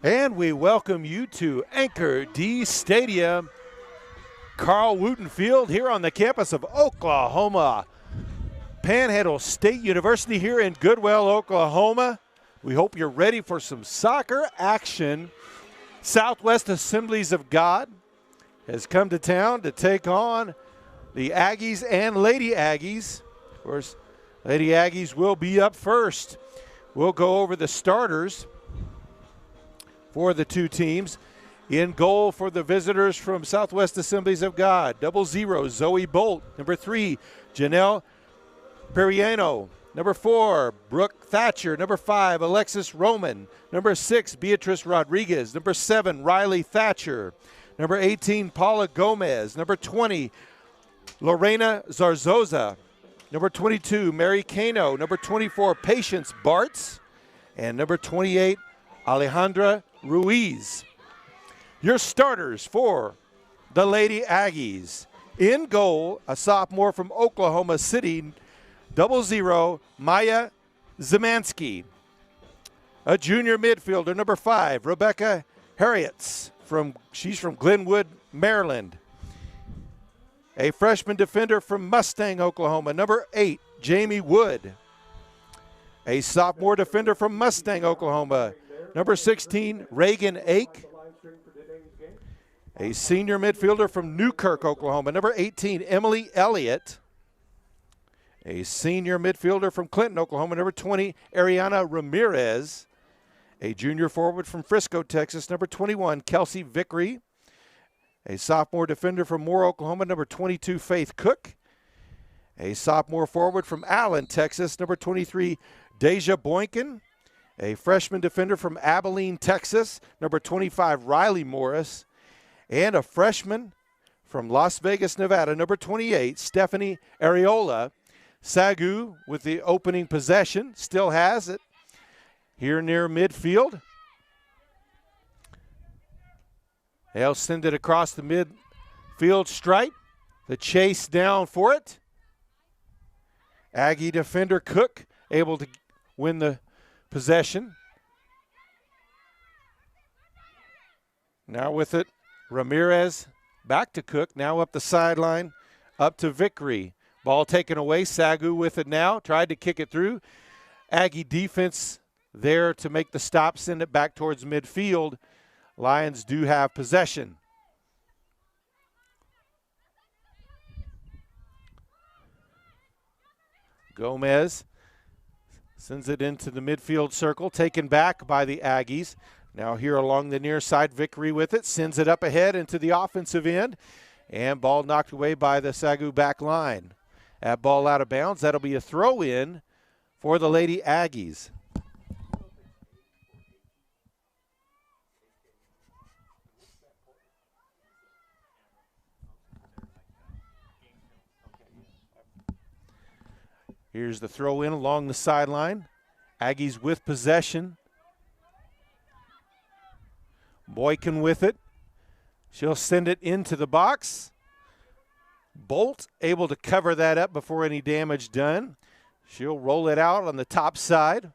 And we welcome you to Anchor D Stadium, Carl Wooten Field, here on the campus of Oklahoma Panhandle State University here in Goodwell, Oklahoma. We hope you're ready for some soccer action. Southwest Assemblies of God has come to town to take on the Aggies and Lady Aggies. Of course, Lady Aggies will be up first. We'll go over the starters for the two teams. In goal for the visitors from Southwest Assemblies of God, 00, Zoe Bolt. Number 3, Janelle Periano. Number 4, Brooke Thatcher. Number 5, Alexis Roman. Number 6, Beatrice Rodriguez. Number 7, Riley Thatcher. Number 18, Paula Gomez. Number 20, Lorena Zarzoza. Number 22, Mary Cano. Number 24, Patience Bartz. And number 28, Alejandra Ruiz. Your starters for the Lady Aggies. In goal, a sophomore from Oklahoma City, 00, Maya Zemansky. A junior midfielder, number 5, Rebecca Harrietts. She's from Glenwood, Maryland. A freshman defender from Mustang, Oklahoma, number 8, Jamie Wood. A sophomore defender from Mustang, Oklahoma, number 16, Reagan Ake. A senior midfielder from Newkirk, Oklahoma, number 18, Emily Elliott. A senior midfielder from Clinton, Oklahoma, number 20, Ariana Ramirez. A junior forward from Frisco, Texas, number 21, Kelsey Vickery. A sophomore defender from Moore, Oklahoma, number 22, Faith Cook. A sophomore forward from Allen, Texas, number 23, Deja Boynton. A freshman defender from Abilene, Texas, number 25, Riley Morris. And a freshman from Las Vegas, Nevada, number 28, Stephanie Areola. SAGU with the opening possession, still has it here near midfield. They'll send it across the midfield stripe. The chase down for it. Aggie defender Cook able to win the possession. Now with it, Ramirez back to Cook, now up the sideline, up to Vickery. Ball taken away, SAGU with it now, tried to kick it through. Aggie defense there to make the stop, send it back towards midfield. Lions do have possession. Gomez sends it into the midfield circle, taken back by the Aggies. Now here along the near side, Vickery with it, sends it up ahead into the offensive end, and ball knocked away by the SAGU back line. That ball out of bounds, that'll be a throw in for the Lady Aggies. Here's the throw in along the sideline. Aggies with possession. Boykin with it. She'll send it into the box. Bolt able to cover that up before any damage done. She'll roll it out on the top side.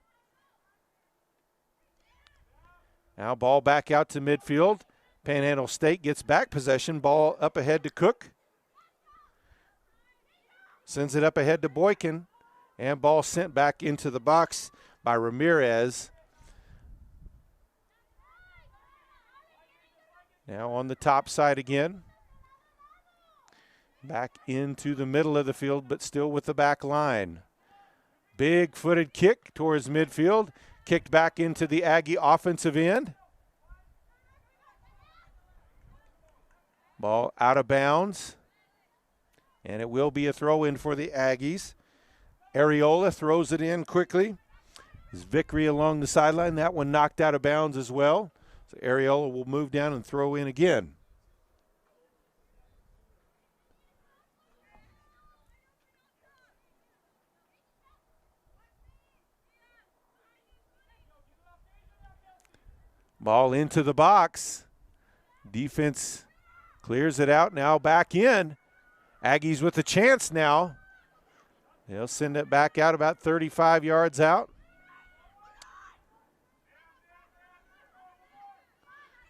Now ball back out to midfield. Panhandle State gets back possession. Ball up ahead to Cook. Sends it up ahead to Boykin. And ball sent back into the box by Ramirez. Now on the top side again. Back into the middle of the field, but still with the back line. Big footed kick towards midfield. Kicked back into the Aggie offensive end. Ball out of bounds. And it will be a throw in for the Aggies. Areola throws it in quickly. There's Vickery along the sideline. That one knocked out of bounds as well. So Areola will move down and throw in again. Ball into the box. Defense clears it out. Now back in. Aggies with a chance now. They'll send it back out about 35 yards out.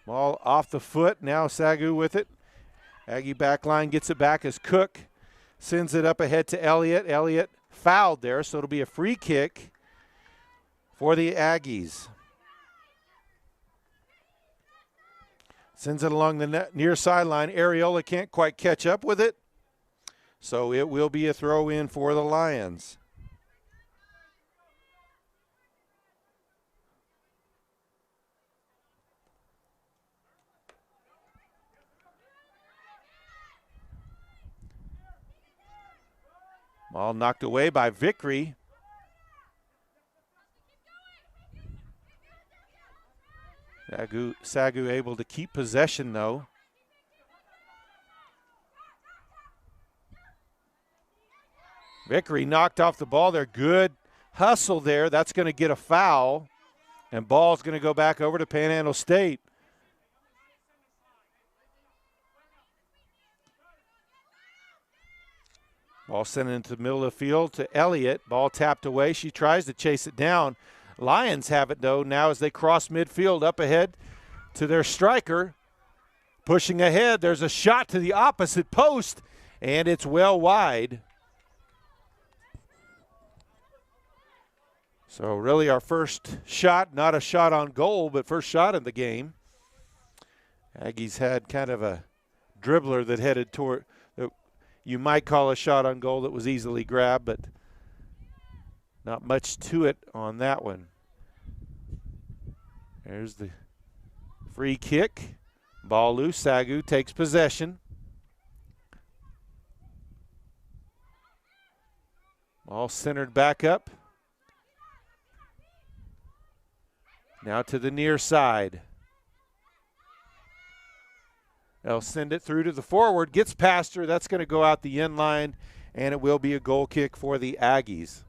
Ball off the foot. Now SAGU with it. Aggie back line gets it back as Cook sends it up ahead to Elliott. Elliott fouled there, so it'll be a free kick for the Aggies. Sends it along the near sideline. Areola can't quite catch up with it, so it will be a throw in for the Lions. Ball knocked away by Vickery. SAGU able to keep possession, though. Vickery knocked off the ball there. Good hustle there. That's going to get a foul. And ball's going to go back over to Panhandle State. Ball sent into the middle of the field to Elliott. Ball tapped away. She tries to chase it down. Lions have it, though, now as they cross midfield up ahead to their striker. Pushing ahead. There's a shot to the opposite post, and it's well wide. So really our first shot, not a shot on goal, but first shot in the game. Aggies had kind of a dribbler that headed toward, you might call a shot on goal that was easily grabbed, but not much to it on that one. There's the free kick. Ball loose. SAGU takes possession. Ball centered back up. Now to the near side. They'll send it through to the forward. Gets past her. That's going to go out the end line, and it will be a goal kick for the Aggies.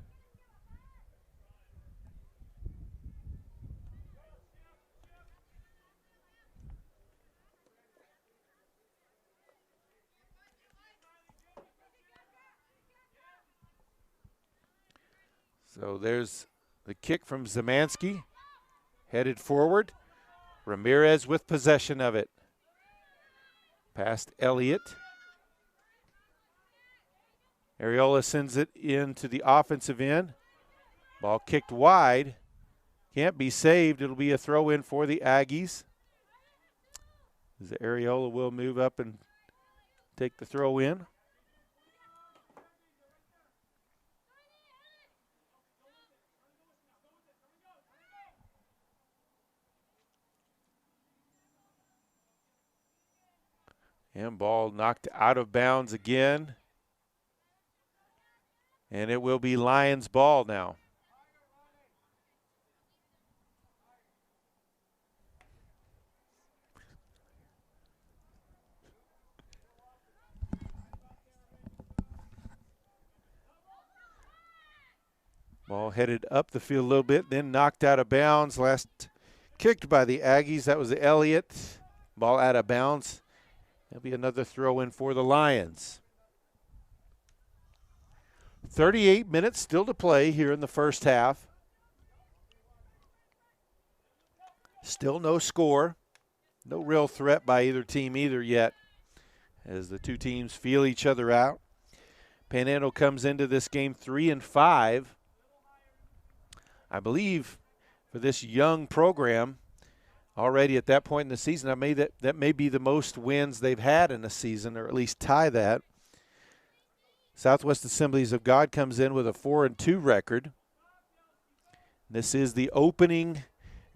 So there's the kick from Zemansky. Headed forward. Ramirez with possession of it. Past Elliott. Areola sends it into the offensive end. Ball kicked wide. Can't be saved. It'll be a throw in for the Aggies. As Areola will move up and take the throw in. And ball knocked out of bounds again. And it will be Lions ball now. Ball headed up the field a little bit, then knocked out of bounds. Last kicked by the Aggies. That was Elliott. Ball out of bounds. There'll be another throw in for the Lions. 38 minutes still to play here in the first half. Still no score. No real threat by either team either yet as the two teams feel each other out. Panhandle comes into this game 3-5. I believe for this young program, already at that point in the season, that may be the most wins they've had in a season, or at least tie that. Southwest Assemblies of God comes in with a 4-2 record. This is the opening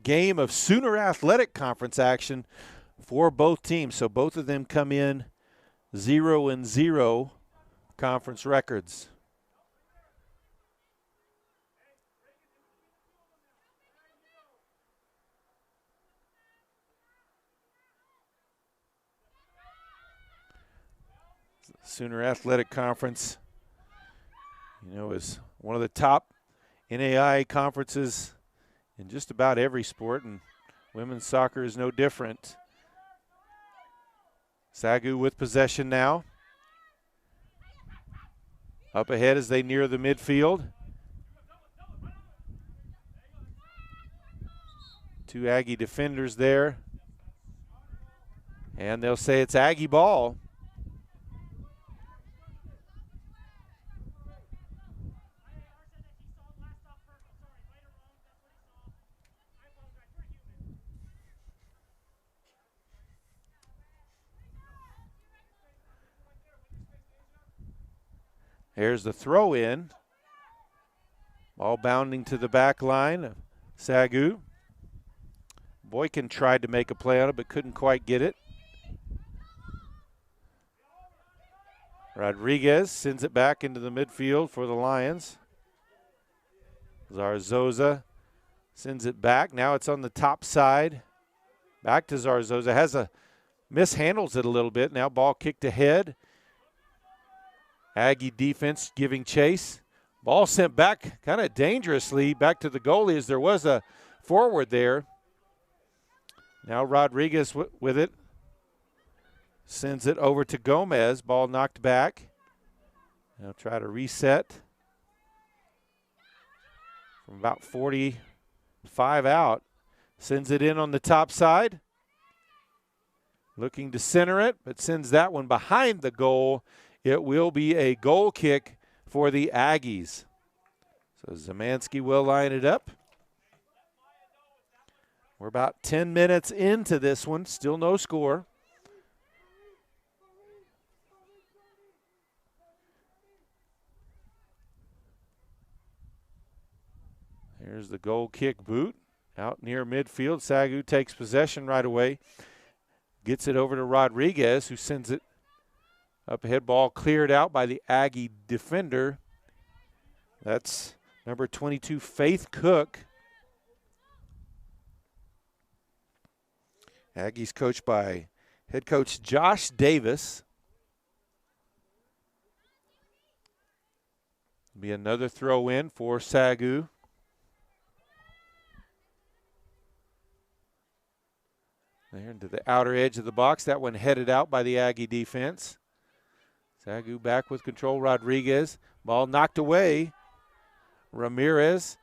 game of Sooner Athletic Conference action for both teams. So both of them come in 0-0 conference records. Sooner Athletic Conference, is one of the top NAIA conferences in just about every sport, and women's soccer is no different. SAGU with possession now. Up ahead as they near the midfield. Two Aggie defenders there. And they'll say it's Aggie ball. Here's the throw in. Ball bounding to the back line of SAGU. Boykin tried to make a play on it but couldn't quite get it. Rodriguez sends it back into the midfield for the Lions. Zarzoza sends it back. Now it's on the top side. Back to Zarzoza. Mishandles it a little bit. Now ball kicked ahead. Aggie defense giving chase. Ball sent back kind of dangerously back to the goalie as there was a forward there. Now Rodriguez with it. Sends it over to Gomez. Ball knocked back. Now try to reset. From about 45 out. Sends it in on the top side. Looking to center it, but sends that one behind the goal. It will be a goal kick for the Aggies. So Zemansky will line it up. We're about 10 minutes into this one. Still no score. Here's the goal kick boot out near midfield. SAGU takes possession right away. Gets it over to Rodriguez, who sends it up ahead. Ball cleared out by the Aggie defender. That's number 22, Faith Cook. Aggies coached by head coach Josh Davis. Be another throw in for SAGU. There into the outer edge of the box. That one headed out by the Aggie defense. SAGU back with control. Rodriguez. Ball knocked away. Ramirez.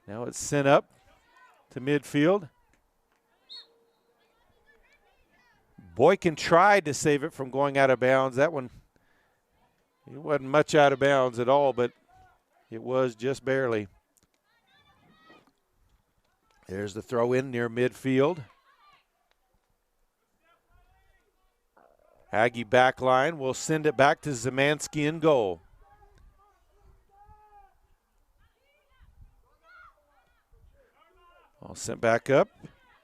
Now it's sent up to midfield. Boykin tried to save it from going out of bounds. That one, it wasn't much out of bounds at all, but it was just barely. There's the throw in near midfield. Aggie back line will send it back to Zemansky in goal. All sent back up.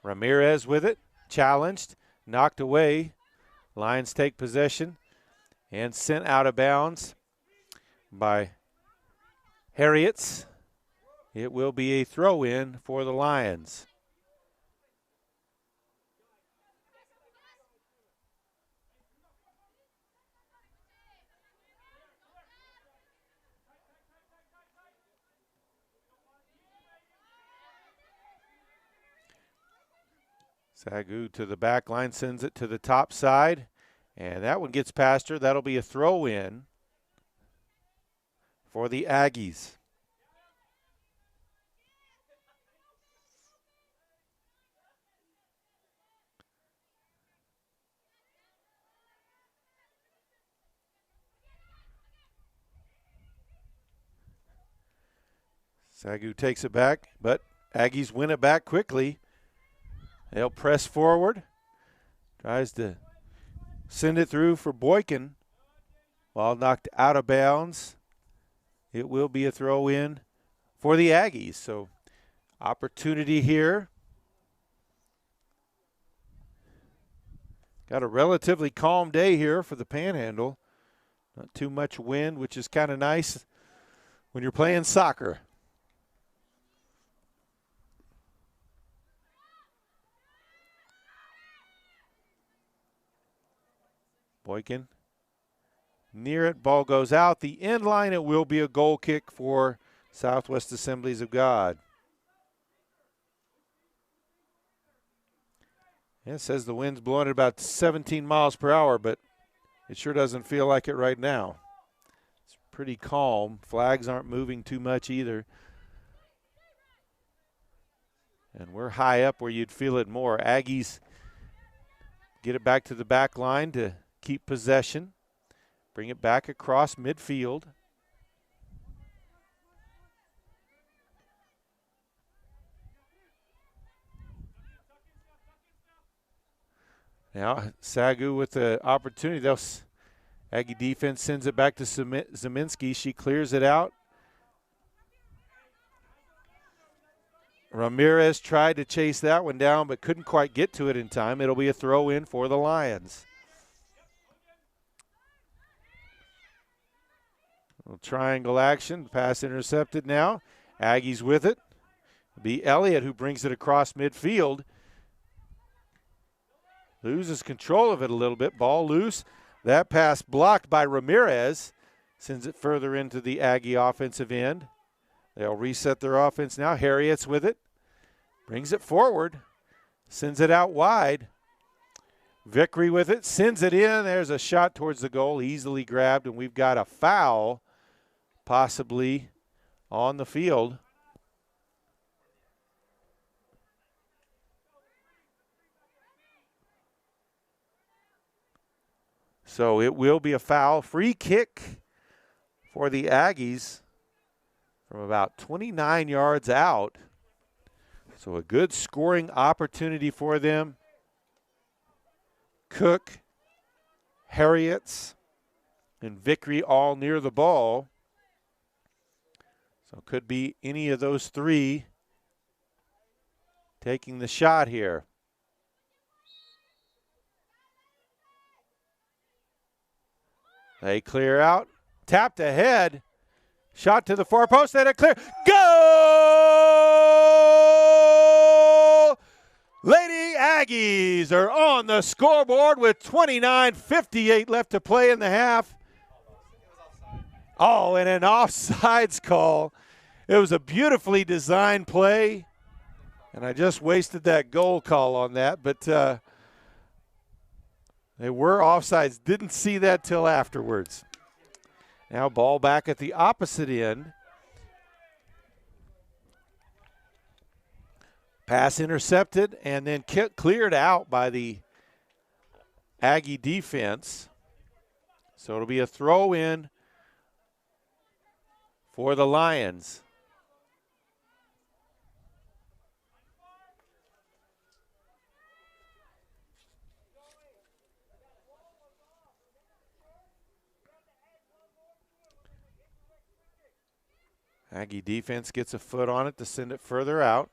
Ramirez with it. Challenged. Knocked away. Lions take possession. And sent out of bounds by Harriets. It will be a throw in for the Lions. SAGU to the back line, sends it to the top side, and that one gets past her. That'll be a throw in for the Aggies. SAGU takes it back, but Aggies win it back quickly. They'll press forward. Tries to send it through for Boykin. Ball knocked out of bounds. It will be a throw in for the Aggies. So opportunity here. Got a relatively calm day here for the Panhandle. Not too much wind, which is kind of nice when you're playing soccer. Boykin near it. Ball goes out. The end line, it will be a goal kick for Southwest Assemblies of God. Yeah, it says the wind's blowing at about 17 miles per hour, but it sure doesn't feel like it right now. It's pretty calm. Flags aren't moving too much either. And we're high up where you'd feel it more. Aggies get it back to the back line to keep possession. Bring it back across midfield. Now SAGU with the opportunity. Aggie defense sends it back to Zeminski. She clears it out. Ramirez tried to chase that one down but couldn't quite get to it in time. It'll be a throw in for the Lions. Little triangle action. Pass intercepted now. Aggies with it. It'll be Elliott who brings it across midfield. Loses control of it a little bit. Ball loose. That pass blocked by Ramirez. Sends it further into the Aggie offensive end. They'll reset their offense now. Harriet's with it. Brings it forward. Sends it out wide. Vickery with it. Sends it in. There's a shot towards the goal. Easily grabbed, and we've got a foul possibly on the field. So it will be a foul. Free kick for the Aggies from about 29 yards out. So a good scoring opportunity for them. Cook, Harriet's, and Vickery all near the ball. So it could be any of those three taking the shot here. They clear out. Tapped ahead. Shot to the far post. And a clear. Goal! Lady Aggies are on the scoreboard with 29:58 left to play in the half. Oh, and an offsides call. It was a beautifully designed play. And I just wasted that goal call on that. But they were offsides. Didn't see that till afterwards. Now ball back at the opposite end. Pass intercepted and then cleared out by the Aggie defense. So it'll be a throw in for the Lions. Aggie defense gets a foot on it to send it further out.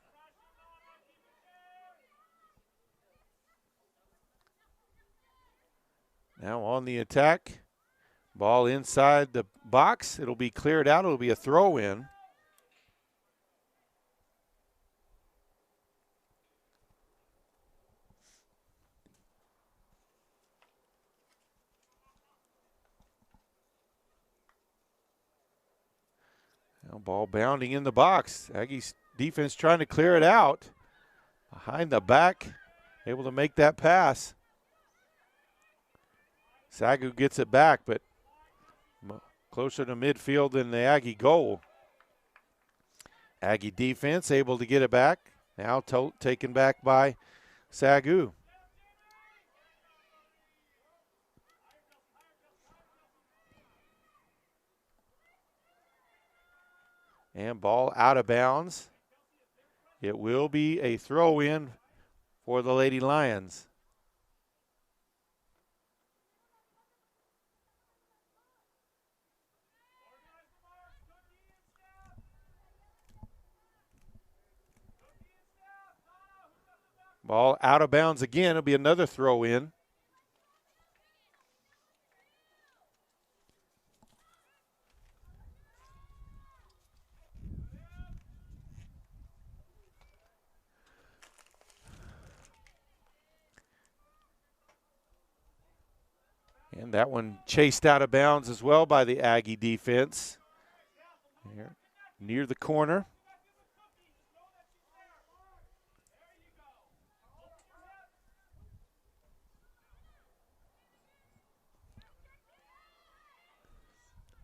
Now on the attack. Ball inside the box. It'll be cleared out. It'll be a throw in. Now ball bounding in the box. Aggie's defense trying to clear it out. Behind the back, able to make that pass. SAGU gets it back, but closer to midfield than the Aggie goal. Aggie defense able to get it back. Now taken back by SAGU. And ball out of bounds. It will be a throw in for the Lady Lions. Ball out of bounds again. It'll be another throw in. And that one chased out of bounds as well by the Aggie defense. Here, near the corner.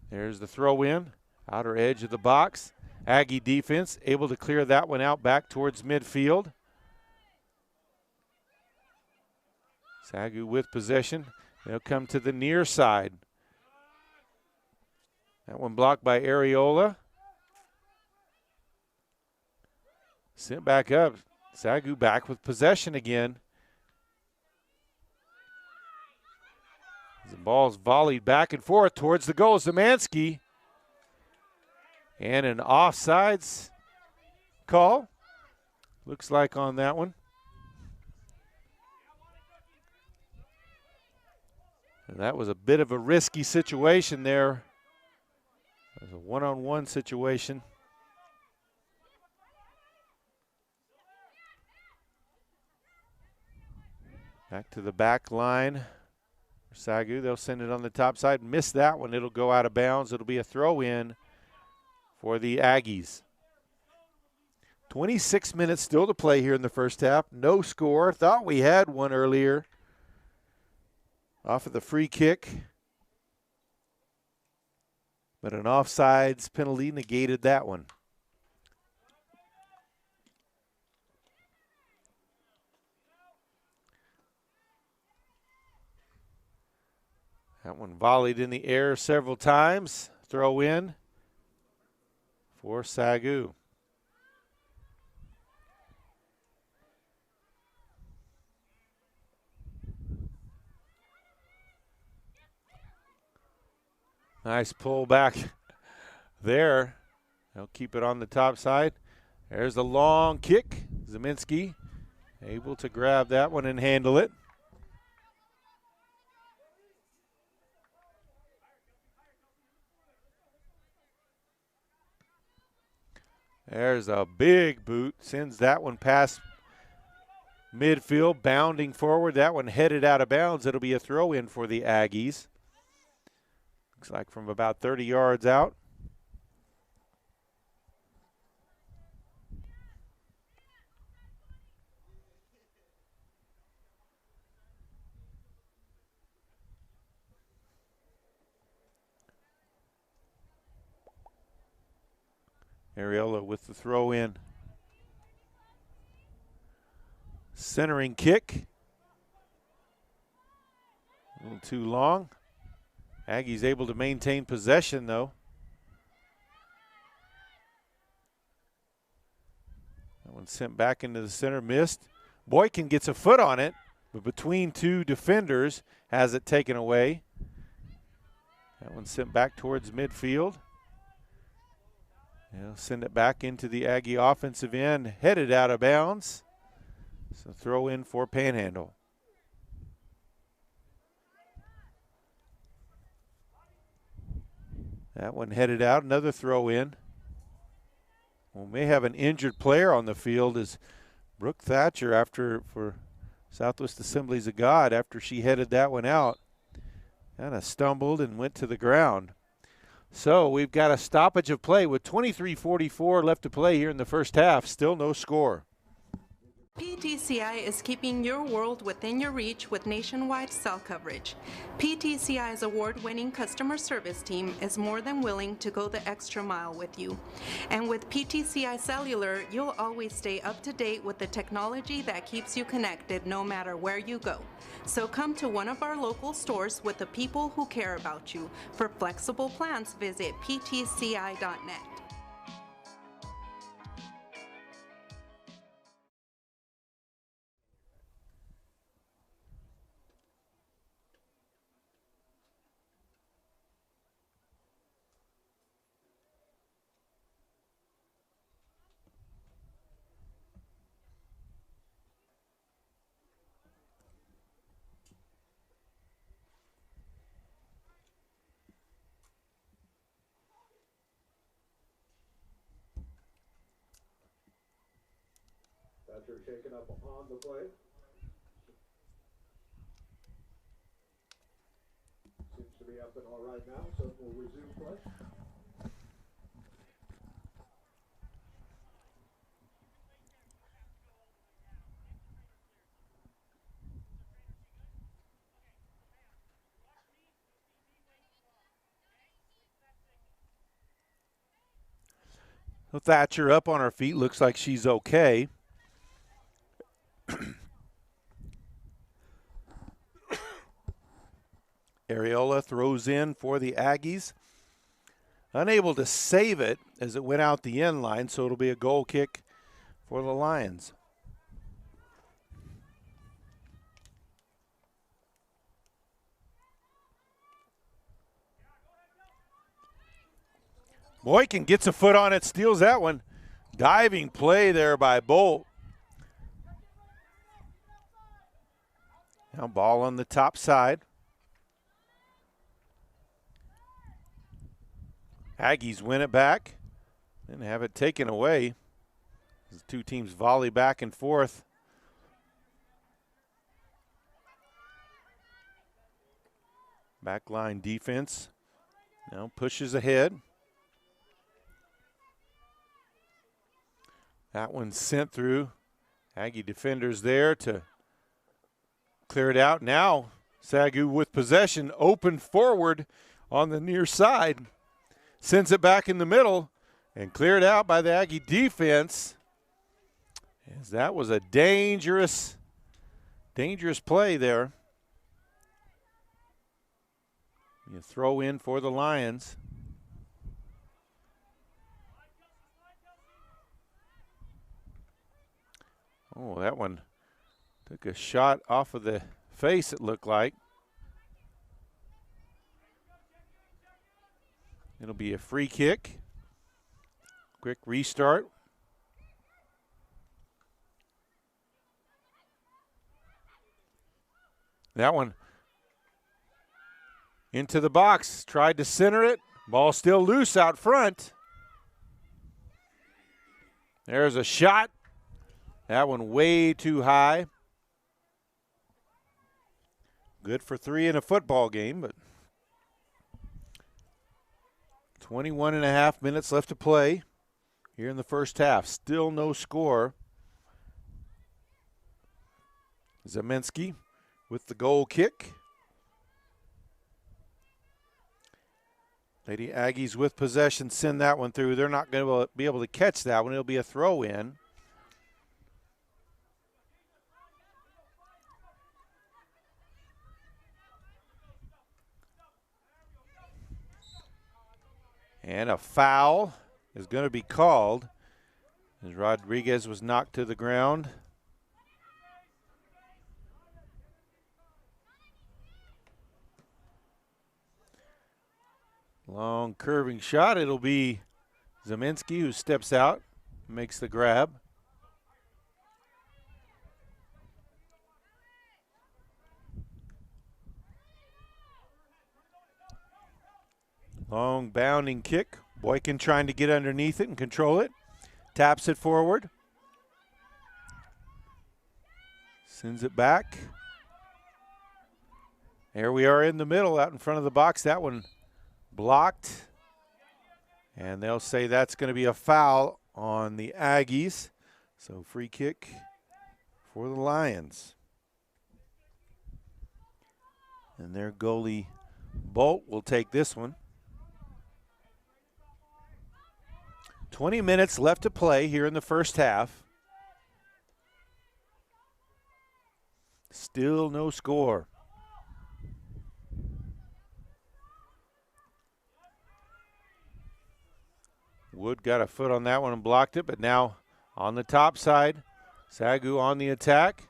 There's the throw in, outer edge of the box. Aggie defense able to clear that one out back towards midfield. SAGU with possession. They'll come to the near side. That one blocked by Areola. Sent back up. SAGU back with possession again. The ball's volleyed back and forth towards the goal. Zemansky. And an offsides call. Looks like on that one. And that was a bit of a risky situation there. It was a one-on-one situation. Back to the back line. SAGU, they'll send it on the top side. Miss that one. It'll go out of bounds. It'll be a throw-in for the Aggies. 26 minutes still to play here in the first half. No score. Thought we had one earlier. Off of the free kick. But an offsides penalty negated that one. That one volleyed in the air several times. Throw in for SAGU. Nice pull back there. They'll keep it on the top side. There's a long kick. Zeminski able to grab that one and handle it. There's a big boot. Sends that one past midfield, bounding forward. That one headed out of bounds. It'll be a throw-in for the Aggies. Looks like from about 30 yards out. Areola with the throw in. Centering kick. A little too long. Aggies able to maintain possession though. That one sent back into the center, missed. Boykin gets a foot on it, but between two defenders has it taken away. That one sent back towards midfield. They'll send it back into the Aggie offensive end, headed out of bounds. So throw in for Panhandle. That one headed out, another throw in. We may have an injured player on the field as Brooke Thatcher for Southwest Assemblies of God after she headed that one out. Kind of stumbled and went to the ground. So we've got a stoppage of play with 23:44 left to play here in the first half. Still no score. PTCI is keeping your world within your reach with nationwide cell coverage. PTCI's award-winning customer service team is more than willing to go the extra mile with you. And with PTCI Cellular, you'll always stay up to date with the technology that keeps you connected no matter where you go. So come to one of our local stores with the people who care about you. For flexible plans, visit ptci.net. Thatcher shaken up on the play. Seems to be up and all right now, so we'll resume play. Thatcher up on her feet. Looks like she's okay. Ariola throws in for the Aggies. Unable to save it as it went out the end line, so it'll be a goal kick for the Lions. Boykin gets a foot on it, steals that one. Diving play there by Bolt. Now ball on the top side. Aggies win it back and have it taken away. The two teams volley back and forth. Backline defense now pushes ahead. That one's sent through. Aggie defenders there to clear it out. Now SAGU with possession, open forward on the near side. Sends it back in the middle and cleared out by the Aggie defense. As that was a dangerous play there. You throw in for the Lions. Oh, that one took a shot off of the face, it looked like. It'll be a free kick. Quick restart. That one into the box. Tried to center it. Ball still loose out front. There's a shot. That one way too high. Good for 3 in a football game, but 21 and a half minutes left to play here in the first half. Still no score. Zeminski with the goal kick. Lady Aggies with possession send that one through. They're not going to be able to catch that one. It'll be a throw in. And a foul is going to be called as Rodriguez was knocked to the ground. Long curving shot. It'll be Zeminski who steps out, makes the grab. Long bounding kick. Boykin trying to get underneath it and control it. Taps it forward. Sends it back. There we are in the middle, out in front of the box. That one blocked. And they'll say that's going to be a foul on the Aggies. So free kick for the Lions. And their goalie, Bolt, will take this one. 20 minutes left to play here in the first half. Still no score. Wood got a foot on that one and blocked it, but now on the top side, SAGU on the attack.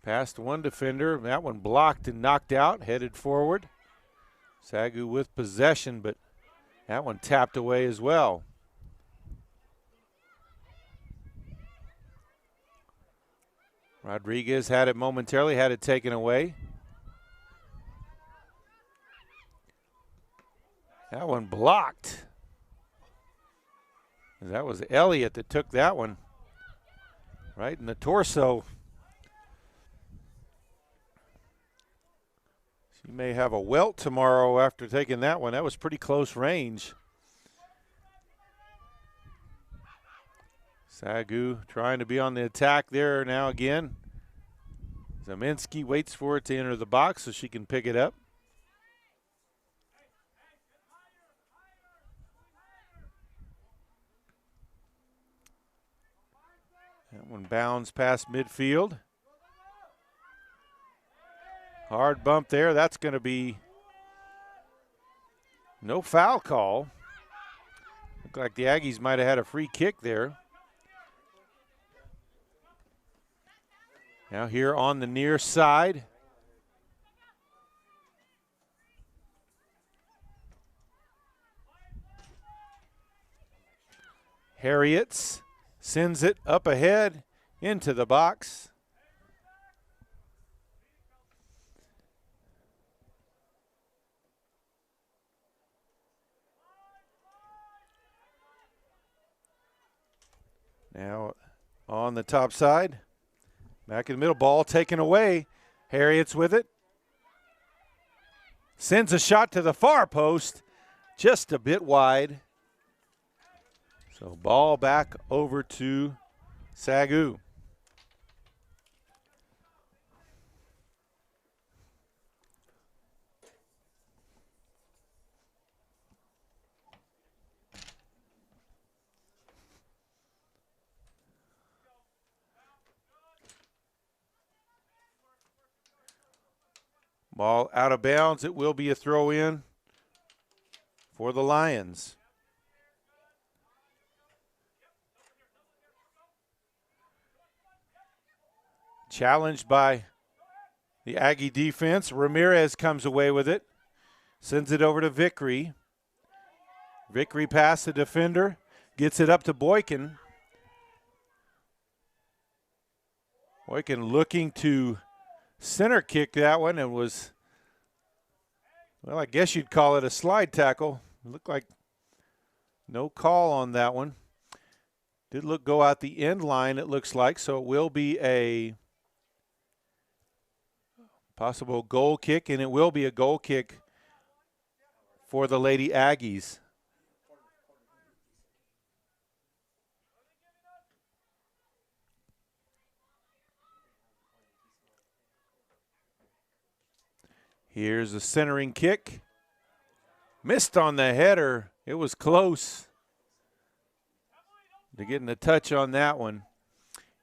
Past one defender, that one blocked and knocked out, headed forward. SAGU with possession, but that one tapped away as well. Rodriguez had it momentarily, had it taken away. That one blocked. That was Elliott that took that one right in the torso. She may have a welt tomorrow after taking that one. That was pretty close range. SAGU trying to be on the attack there now again. Zeminski waits for it to enter the box so she can pick it up. That one bounds past midfield. Hard bump there. That's going to be no foul call. Looked like the Aggies might have had a free kick there. Now here on the near side. Harriets sends it up ahead into the box. Now on the top side, back in the middle, ball taken away. Harriets with it. Sends a shot to the far post, just a bit wide. So ball back over to SAGU. Ball out of bounds. It will be a throw in for the Lions. Challenged by the Aggie defense. Ramirez comes away with it. Sends it over to Vickery. Vickery past the defender. Gets it up to Boykin. Boykin looking to center kick that one and was, well, I guess you'd call it a slide tackle. It looked like no call on that one. Did go out the end line, it looks like, so it will be a possible goal kick, and it will be a goal kick for the Lady Aggies. Here's a centering kick. Missed on the header. It was close to getting a touch on that one.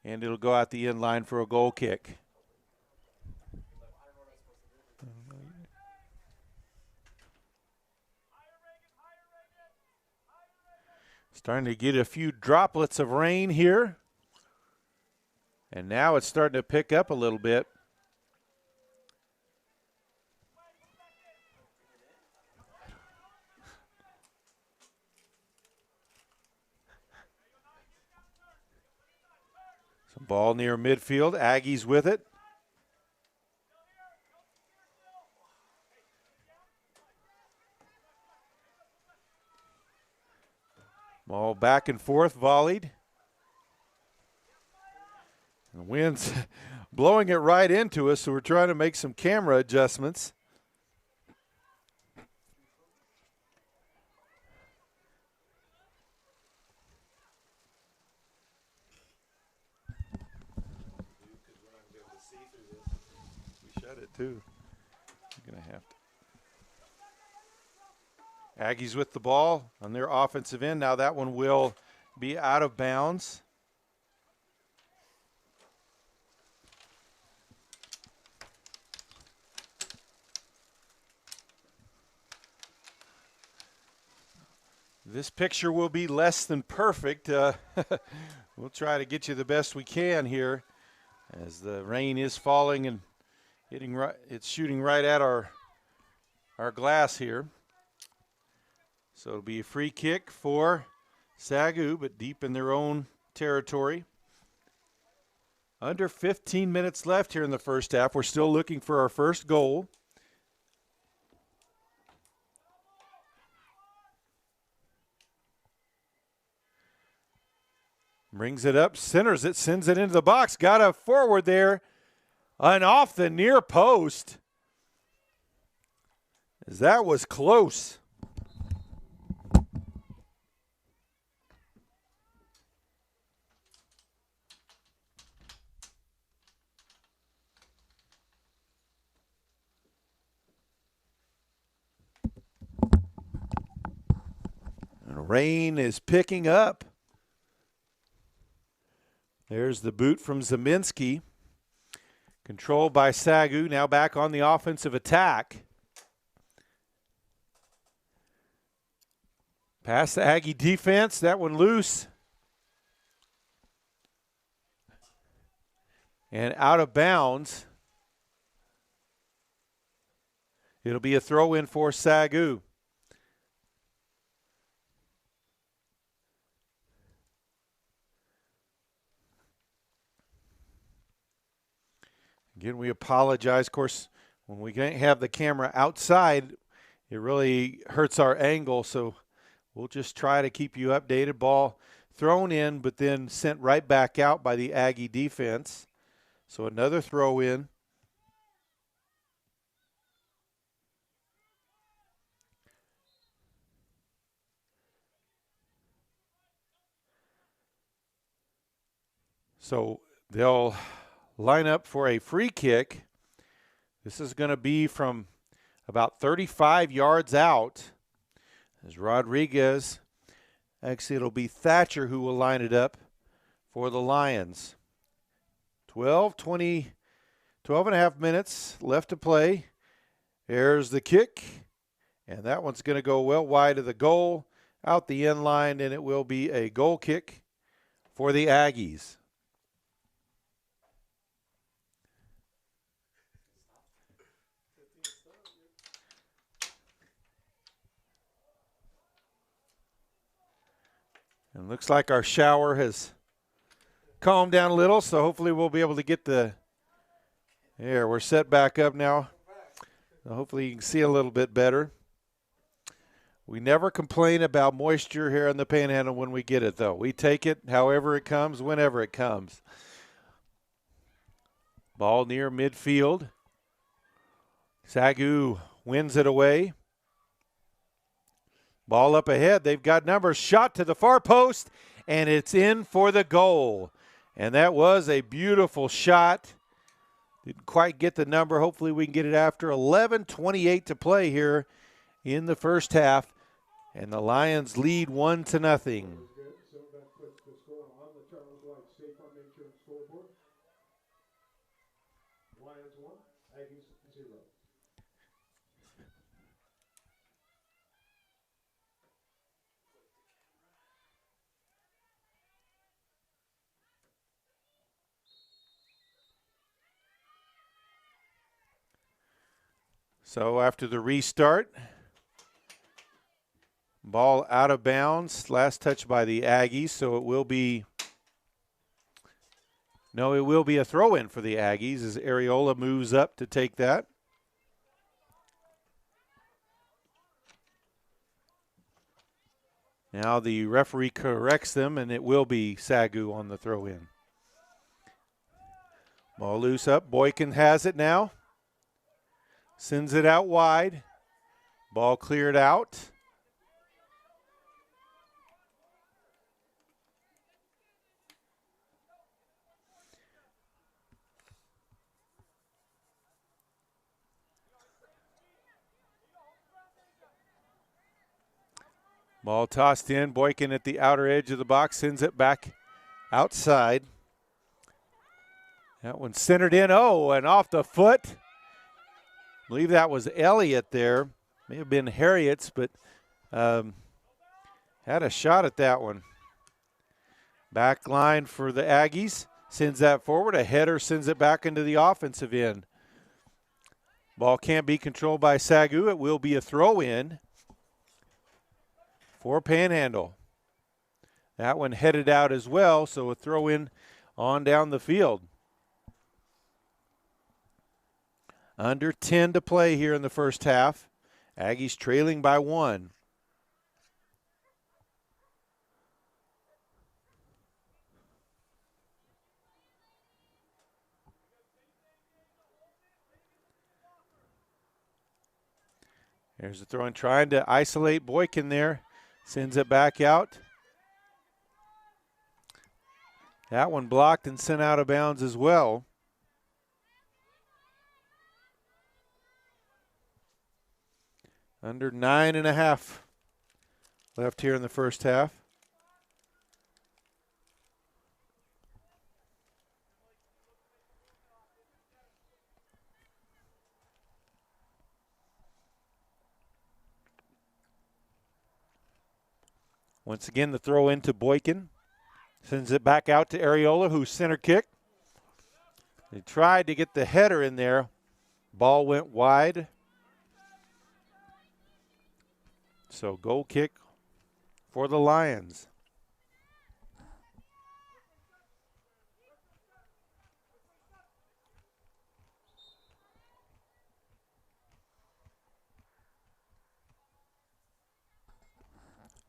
And it'll go out the end line for a goal kick. Starting to get a few droplets of rain here. And now it's starting to pick up a little bit. Some ball near midfield. Aggies with it. Ball back and forth, volleyed. And the wind's blowing it right into us, so we're trying to make some camera adjustments. We shut it too. You're going to have to. Aggies with the ball on their offensive end. Now that one will be out of bounds. This picture will be less than perfect. We'll try to get you the best we can here as the rain is falling and hitting right. It's shooting right at our glass here. So it'll be a free kick for SAGU, but deep in their own territory. Under 15 minutes left here in the first half. We're still looking for our first goal. Brings it up, centers it, sends it into the box. Got a forward there and off the near post. As that was close. And rain is picking up. There's the boot from Zeminski. Controlled by SAGU, now back on the offensive attack. Past the Aggie defense, that one loose. And out of bounds. It'll be a throw in for SAGU. Again, we apologize. Of course, when we can't have the camera outside, it really hurts our angle. So we'll just try to keep you updated. Ball thrown in, but then sent right back out by the Aggie defense. So another throw in. So they'll line up for a free kick. This is going to be from about 35 yards out. As Rodriguez, actually it'll be Thatcher who will line it up for the Lions. 12 and a half minutes left to play. There's the kick, and that one's going to go well wide of the goal, out the end line, and it will be a goal kick for the Aggies. And looks like our shower has calmed down a little, so hopefully we'll be able to get the – there, we're set back up now. So hopefully you can see a little bit better. We never complain about moisture here in the Panhandle when we get it, though. We take it however it comes, whenever it comes. Ball near midfield. SAGU wins it away. Ball up ahead. They've got numbers. Shot to the far post, and it's in for the goal. And that was a beautiful shot. Didn't quite get the number. Hopefully we can get it after. 11:28 to play here in the first half. And the Lions lead 1-0. So that puts the score on the Charles White State Farm Insurance scoreboard. Lions 1, Aggies 0. So after the restart, ball out of bounds. Last touch by the Aggies, so it will be a throw-in for the Aggies as Areola moves up to take that. Now the referee corrects them, and it will be SAGU on the throw-in. Ball loose up. Boykin has it now. Sends it out wide. Ball cleared out. Ball tossed in. Boykin at the outer edge of the box sends it back outside. That one centered in. Oh, and off the foot. I believe that was Elliott there. May have been Harriet's, but had a shot at that one. Back line for the Aggies. Sends that forward. A header sends it back into the offensive end. Ball can't be controlled by SAGU. It will be a throw-in for Panhandle. That one headed out as well, so a throw-in on down the field. Under 10 to play here in the first half. Aggies trailing by 1. There's the throw in, trying to isolate Boykin there. Sends it back out. That one blocked and sent out of bounds as well. Under 9.5 left here in the first half. Once again, the throw into Boykin. Sends it back out to Areola, who's center kick. They tried to get the header in there. Ball went wide. So goal kick for the Lions.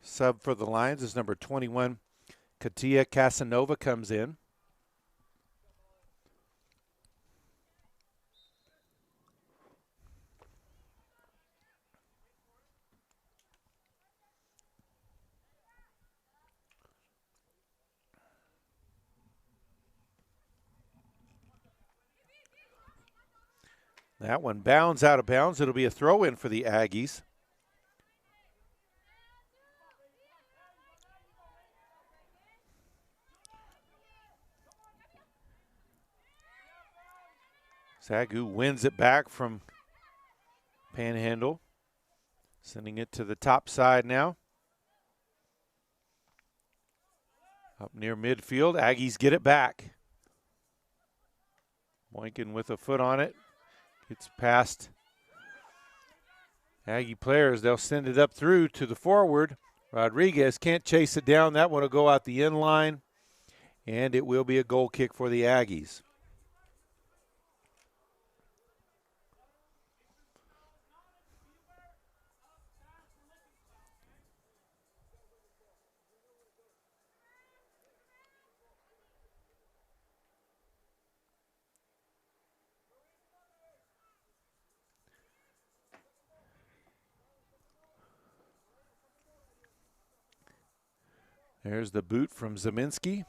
Sub for the Lions is number 21, Katia Casanova comes in. That one bounds out of bounds. It'll be a throw-in for the Aggies. SAGU wins it back from Panhandle. Sending it to the top side now. Up near midfield, Aggies get it back. Boykin with a foot on it. Gets past Aggie players. They'll send it up through to the forward. Rodriguez can't chase it down. That one will go out the end line, and it will be a goal kick for the Aggies. There's the boot from Zeminski.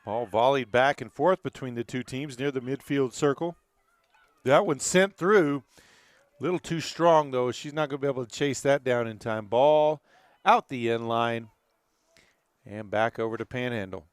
Ball volleyed back and forth between the two teams near the midfield circle. That one sent through. A little too strong, though. She's not going to be able to chase that down in time. Ball out the end line and back over to Panhandle.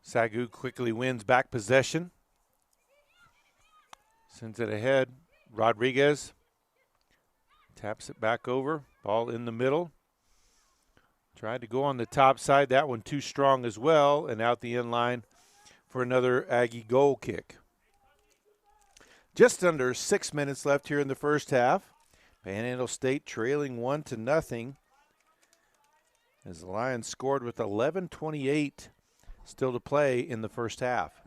SAGU quickly wins back possession. Sends it ahead. Rodriguez taps it back over. Ball in the middle. Tried to go on the top side. That one too strong as well, and out the end line for another Aggie goal kick. Just under 6 minutes left here in the first half. Panhandle State trailing 1-0 as the Lions scored with 11:28 still to play in the first half.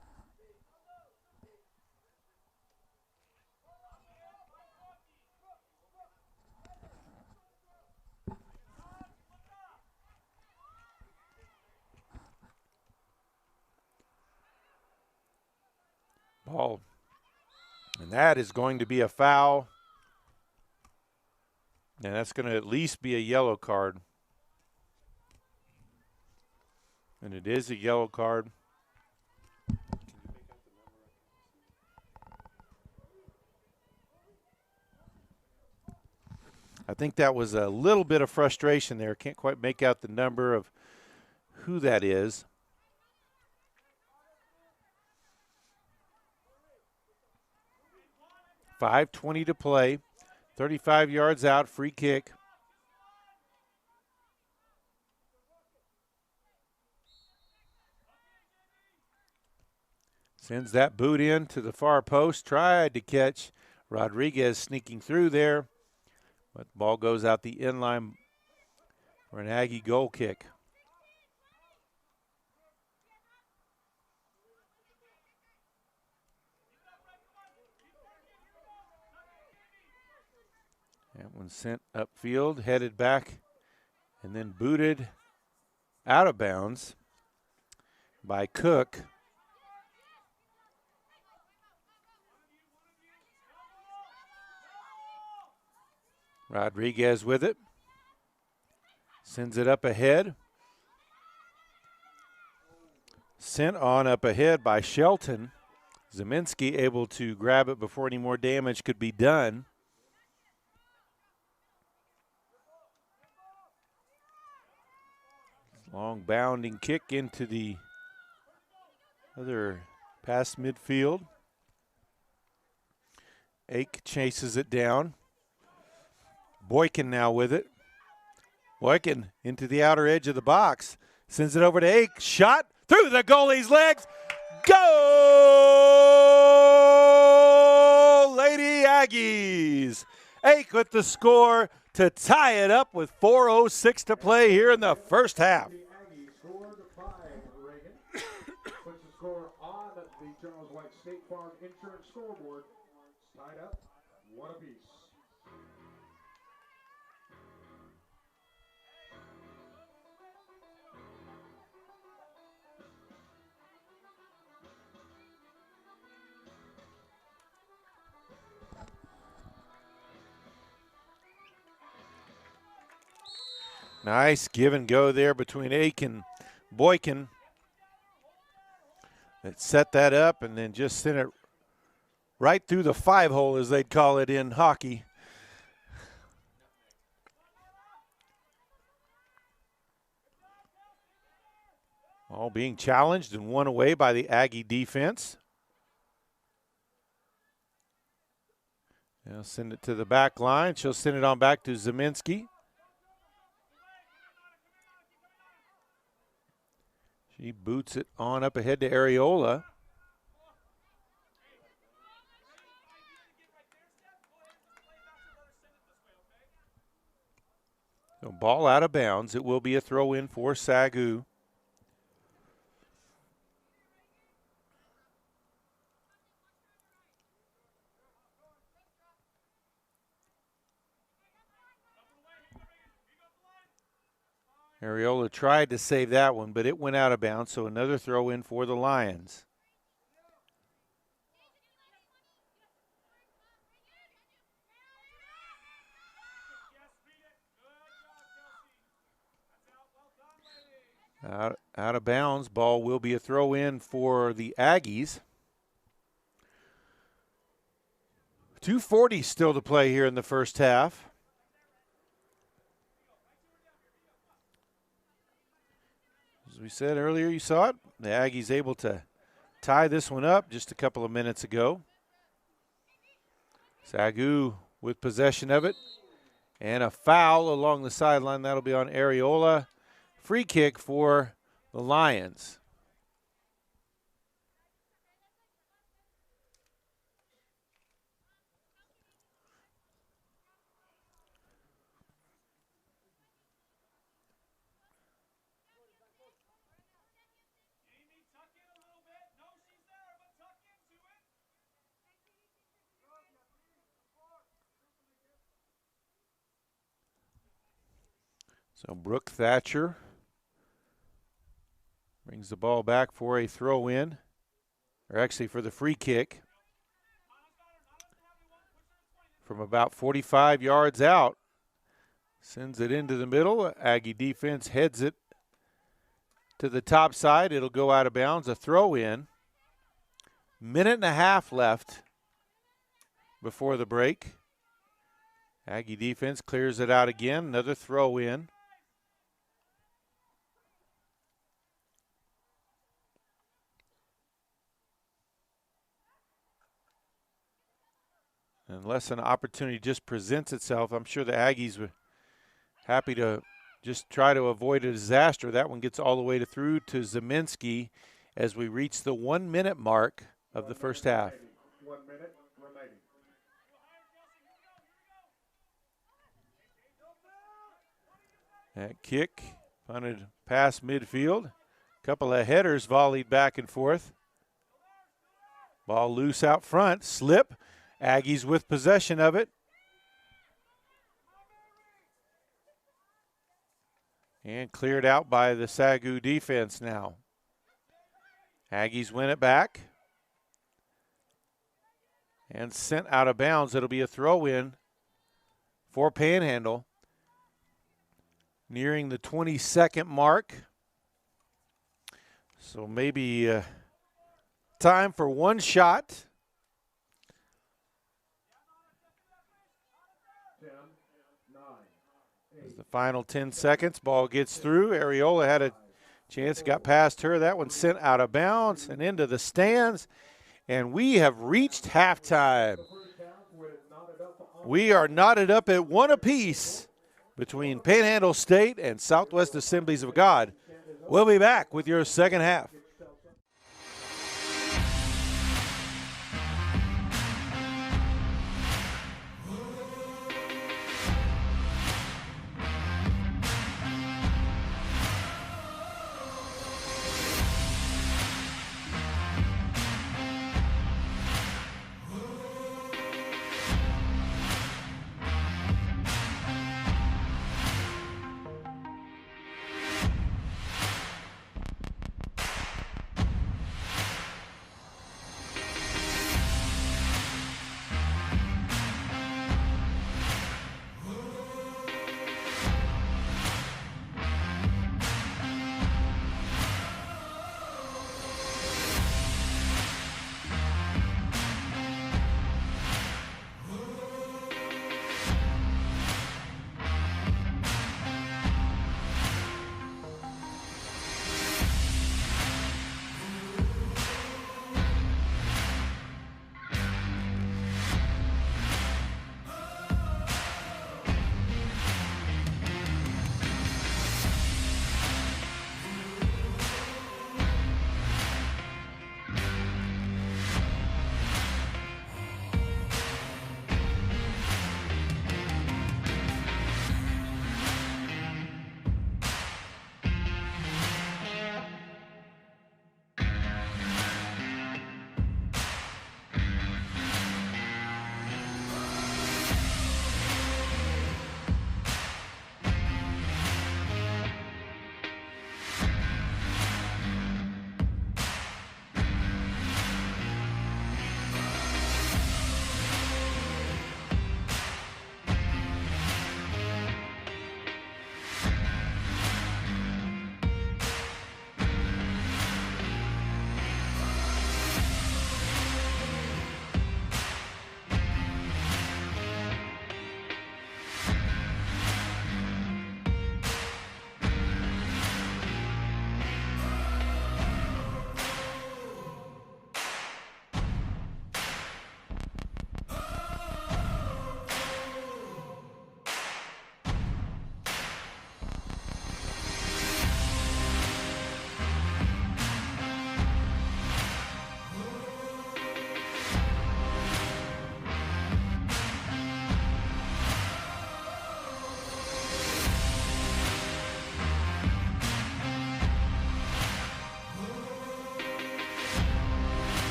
Ball. And that is going to be a foul. And that's going to at least be a yellow card. And it is a yellow card. I think that was a little bit of frustration there. Can't quite make out the number of who that is. .5:20 to play. 35 yards out, free kick. Sends that boot in to the far post. Tried to catch Rodriguez sneaking through there. But the ball goes out the end line for an Aggie goal kick. That one sent upfield, headed back, and then booted out of bounds by Cook. Rodriguez with it. Sends it up ahead. Sent on up ahead by Shelton. Zeminski able to grab it before any more damage could be done. Long bounding kick into the other past midfield. Ake chases it down. Boykin now with it. Boykin into the outer edge of the box. Sends it over to Ake. Shot through the goalie's legs. Goal! Lady Aggies. Ake with the score to tie it up with 4:06 to play here in the first half. The Aggies scored 5, Reagan. Puts the score on the Charles White State Farm Insurance scoreboard. Tied up, 1 apiece. Nice give and go there between Ake and Boykin. That set that up and then just sent it right through the 5-hole, as they'd call it in hockey. All being challenged and won away by the Aggie defense. They'll send it to the back line. She'll send it on back to Zeminski. She boots it on up ahead to Areola. So ball out of bounds. It will be a throw in for SAGU. Areola tried to save that one, but it went out of bounds, so another throw in for the Lions. Out of bounds. Ball will be a throw in for the Aggies. 2:40 still to play here in the first half. As we said earlier, you saw it. The Aggies able to tie this one up just a couple of minutes ago. SAGU with possession of it. And a foul along the sideline. That'll be on Areola. Free kick for the Lions. So Brooke Thatcher brings the ball back for a throw in, or actually for the free kick. From about 45 yards out. Sends it into the middle. Aggie defense heads it to the top side. It'll go out of bounds. A throw in. Minute and a half left before the break. Aggie defense clears it out again. Another throw in. Unless an opportunity just presents itself, I'm sure the Aggies were happy to just try to avoid a disaster. That one gets all the way through to Zeminski as we reach the 1 minute mark of the first half. 1 minute remaining. That kick punted past midfield. Couple of headers volleyed back and forth. Ball loose out front. Slip. Aggies with possession of it. And cleared out by the SAGU defense now. Aggies win it back. And sent out of bounds. It'll be a throw in for Panhandle. Nearing the 20-second mark. So maybe time for one shot. 10, 9, As the final 10 seconds, ball gets through. Areola had a chance, got past her. That one sent out of bounds and into the stands. And we have reached halftime. We are knotted up at 1 apiece between Panhandle State and Southwest Assemblies of God. We'll be back with your second half.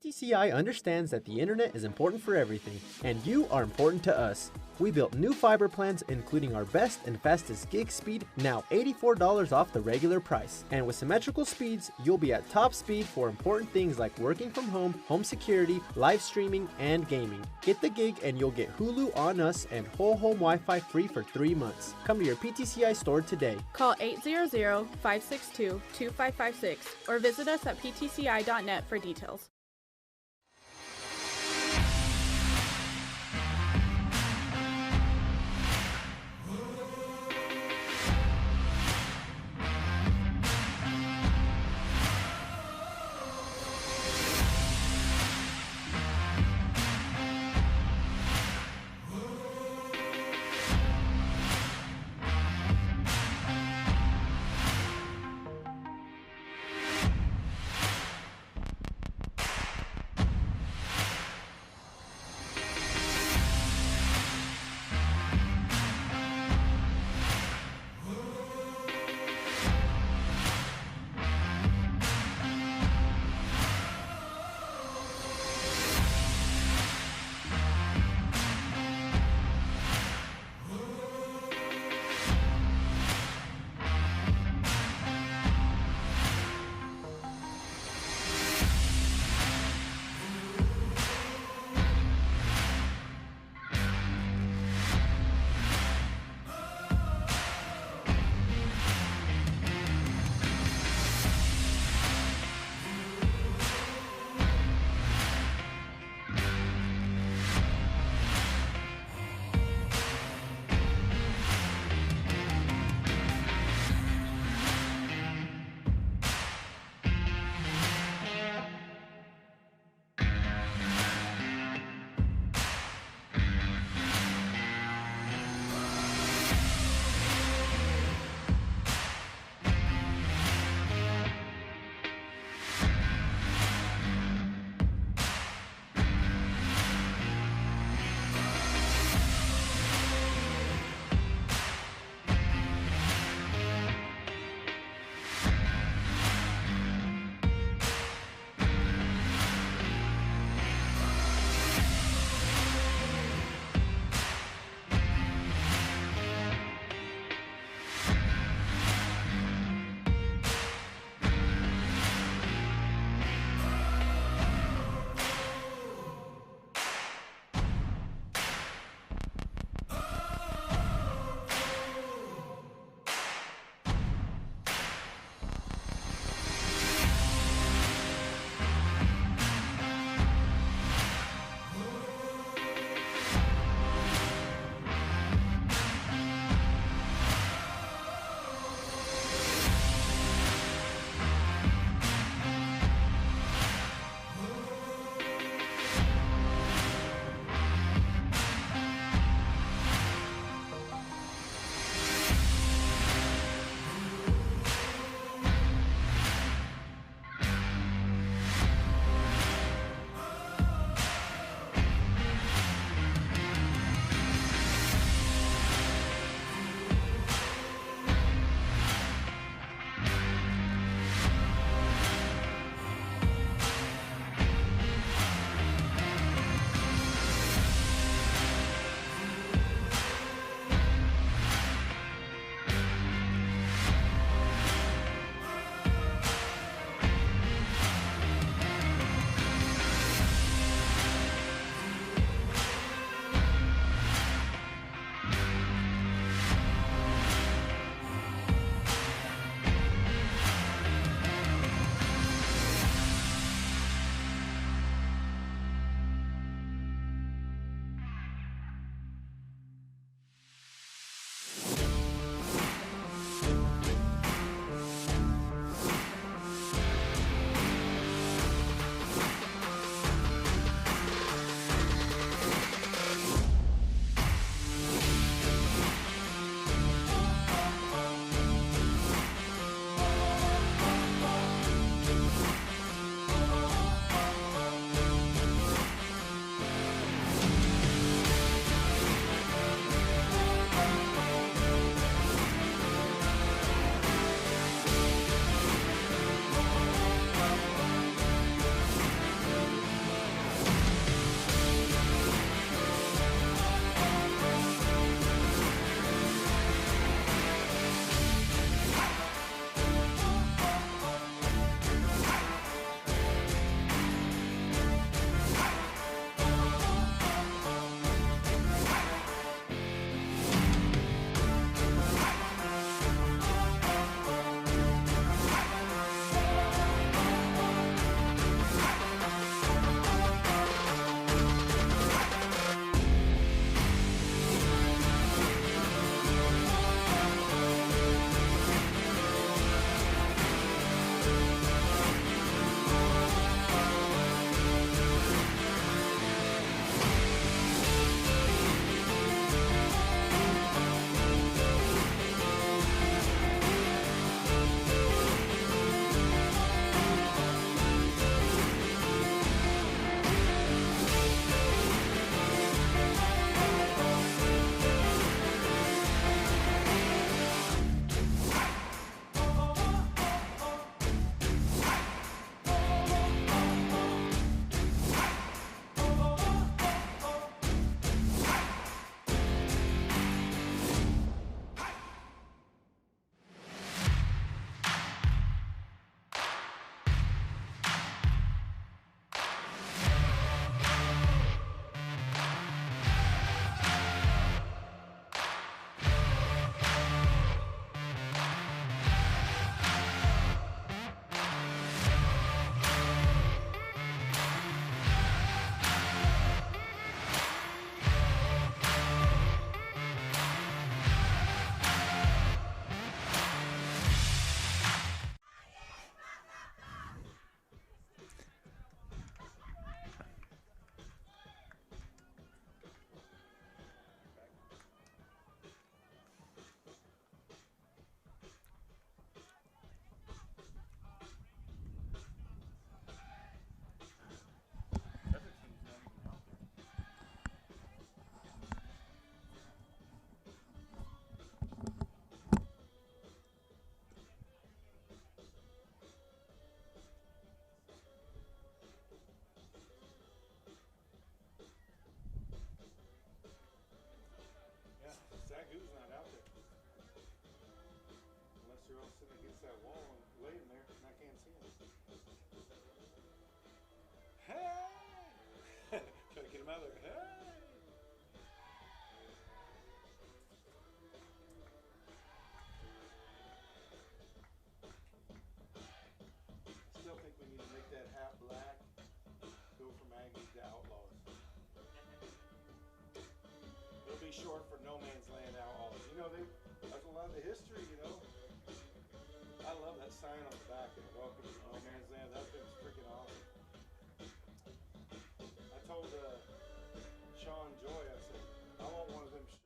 PTCI understands that the internet is important for everything, and you are important to us. We built new fiber plans including our best and fastest gig speed, now $84 off the regular price. And with symmetrical speeds, you'll be at top speed for important things like working from home, home security, live streaming, and gaming. Get the gig and you'll get Hulu on us and whole home Wi-Fi free for 3 months. Come to your PTCI store today. Call 800-562-2556 or visit us at ptci.net for details. girl sitting against that wall and laying there, and I can't see him. Hey! Try to get him out of there. Hey! Still think we need to make that hat black, go from Aggies to Outlaws. It'll be short for No Man's Land Outlaws. You know, that's a lot of the history, you know. I love that sign on the back and welcome to No Man's Land. That thing's freaking awesome. I told Sean Joy, I said, I want one of them shirts.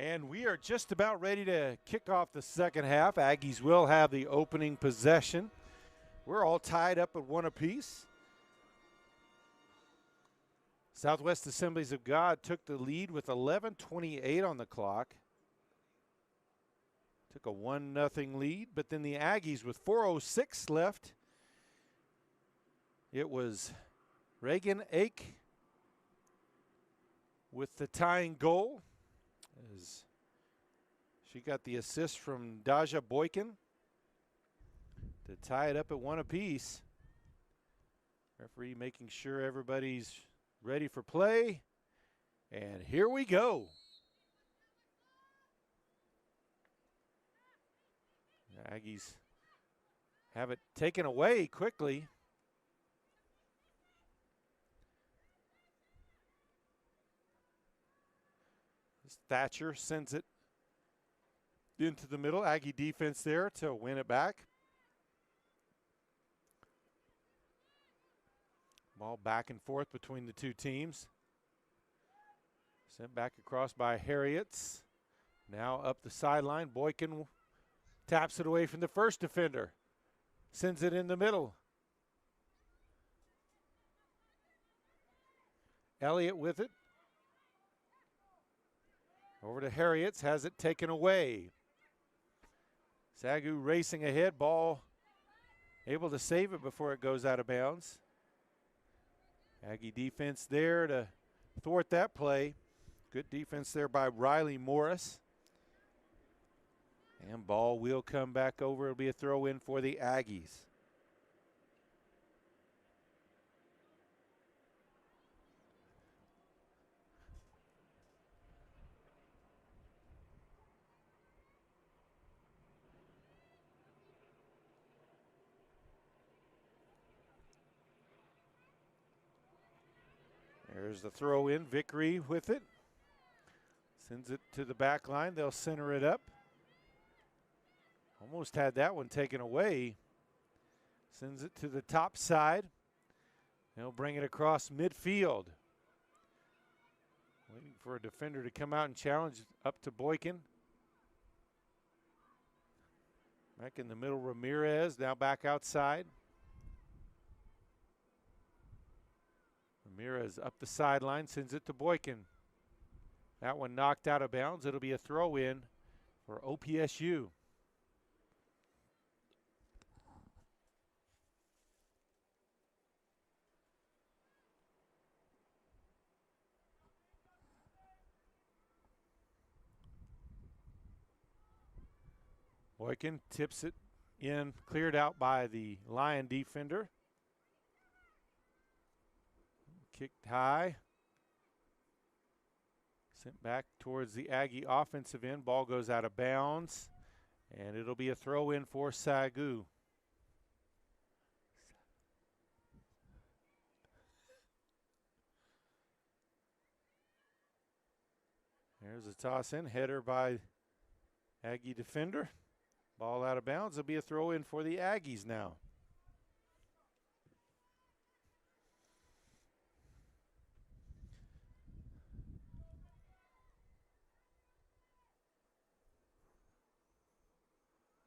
And we are just about ready to kick off the second half. Aggies will have the opening possession. We're all tied up at one apiece. Southwest Assemblies of God took the lead with 11:28 on the clock. Took a 1-0 lead, but then the Aggies with 4:06 left. It was Reagan Ake with the tying goal, as she got the assist from Daja Boykin to tie it up at one apiece. Referee making sure everybody's ready for play. And here we go. The Aggies have it taken away quickly. Thatcher sends it into the middle. Aggie defense there to win it back. Ball back and forth between the two teams. Sent back across by Harriets. Now up the sideline. Boykin taps it away from the first defender. Sends it in the middle. Elliott with it. Over to Harriets, has it taken away. SAGU racing ahead, ball able to save it before it goes out of bounds. Aggie defense there to thwart that play. Good defense there by Riley Morris. And ball will come back over. It'll be a throw in for the Aggies. There's the throw in. Vickery with it. Sends it to the back line. They'll center it up. Almost had that one taken away. Sends it to the top side. They'll bring it across midfield. Waiting for a defender to come out and challenge up to Boykin. Back in the middle, Ramirez. Now back outside. Ramirez up the sideline, sends it to Boykin. That one knocked out of bounds. It'll be a throw in for OPSU. Boykin tips it in, cleared out by the Lion defender. Kicked high. Sent back towards the Aggie offensive end. Ball goes out of bounds. And it'll be a throw in for SAGU. There's a toss in. Header by Aggie defender. Ball out of bounds. It'll be a throw in for the Aggies now.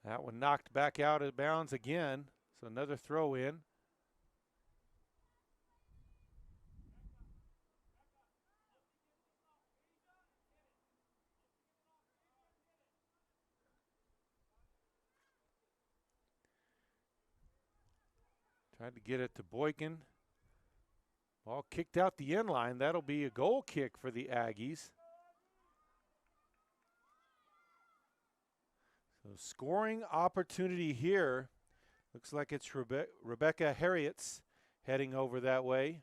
That one knocked back out of bounds again. So another throw in. Tried to get it to Boykin. Ball kicked out the end line. That'll be a goal kick for the Aggies. So scoring opportunity here. Looks like it's Rebecca Harriet's heading over that way.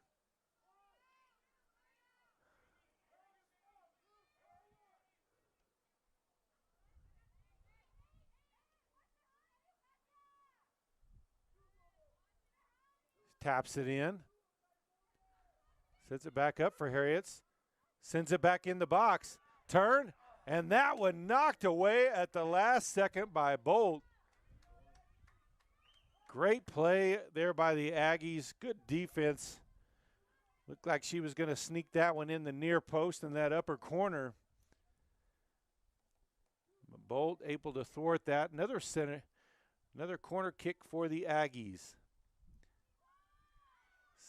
Taps it in. Sets it back up for Harriet's. Sends it back in the box. Turn. And that one knocked away at the last second by Bolt. Great play there by the Aggies. Good defense. Looked like she was going to sneak that one in the near post in that upper corner. Bolt able to thwart that. Another corner kick for the Aggies.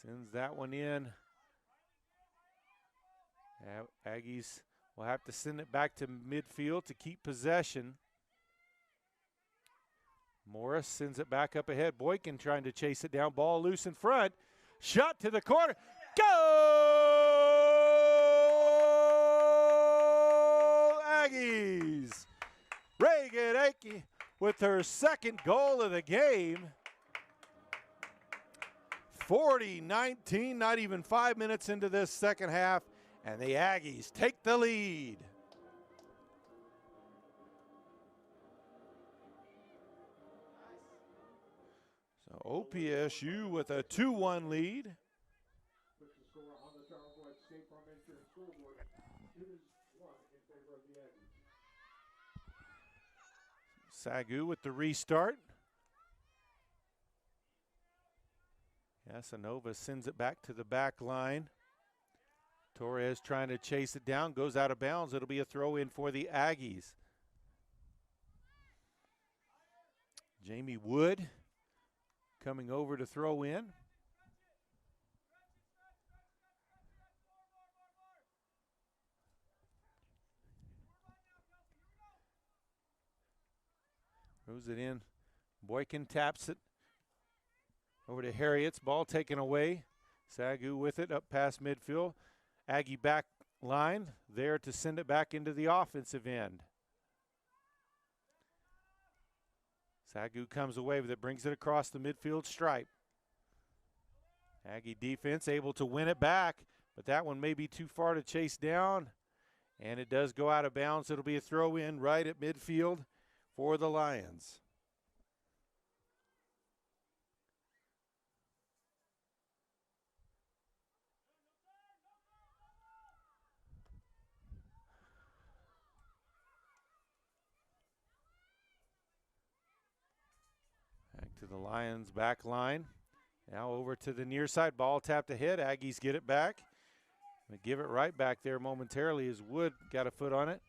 Sends that one in. Aggies will have to send it back to midfield to keep possession. Morris sends it back up ahead. Boykin trying to chase it down. Ball loose in front. Shot to the corner. Goal! Aggies! Reagan Akey with her second goal of the game. 40-19, not even 5 minutes into this second half, and the Aggies take the lead. So OPSU with a 2-1 lead. Puts the score on the Charles White State Farm Insurance scoreboard. It is 1 in favor of the Aggies. SAGU with the restart. Casanova sends it back to the back line. Torres trying to chase it down, goes out of bounds. It'll be a throw in for the Aggies. Jamie Wood coming over to throw in. Throws it in. Boykin taps it over to Harriet's. Ball taken away. SAGU with it up past midfield. Aggie back line there to send it back into the offensive end. SAGU comes away with it, brings it across the midfield stripe. Aggie defense able to win it back, but that one may be too far to chase down, and it does go out of bounds. It'll be a throw in right at midfield for the Lions. Back to the Lions back line. Now over to the near side. Ball tapped ahead. Aggies get it back. They give it right back there momentarily as Wood got a foot on it.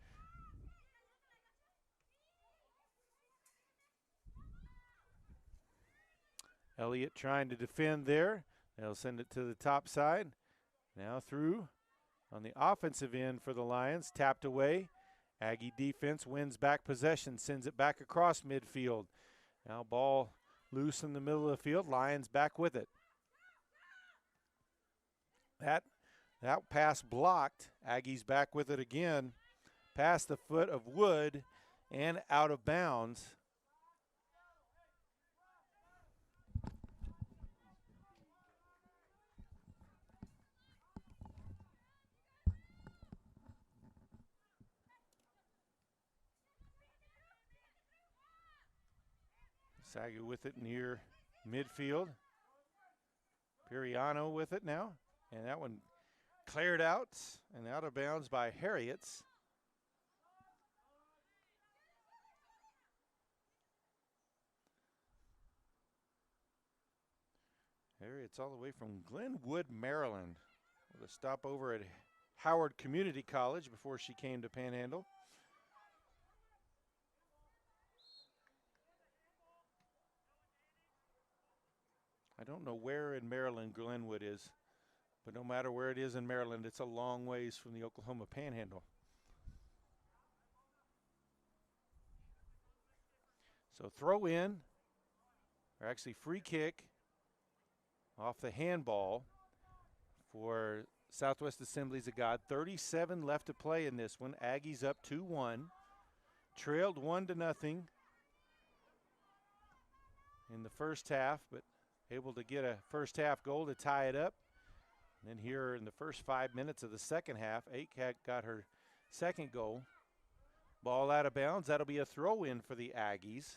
Elliott trying to defend there. They'll send it to the top side. Now through on the offensive end for the Lions. Tapped away. Aggie defense wins back possession. Sends it back across midfield. Now ball loose in the middle of the field. Lions back with it. That pass blocked. Aggies back with it again. Past the foot of Wood and out of bounds. SAGU with it near midfield. Piriano with it now. And that one cleared out and out of bounds by Harriet's. Harriets all the way from Glenwood, Maryland, with a stopover at Howard Community College before she came to Panhandle. I don't know where in Maryland Glenwood is, but no matter where it is in Maryland, it's a long ways from the Oklahoma Panhandle. So throw in, or actually free kick off the handball for Southwest Assemblies of God. 37 left to play in this one. Aggies up 2-1. Trailed 1-0 in the first half, but able to get a first half goal to tie it up. And then here in the first 5 minutes of the second half, ACAC got her second goal. Ball out of bounds. That'll be a throw in for the Aggies.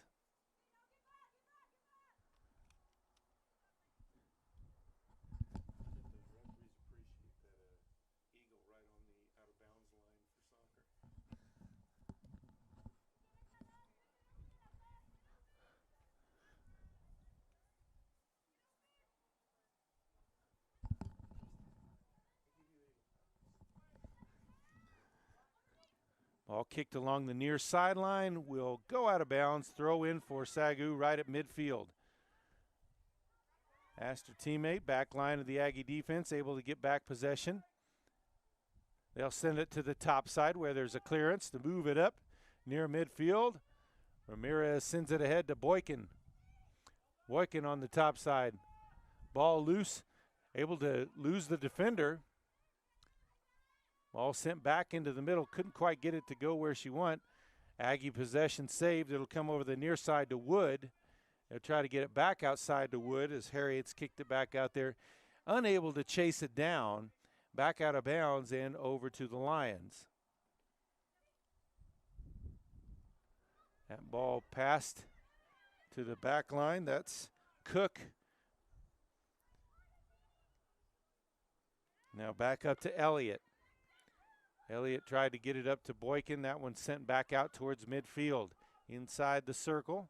Ball kicked along the near sideline, will go out of bounds, throw in for SAGU right at midfield. Asked her teammate, back line of the Aggie defense, able to get back possession. They'll send it to the top side where there's a clearance to move it up near midfield. Ramirez sends it ahead to Boykin. Boykin on the top side. Ball loose, able to lose the defender. Ball sent back into the middle, couldn't quite get it to go where she went. Aggie possession saved. It'll come over the near side to Wood. They'll try to get it back outside to Wood as Harriet's kicked it back out there. Unable to chase it down, back out of bounds and over to the Lions. That ball passed to the back line. That's Cook. Now back up to Elliott. Elliott tried to get it up to Boykin. That one sent back out towards midfield. Inside the circle.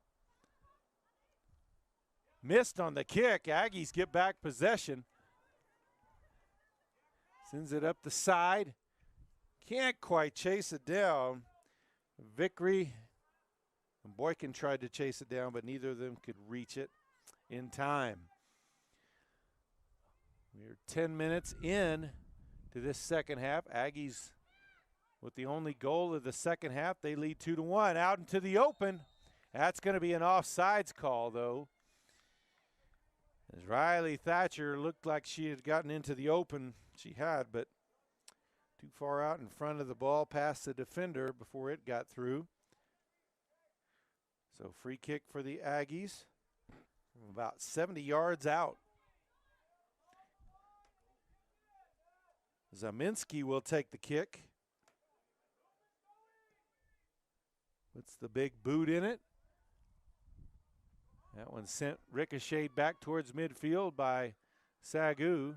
Missed on the kick. Aggies get back possession. Sends it up the side. Can't quite chase it down. Vickery and Boykin tried to chase it down, but neither of them could reach it in time. We're 10 minutes in to this second half. Aggies with the only goal of the second half. They lead 2-1 out into the open. That's going to be an offsides call, though. As Riley Thatcher looked like she had gotten into the open, she had, but too far out in front of the ball past the defender before it got through. So free kick for the Aggies from about 70 yards out. Zaminski will take the kick. Puts the big boot in it. That one sent ricocheted back towards midfield by SAGU.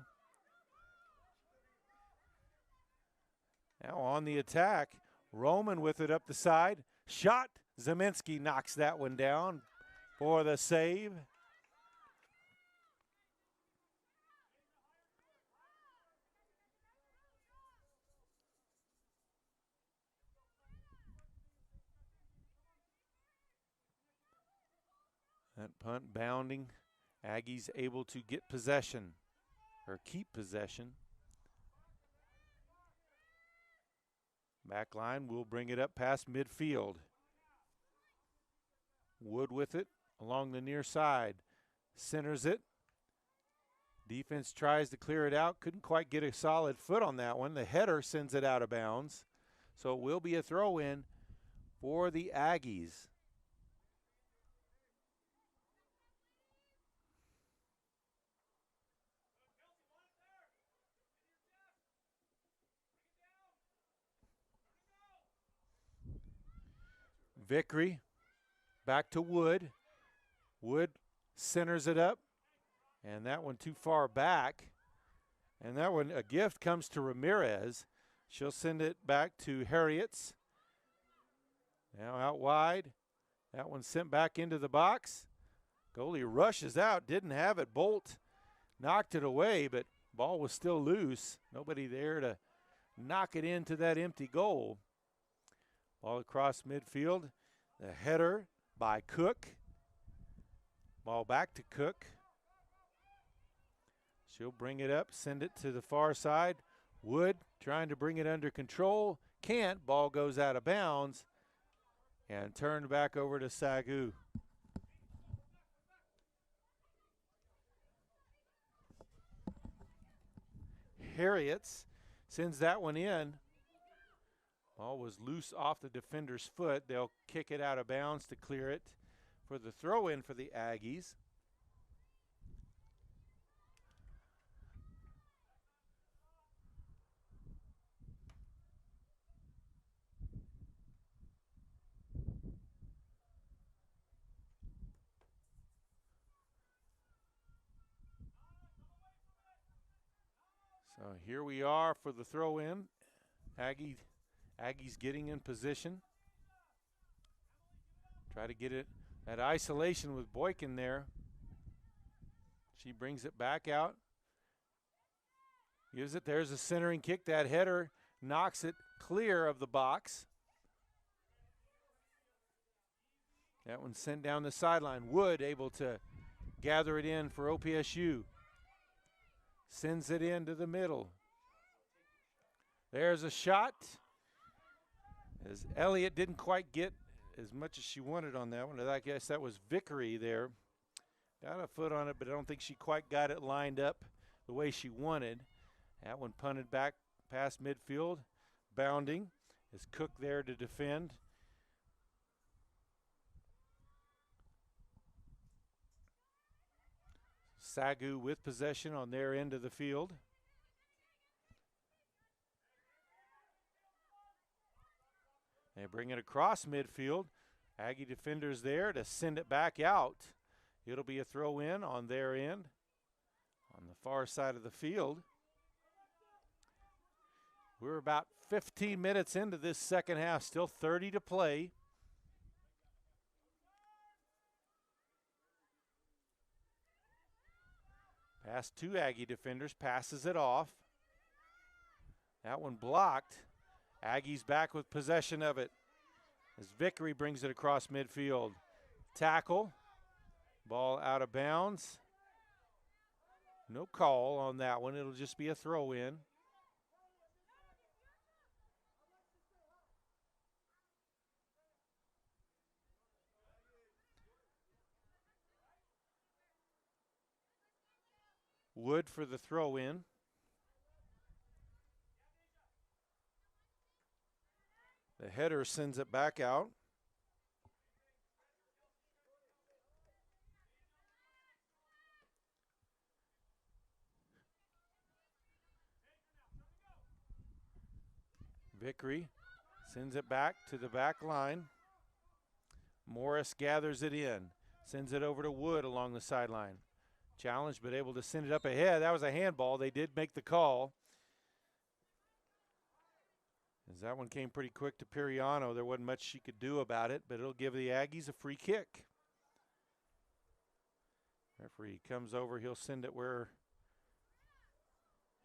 Now on the attack, Roman with it up the side. Shot, Zaminski knocks that one down for the save. That punt bounding. Aggies able to get possession, or keep possession. Back line will bring it up past midfield. Wood with it along the near side. Centers it. Defense tries to clear it out. Couldn't quite get a solid foot on that one. The header sends it out of bounds. So it will be a throw in for the Aggies. Vickery back to Wood. Wood centers it up, and that one too far back. And that one, a gift comes to Ramirez. She'll send it back to Harriet's. Now out wide. That one sent back into the box. Goalie rushes out, didn't have it. Bolt knocked it away, but ball was still loose. Nobody there to knock it into that empty goal. Ball across midfield. The header by Cook. Ball back to Cook. She'll bring it up, send it to the far side. Wood trying to bring it under control. Can't. Ball goes out of bounds and turned back over to SAGU. Harriets sends that one in. Ball was loose off the defender's foot. They'll kick it out of bounds to clear it for the throw-in for the Aggies. So here we are for the throw-in. Aggies getting in position. Try to get it at isolation with Boykin there. She brings it back out. Gives it. There's a centering kick. That header knocks it clear of the box. That one sent down the sideline. Wood able to gather it in for OPSU. Sends it into the middle. There's a shot. As Elliott didn't quite get as much as she wanted on that one. I guess that was Vickery there. Got a foot on it, but I don't think she quite got it lined up the way she wanted. That one punted back past midfield. Bounding. Is Cook there to defend. SAGU with possession on their end of the field. They bring it across midfield. Aggie defenders there to send it back out. It'll be a throw in on their end on the far side of the field. We're about 15 minutes into this second half, still 30 to play. Pass to Aggie defenders, passes it off. That one blocked. Aggies back with possession of it as Vickery brings it across midfield. Tackle. Ball out of bounds. No call on that one. It'll just be a throw in. Wood for the throw in. The header sends it back out. Vickery sends it back to the back line. Morris gathers it in, sends it over to Wood along the sideline. Challenged, but able to send it up ahead. That was a handball. They did make the call. As that one came pretty quick to Piriano, there wasn't much she could do about it, but it'll give the Aggies a free kick. Referee comes over. He'll send it where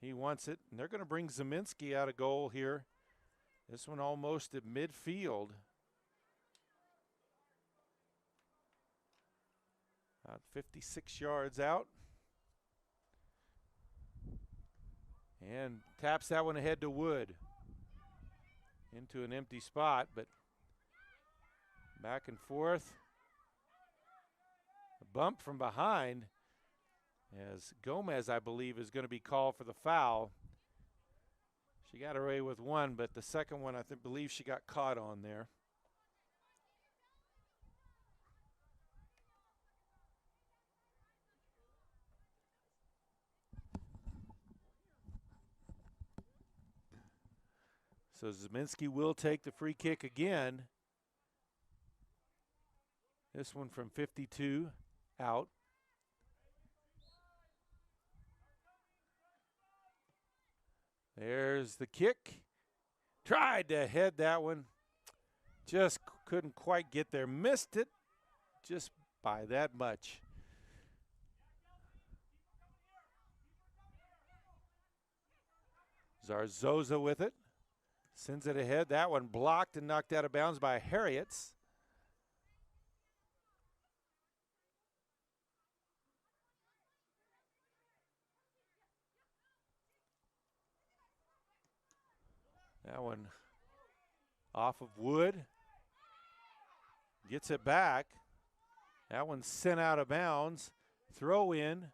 he wants it. And they're going to bring Zeminski out of goal here. This one almost at midfield. About 56 yards out. And taps that one ahead to Wood. Into an empty spot, but back and forth. A bump from behind as Gomez, I believe, is going to be called for the foul. She got away with one, but the second one I believe she got caught on there. So Zeminski will take the free kick again. This one from 52 out. There's the kick. Tried to head that one. Just couldn't quite get there. Missed it just by that much. Zarzoza with it. Sends it ahead. That one blocked and knocked out of bounds by Harriets. That one off of Wood. Gets it back. That one's sent out of bounds. Throw in.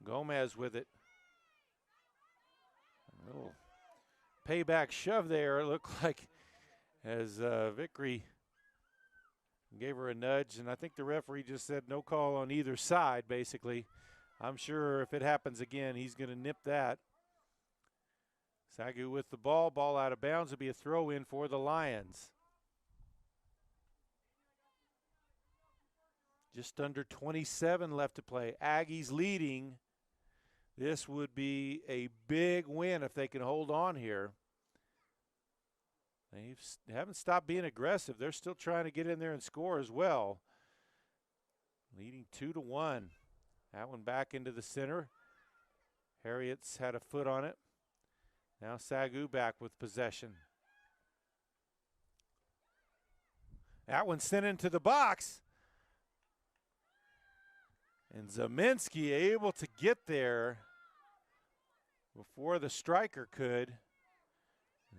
Gomez with it. A little payback shove there, it looked like, as Vickery gave her a nudge, and I think the referee just said no call on either side, basically. I'm sure if it happens again, he's going to nip that. SAGU with the ball. Ball out of bounds. It'll be a throw in for the Lions. Just under 27 left to play. Aggies leading. This would be a big win if they can hold on here. They haven't stopped being aggressive. They're still trying to get in there and score as well. Leading 2-1. That one back into the center. Harriet's had a foot on it. Now SAGU back with possession. That one sent into the box. And Zeminski able to get there before the striker could.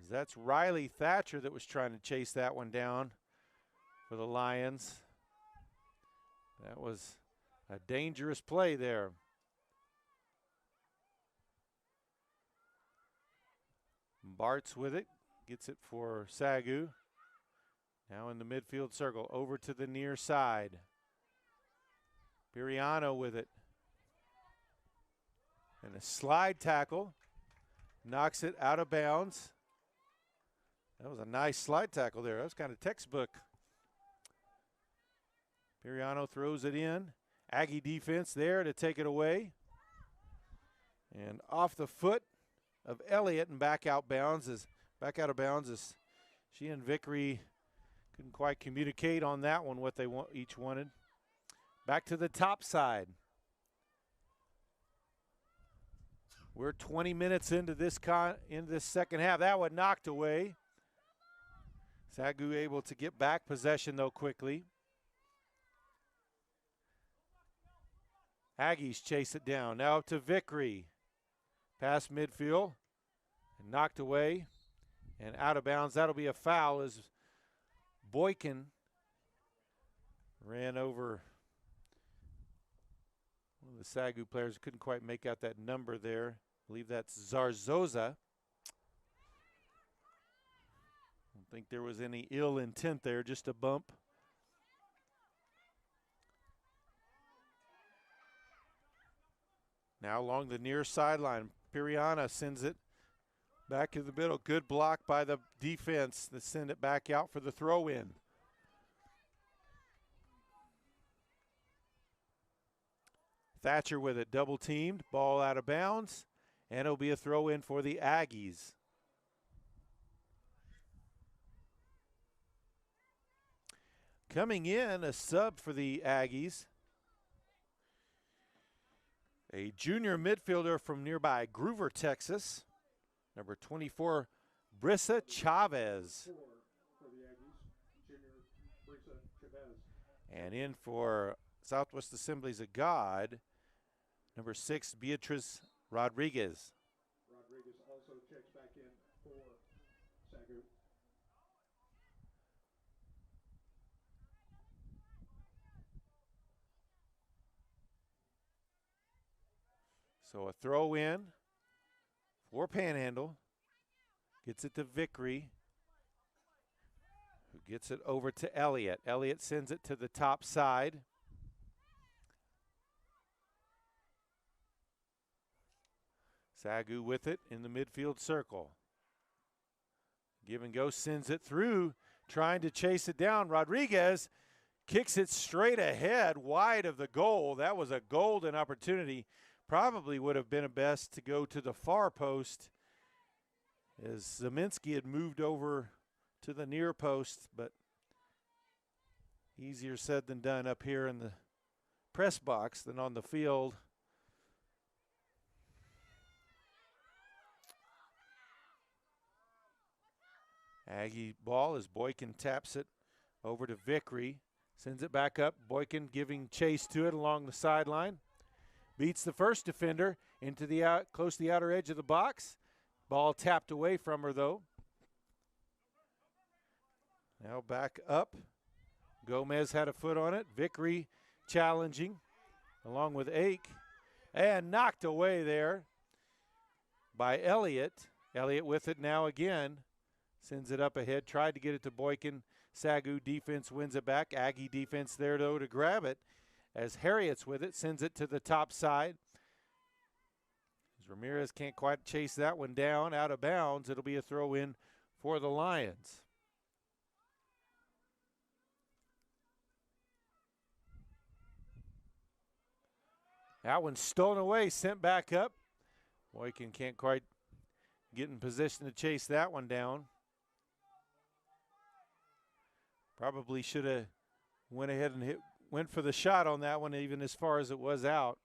That's Riley Thatcher that was trying to chase that one down for the Lions. That was a dangerous play there. Bartz with it, gets it for SAGU. Now in the midfield circle, over to the near side. Piriano with it. And a slide tackle, knocks it out of bounds. That was a nice slide tackle there. That was kind of textbook. Piriano throws it in. Aggie defense there to take it away. And off the foot of Elliott and back out of bounds as she and Vickery couldn't quite communicate on that one what they each wanted. Back to the top side. We're 20 minutes into this second half. That one knocked away. SAGU able to get back possession though quickly. Aggies chase it down. Now up to Vickery. Past midfield and knocked away and out of bounds. That'll be a foul as Boykin ran over one of the SAGU players. Couldn't quite make out that number there. I believe that's Zarzoza. I don't think there was any ill intent there, just a bump. Now along the near sideline, Piriana sends it back to the middle. Good block by the defense to send it back out for the throw in. Thatcher with it, double teamed, ball out of bounds, and it'll be a throw in for the Aggies. Coming in, a sub for the Aggies. A junior midfielder from nearby Groover, Texas. Number 24, Brissa Chavez. And in for Southwest Assemblies of God, number 6, Beatrice Rodriguez. Rodriguez also checks back in for SAGU. So a throw in for Panhandle. Gets it to Vickery, who gets it over to Elliott. Elliott sends it to the top side. SAGU with it in the midfield circle. Give and go, sends it through, trying to chase it down. Rodriguez kicks it straight ahead, wide of the goal. That was a golden opportunity. Probably would have been a best to go to the far post as Zeminski had moved over to the near post, but easier said than done up here in the press box than on the field. Aggie ball as Boykin taps it over to Vickery. Sends it back up. Boykin giving chase to it along the sideline. Beats the first defender into the close to the outer edge of the box. Ball tapped away from her though. Now back up. Gomez had a foot on it. Vickery challenging along with Ake. And knocked away there by Elliott. Elliott with it now again. Sends it up ahead. Tried to get it to Boykin. SAGU defense wins it back. Aggie defense there though to grab it. As Harriet's with it. Sends it to the top side. As Ramirez can't quite chase that one down. Out of bounds. It'll be a throw in for the Lions. That one's stolen away, sent back up. Boykin can't quite get in position to chase that one down. Probably should have went ahead and went for the shot on that one, even as far as it was out.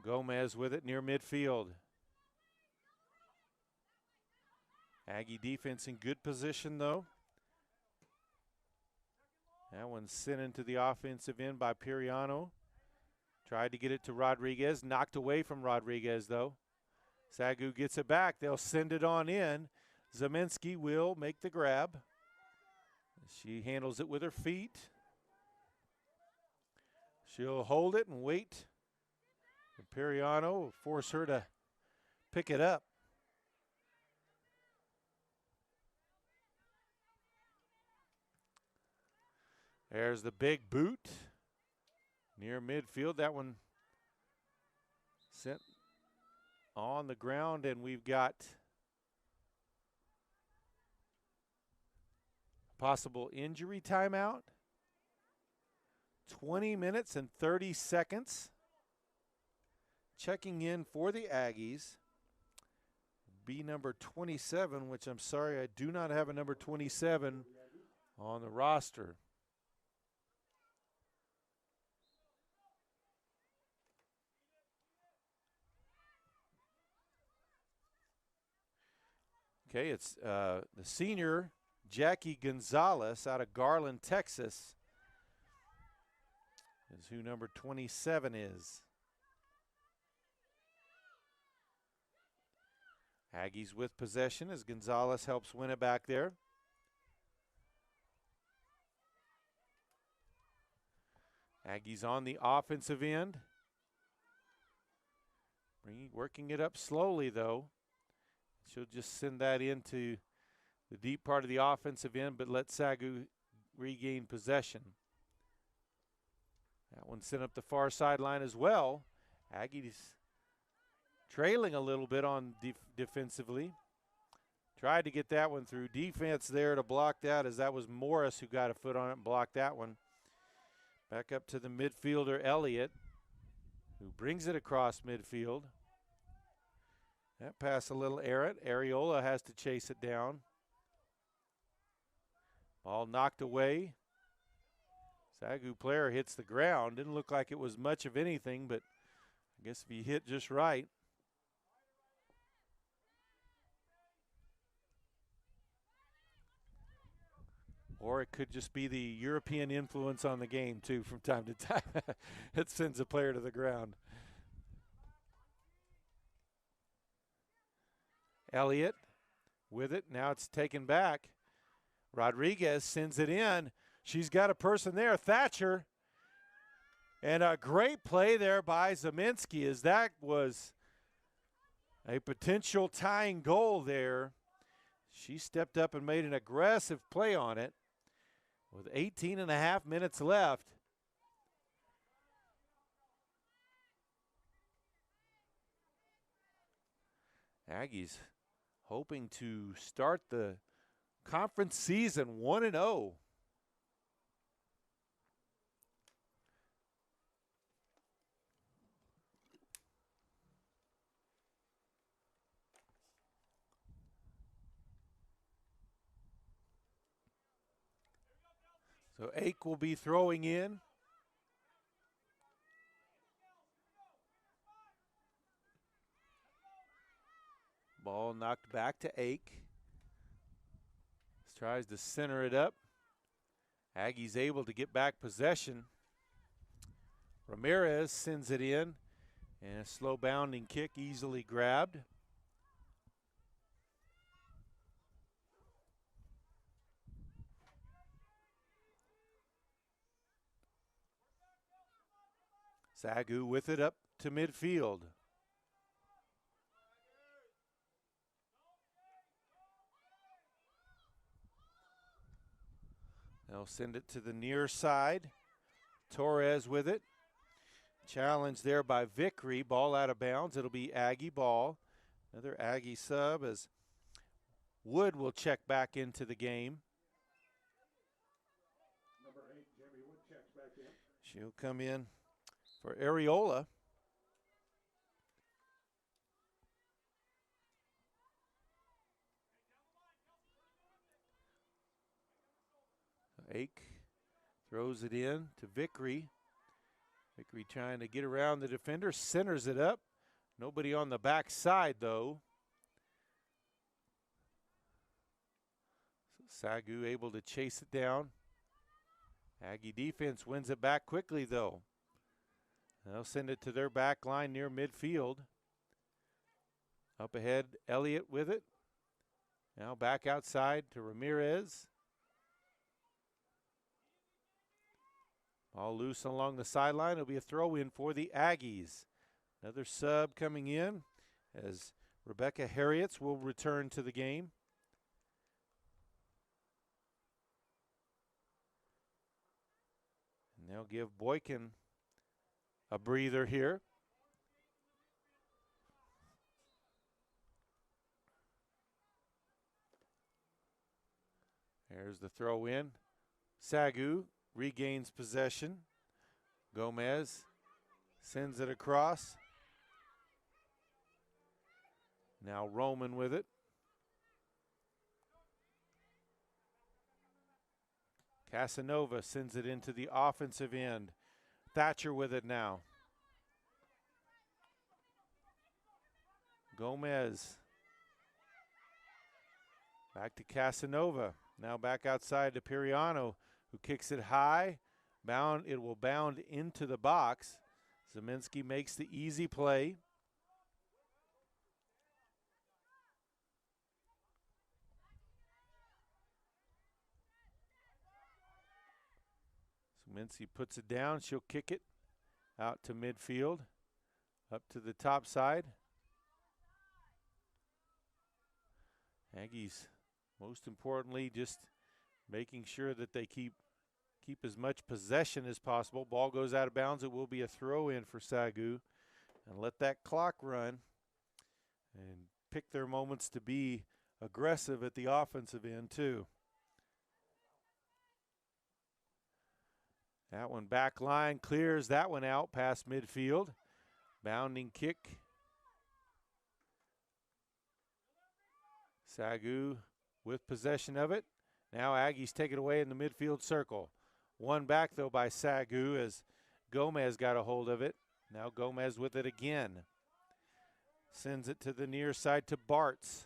Gomez with it near midfield. Aggie defense in good position though. That one's sent into the offensive end by Piriano. Tried to get it to Rodriguez. Knocked away from Rodriguez, though. SAGU gets it back. They'll send it on in. Zeminski will make the grab. She handles it with her feet. She'll hold it and wait. And Piriano will force her to pick it up. There's the big boot near midfield. That one sent on the ground, and we've got possible injury timeout. 20 minutes and 30 seconds. Checking in for the Aggies. Be number 27, which I'm sorry I do not have a number 27 on the roster. Okay, it's the senior, Jackie Gonzalez out of Garland, Texas, is who number 27 is. Aggies with possession as Gonzalez helps win it back there. Aggies on the offensive end. Working it up slowly, though. She'll just send that into the deep part of the offensive end, but let SAGU regain possession. That one sent up the far sideline as well. Aggies trailing a little bit on defensively. Tried to get that one through. Defense there to block that, as that was Morris who got a foot on it and blocked that one. Back up to the midfielder, Elliott, who brings it across midfield. That pass a little errant. Areola has to chase it down. Ball knocked away. SAGU player hits the ground. Didn't look like it was much of anything, but I guess if he hit just right. Or it could just be the European influence on the game, too, from time to time. It sends a player to the ground. Elliott with it. Now it's taken back. Rodriguez sends it in. She's got a person there, Thatcher. And a great play there by Zeminski, as that was a potential tying goal there. She stepped up and made an aggressive play on it with 18 and a half minutes left. Aggies hoping to start the conference season 1-0. So Ake will be throwing in. Ball knocked back to Ake. Tries to center it up. Aggies able to get back possession. Ramirez sends it in, and a slow bounding kick easily grabbed. SAGU with it up to midfield. They'll send it to the near side. Torres with it. Challenge there by Vickery. Ball out of bounds. It'll be Aggie ball. Another Aggie sub as Wood will check back into the game. Number 8, Jamie Wood checks back in. She'll come in for Areola. Ake throws it in to Vickery. Vickery trying to get around the defender, centers it up. Nobody on the back side though. So SAGU able to chase it down. Aggie defense wins it back quickly though. They'll send it to their back line near midfield. Up ahead, Elliott with it. Now back outside to Ramirez. All loose along the sideline. It'll be a throw in for the Aggies. Another sub coming in as Rebecca Harriets will return to the game. And they'll give Boykin a breather here. There's the throw in. SAGU regains possession. Gomez sends it across. Now Roman with it. Casanova sends it into the offensive end. Thatcher with it now. Gomez. Back to Casanova. Now back outside to Piriano, who kicks it high. It will bound into the box. Zeminski makes the easy play. Zeminski puts it down. She'll kick it out to midfield, up to the top side. Aggies, most importantly, just making sure that they keep as much possession as possible. Ball goes out of bounds. It will be a throw in for SAGU. And let that clock run and pick their moments to be aggressive at the offensive end too. That one back line clears that one out past midfield. Bounding kick. SAGU with possession of it. Now Aggies take it away in the midfield circle. One back though by SAGU as Gomez got a hold of it. Now Gomez with it again. Sends it to the near side to Bartz.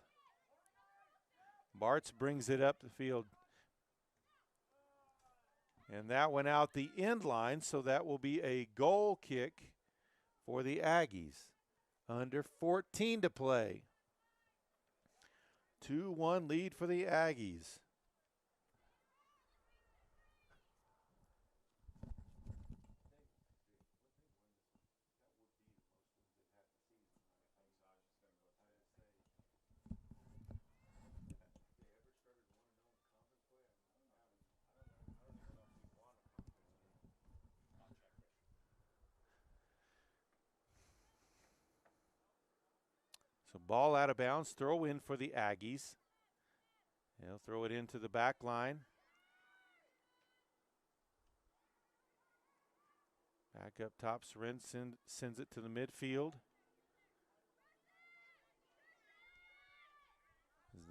Bartz brings it up the field. And that went out the end line, so that will be a goal kick for the Aggies. Under 14 to play. 2-1 lead for the Aggies. So ball out of bounds, throw in for the Aggies. They'll throw it into the back line. Back up top, Seren sends it to the midfield.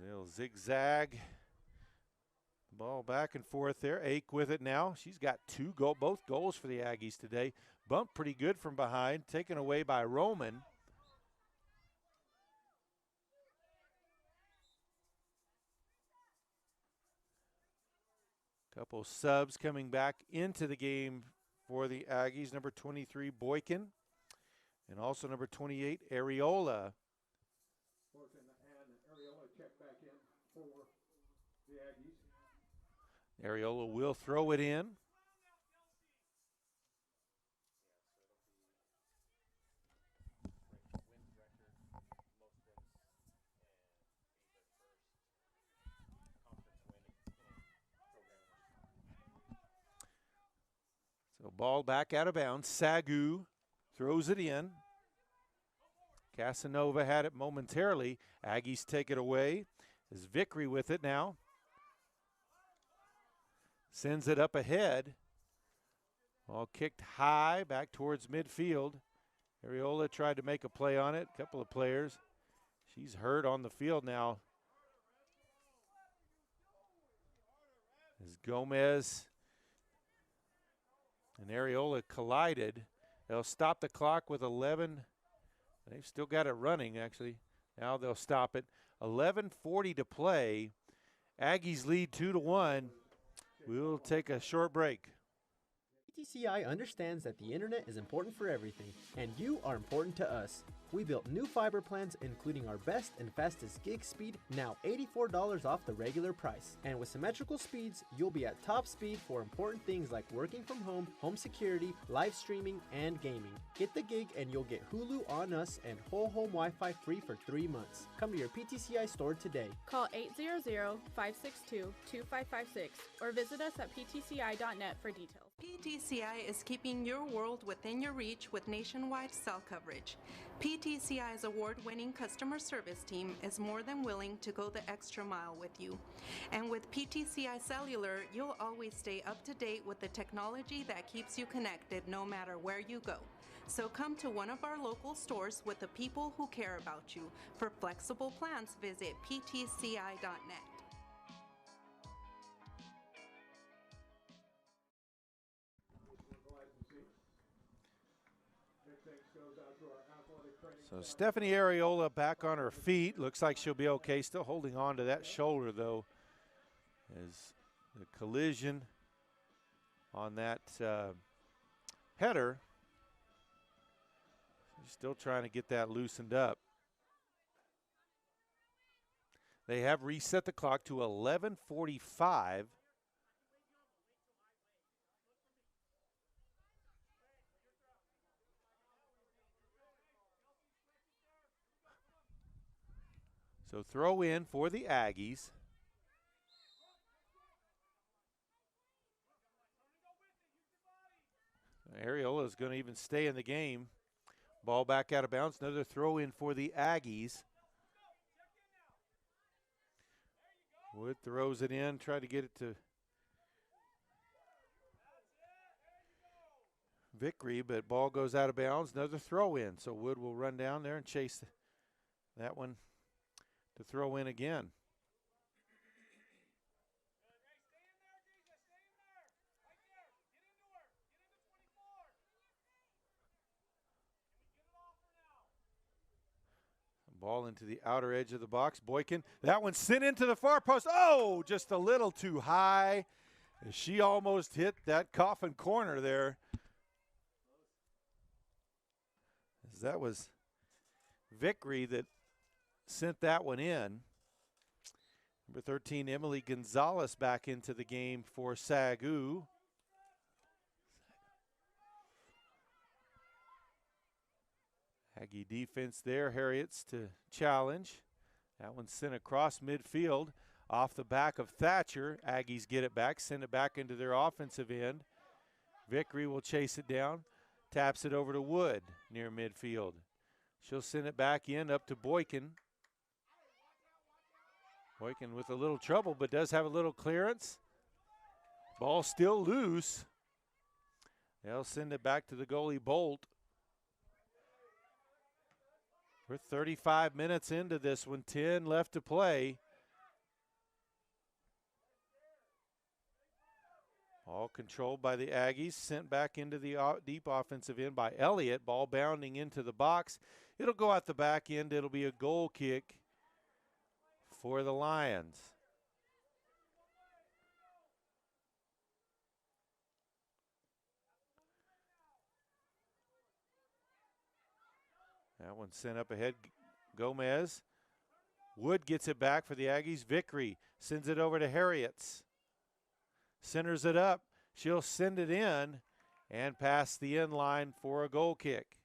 They'll zigzag. Ball back and forth there. Ake with it now. She's got both goals for the Aggies today. Bumped pretty good from behind, taken away by Roman. Couple subs coming back into the game for the Aggies. Number 23, Boykin, and also number 28, Areola. Boykin and Areola check back in for the Aggies. Areola will throw it in. So ball back out of bounds. SAGU throws it in. Casanova had it momentarily. Aggies take it away. Is Vickery with it now. Sends it up ahead. Ball kicked high back towards midfield. Areola tried to make a play on it. A couple of players. She's hurt on the field now. As Gomez and Areola collided. They'll stop the clock with 11. They've still got it running, actually. Now they'll stop it. 11:40 to play. Aggies lead 2-1. We'll take a short break. PTCI understands that the internet is important for everything, and you are important to us. We built new fiber plans, including our best and fastest gig speed, now $84 off the regular price. And with symmetrical speeds, you'll be at top speed for important things like working from home, home security, live streaming, and gaming. Get the gig and you'll get Hulu on us and whole home Wi-Fi free for 3 months. Come to your PTCI store today. Call 800-562-2556 or visit us at ptci.net for details. PTCI is keeping your world within your reach with nationwide cell coverage. PTCI's award-winning customer service team is more than willing to go the extra mile with you. And with PTCI Cellular, you'll always stay up to date with the technology that keeps you connected no matter where you go. So come to one of our local stores with the people who care about you. For flexible plans, visit ptci.net. So Stephanie Areola back on her feet. Looks like she'll be okay. Still holding on to that shoulder, though, as the collision on that header. She's still trying to get that loosened up. They have reset the clock to 11:45. So throw in for the Aggies. Areola is going to even stay in the game. Ball back out of bounds. Another throw in for the Aggies. Wood throws it in, try to get it to Vickery, but ball goes out of bounds. Another throw in. So Wood will run down there and chase that one to throw in again. Ball into the outer edge of the box. Boykin, that one sent into the far post. Oh, just a little too high. She almost hit that coffin corner there. As that was Vickery that sent that one in. Number 13, Emily Gonzalez back into the game for SAGU. Aggie defense there. Harriet's to challenge. That one sent across midfield off the back of Thatcher. Aggies get it back, send it back into their offensive end. Vickery will chase it down, taps it over to Wood near midfield. She'll send it back in up to Boykin. Boykin with a little trouble, but does have a little clearance. Ball still loose. They'll send it back to the goalie, Bolt. We're 35 minutes into this one, 10 left to play. All controlled by the Aggies, sent back into the deep offensive end by Elliott. Ball bounding into the box. It'll go out the back end. It'll be a goal kick for the Lions. That one sent up ahead. Gomez. Wood gets it back for the Aggies. Vickery sends it over to Harriets. Centers it up. She'll send it in and pass the end line for a goal kick.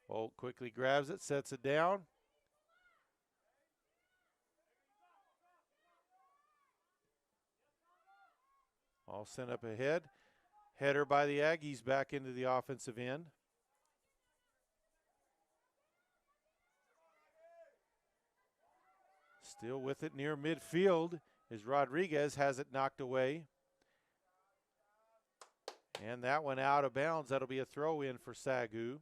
Bolt quickly grabs it, sets it down. All sent up ahead. Header by the Aggies back into the offensive end. Still with it near midfield as Rodriguez has it knocked away. And that one out of bounds. That'll be a throw in for SAGU.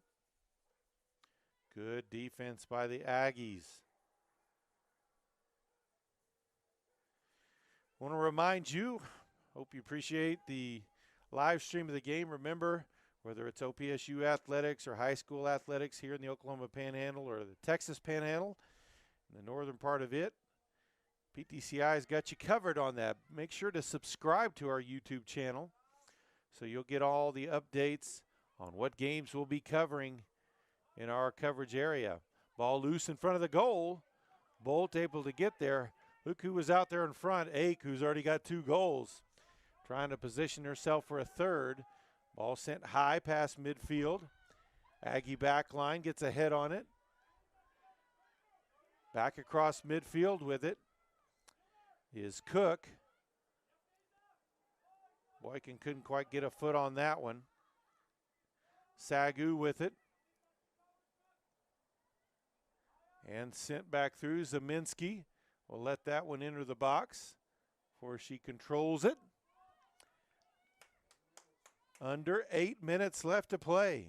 Good defense by the Aggies. Want to remind you, hope you appreciate the live stream of the game. Remember, whether it's OPSU athletics or high school athletics here in the Oklahoma Panhandle or the Texas Panhandle, in the northern part of it, PTCI's got you covered on that. Make sure to subscribe to our YouTube channel so you'll get all the updates on what games we'll be covering in our coverage area. Ball loose in front of the goal. Bolt able to get there. Look who was out there in front. Ake, who's already got 2 goals. Trying to position herself for a third. Ball sent high past midfield. Aggie back line gets a head on it. Back across midfield with it is Cook. Boykin couldn't quite get a foot on that one. SAGU with it. And sent back through. Zeminski will let that one enter the box before she controls it. Under 8 minutes left to play.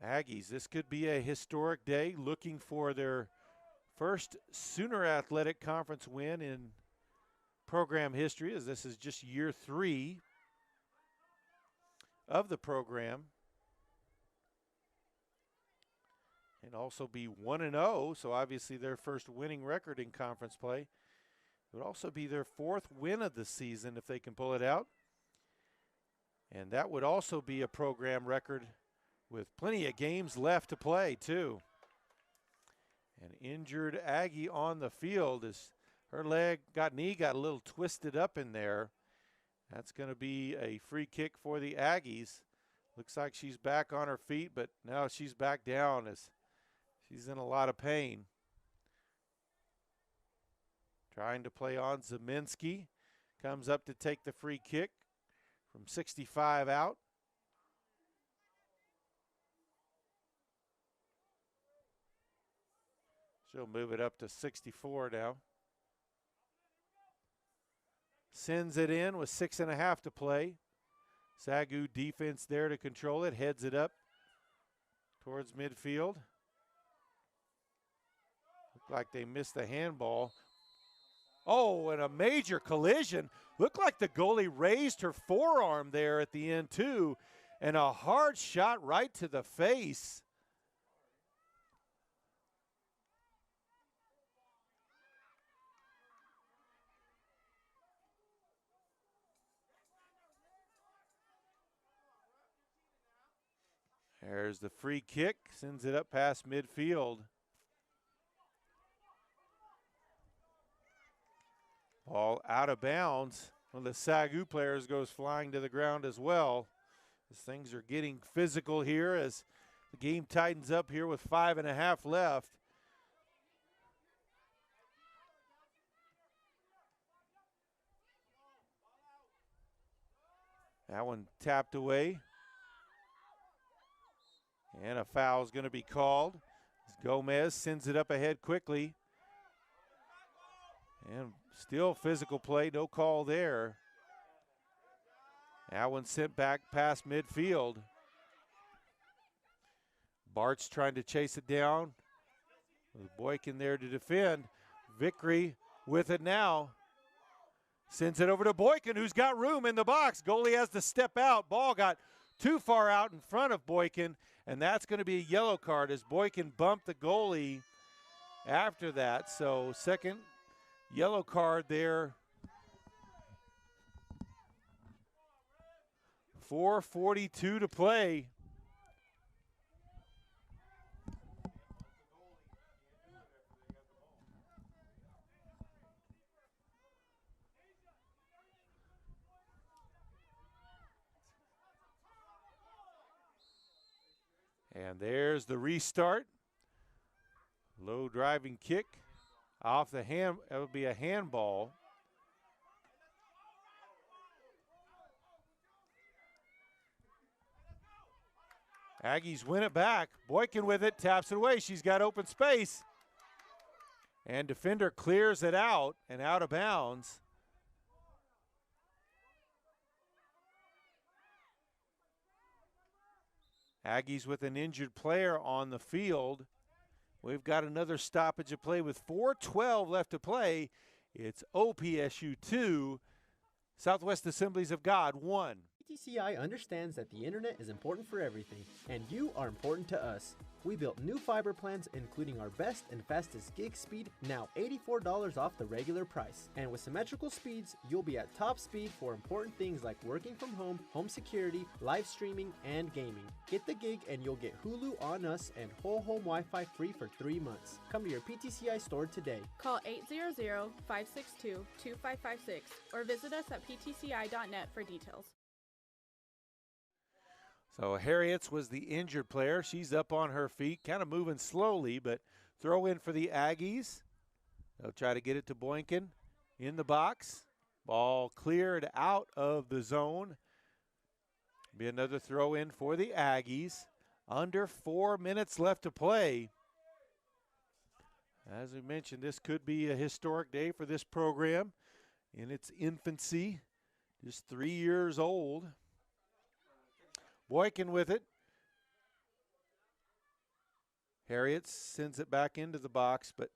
Aggies, this could be a historic day, looking for their first Sooner Athletic Conference win in program history, as this is just year 3 of the program. And also be 1-0, so obviously their first winning record in conference play. It would also be their 4th win of the season if they can pull it out. And that would also be a program record with plenty of games left to play, too. An injured Aggie on the field as her knee got a little twisted up in there. That's going to be a free kick for the Aggies. Looks like she's back on her feet, but now she's back down as she's in a lot of pain. Trying to play on Zeminski. Comes up to take the free kick from 65 out. She'll move it up to 64 now. Sends it in with 6.5 to play. SAGU defense there to control it. Heads it up towards midfield. Looked like they missed the handball. Oh, and a major collision. Looked like the goalie raised her forearm there at the end too. And a hard shot right to the face. There's the free kick, sends it up past midfield. Ball out of bounds. One of the SAGU players goes flying to the ground as well. As things are getting physical here as the game tightens up here with 5.5 left. That one tapped away. And a foul is going to be called. Gomez sends it up ahead quickly. And still physical play, no call there. That one sent back past midfield. Bart's trying to chase it down. With Boykin there to defend. Vickery with it now. Sends it over to Boykin, who's got room in the box. Goalie has to step out. Ball got too far out in front of Boykin, and that's going to be a yellow card as Boykin bumped the goalie after that. So second yellow card there 4:42 to play. And there's the restart. Low driving kick off the hand. That would be a handball. Aggies win it back. Boykin with it, taps it away. She's got open space. And defender clears it out and out of bounds. Aggies with an injured player on the field. We've got another stoppage of play with 4:12 left to play. It's OPSU 2, Southwest Assemblies of God 1. PTCI understands that the internet is important for everything, and you are important to us. We built new fiber plans including our best and fastest gig speed, now $84 off the regular price. And with symmetrical speeds, you'll be at top speed for important things like working from home, home security, live streaming, and gaming. Get the gig and you'll get Hulu on us and whole home Wi-Fi free for 3 months. Come to your PTCI store today. Call 800-562-2556 or visit us at ptci.net for details. So Harriet's was the injured player. She's up on her feet, kind of moving slowly, but throw in for the Aggies. They'll try to get it to Boykin in the box. Ball cleared out of the zone. Be another throw in for the Aggies. Under 4 minutes left to play. As we mentioned, this could be a historic day for this program in its infancy, just 3 years old. Boykin with it. Harriet sends it back into the box, but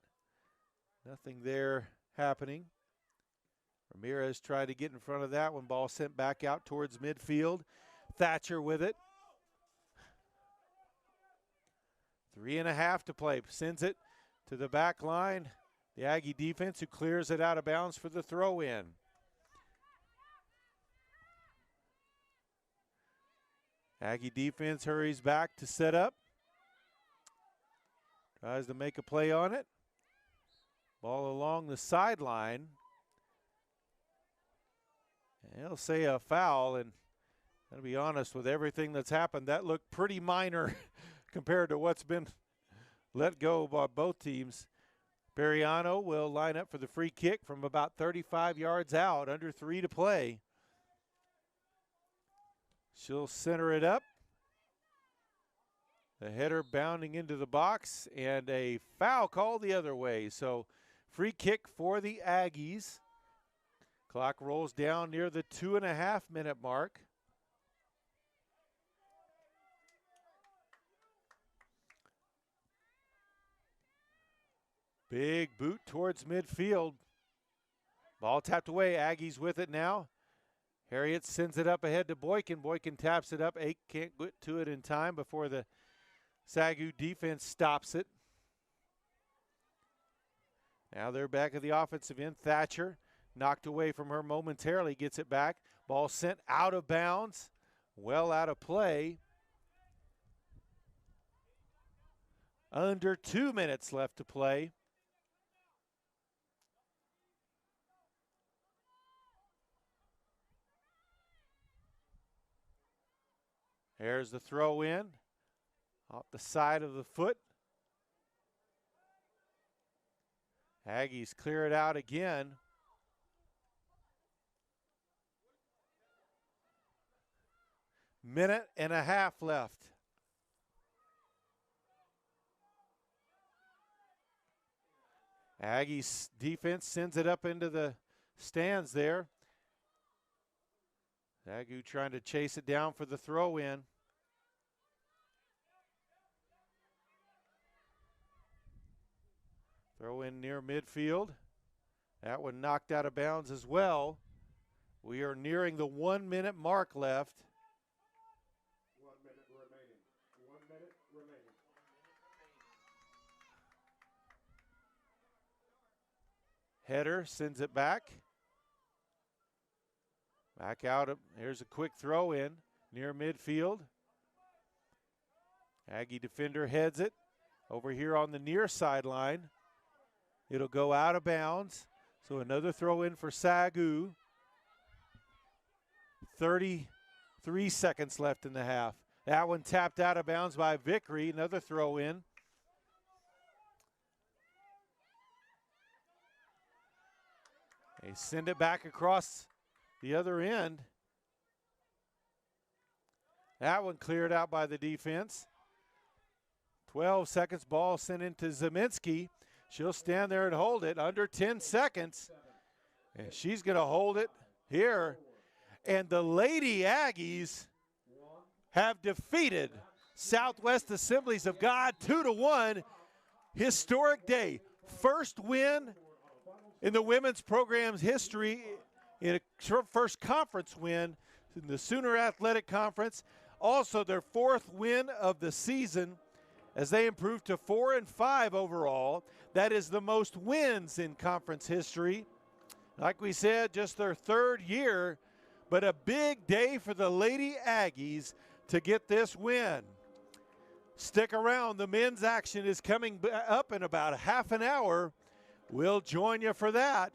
nothing there happening. Ramirez tried to get in front of that one. Ball sent back out towards midfield. Thatcher with it. 3.5 to play. Sends it to the back line. The Aggie defense who clears it out of bounds for the throw in. Aggie defense hurries back to set up. Tries to make a play on it. Ball along the sideline. And he'll say a foul, and I'll be honest, with everything that's happened, that looked pretty minor compared to what's been let go by both teams. Periano will line up for the free kick from about 35 yards out, under 3 to play. She'll center it up. The header bounding into the box, and a foul call the other way. So free kick for the Aggies. Clock rolls down near the 2.5 minute mark. Big boot towards midfield. Ball tapped away. Aggies with it now. Harriet sends it up ahead to Boykin. Boykin taps it up. Ake can't get to it in time before the SAGU defense stops it. Now they're back at the offensive end. Thatcher knocked away from her momentarily. Gets it back. Ball sent out of bounds. Well out of play. Under 2 minutes left to play. There's the throw in, off the side of the foot. Aggies clear it out again. Minute and a half left. Aggies defense sends it up into the stands there. SAGU trying to chase it down for the throw in. Throw in near midfield. That one knocked out of bounds as well. We are nearing the 1 minute mark left. 1 minute remaining. 1 minute remaining. Header sends it back. Back out. Here's a quick throw in. near midfield. Aggie defender heads it over here on the near sideline. It'll go out of bounds. So another throw in for SAGU. 33 seconds left in the half. That one tapped out of bounds by Vickery. Another throw in. They send it back across the other end. That one cleared out by the defense. 12 seconds, ball sent into Zeminski. She'll stand there and hold it under 10 seconds. And she's going to hold it here. And the Lady Aggies have defeated Southwest Assemblies of God 2-1. Historic day. First win in the women's program's history, in a first conference win in the Sooner Athletic Conference. Also their fourth win of the season as they improved to 4-5 overall. That is the most wins in conference history. Like we said, just their third year, but a big day for the Lady Aggies to get this win. Stick around, the men's action is coming up in about a half an hour. We'll join you for that.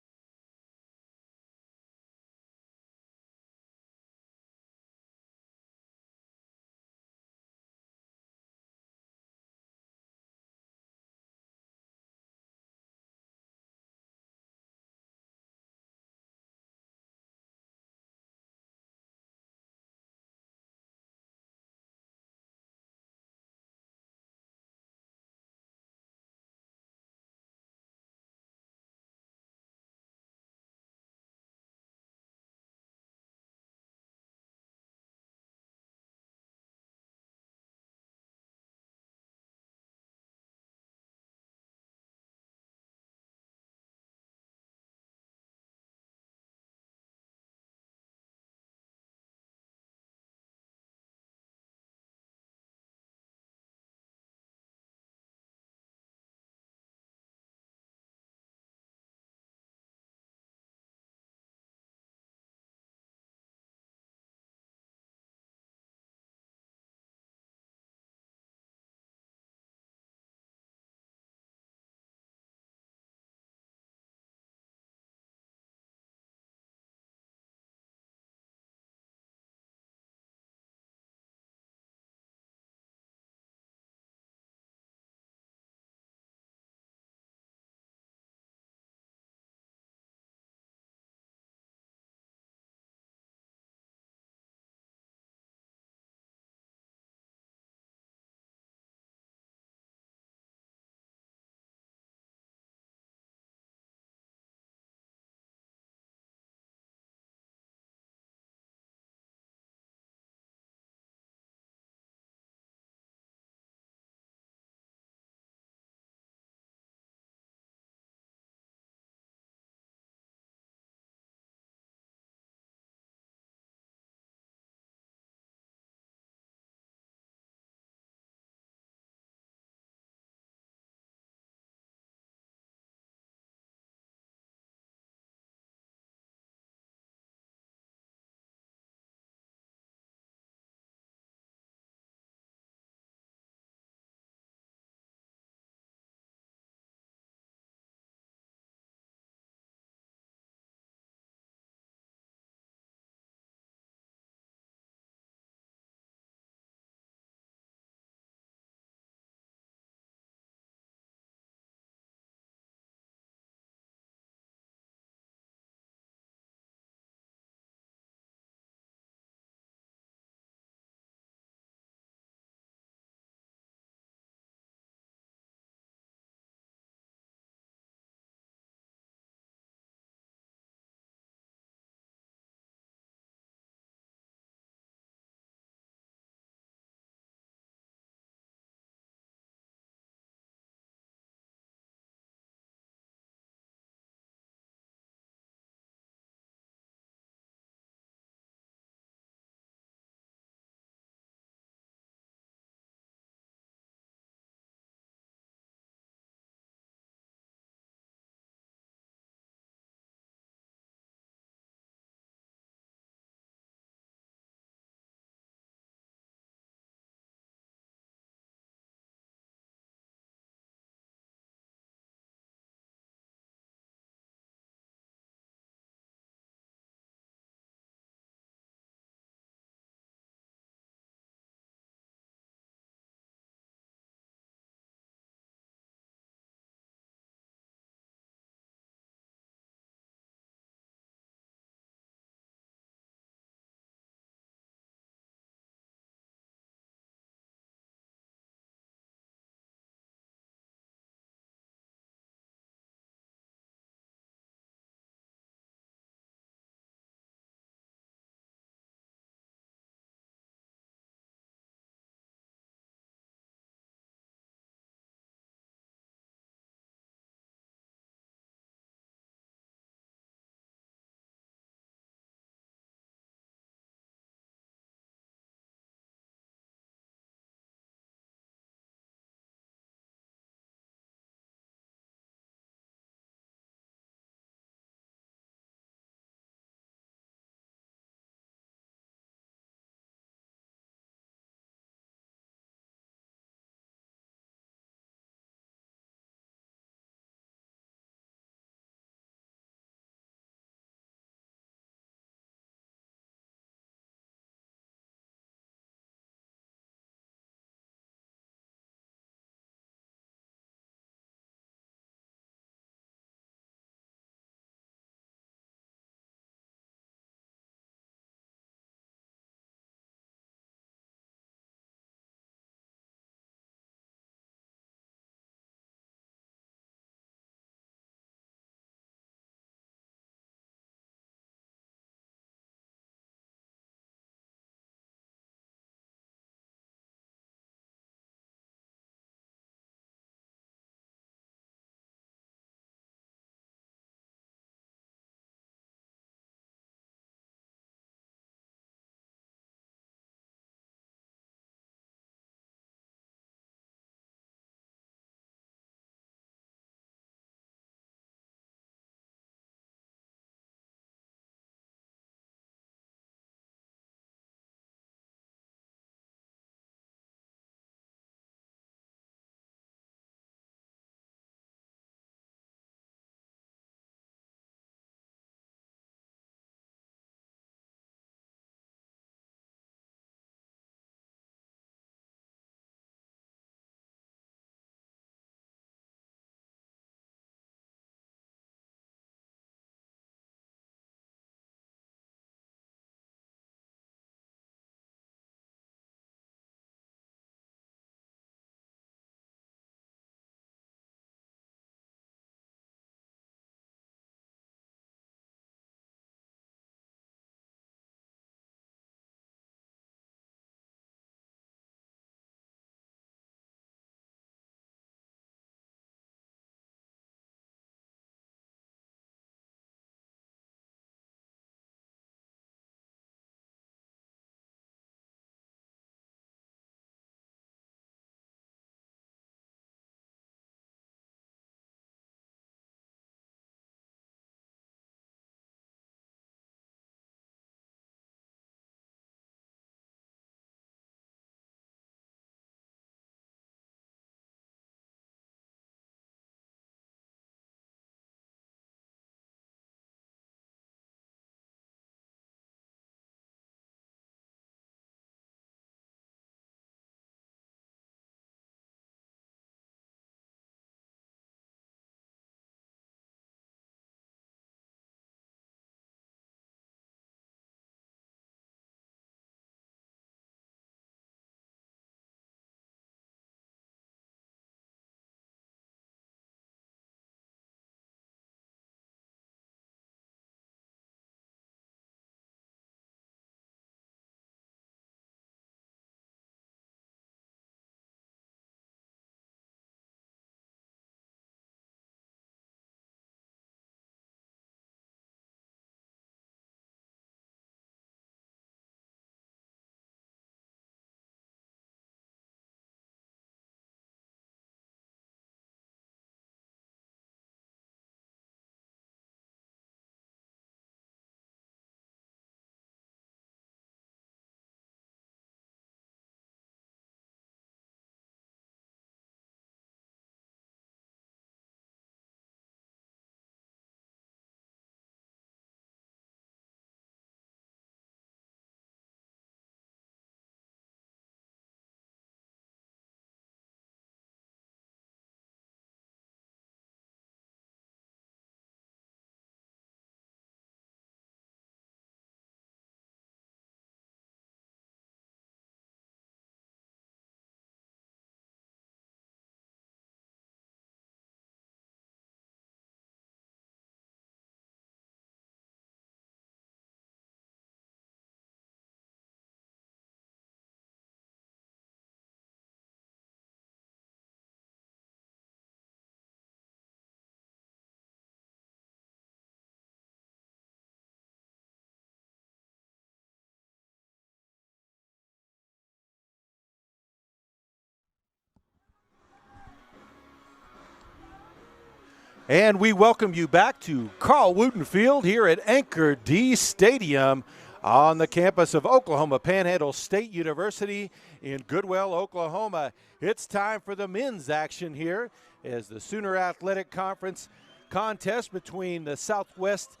And we welcome you back to Carl Wooten Field here at Anchor D Stadium on the campus of Oklahoma Panhandle State University in Goodwell, Oklahoma. It's time for the men's action here as the Sooner Athletic Conference contest between the Southwest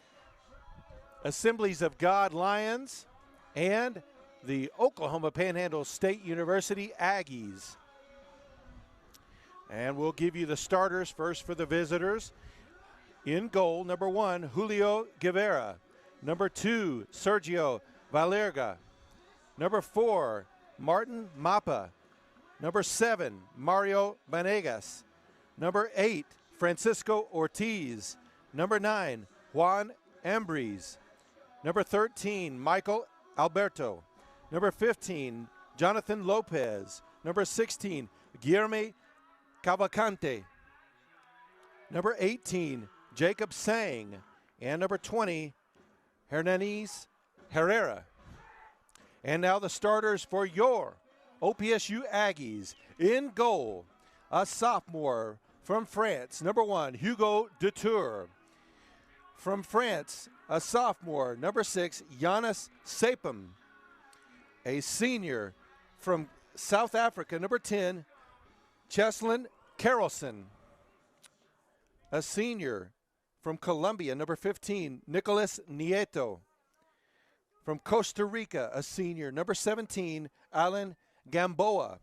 Assemblies of God Lions and the Oklahoma Panhandle State University Aggies. And we'll give you the starters first for the visitors. In goal, number 1, Julio Guevara. Number 2, Sergio Valerga. Number 4, Martin Mapa. Number 7, Mario Vanegas. Number 8, Francisco Ortiz. Number 9, Juan Ambriz. Number 13, Michael Alberto. Number 15, Jonathan Lopez. Number 16, Guillermo Cavalcante. Number 18, Jacob Sang. And number 20, Hernanes Herrera. And now the starters for your OPSU Aggies. In goal, a sophomore from France, number 1, Hugo Detour. From France, a sophomore, number 6, Giannis Sapem. A senior from South Africa, number 10, Cheslin Carlson. A senior from Colombia, number 15, Nicolas Nieto. From Costa Rica, a senior, number 17, Alan Gamboa.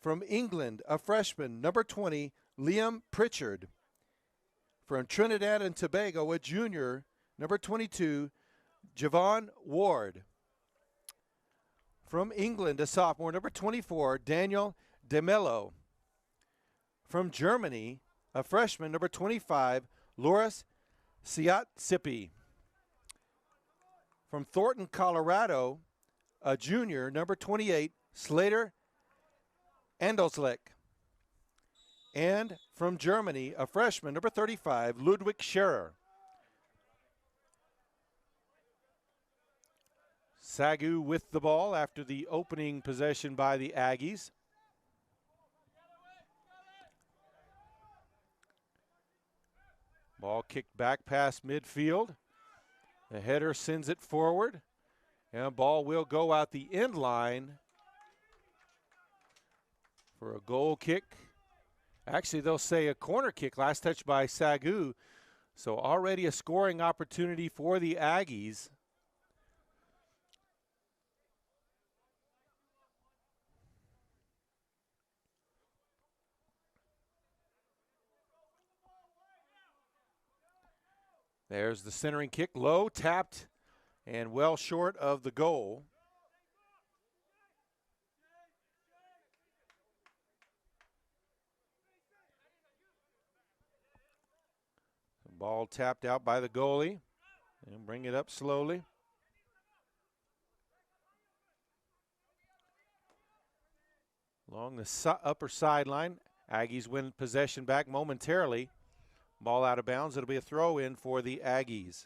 From England, a freshman, number 20, Liam Pritchard. From Trinidad and Tobago, a junior, number 22, Javon Ward. From England, a sophomore, number 24, Daniel DeMello. From Germany, a freshman, number 25, Loris Siatsipi. From Thornton, Colorado, a junior, number 28, Slater Andelsleck. And from Germany, a freshman, number 35, Ludwig Scherer. SAGU with the ball after the opening possession by the Aggies. Ball kicked back past midfield. The header sends it forward. And the ball will go out the end line for a goal kick. Actually, they'll say a corner kick. Last touch by SAGU. So already a scoring opportunity for the Aggies. There's the centering kick, low, tapped, and well short of the goal. The ball tapped out by the goalie, and bring it up slowly. Along the upper sideline, Aggies win possession back momentarily. Ball out of bounds. It'll be a throw in for the Aggies.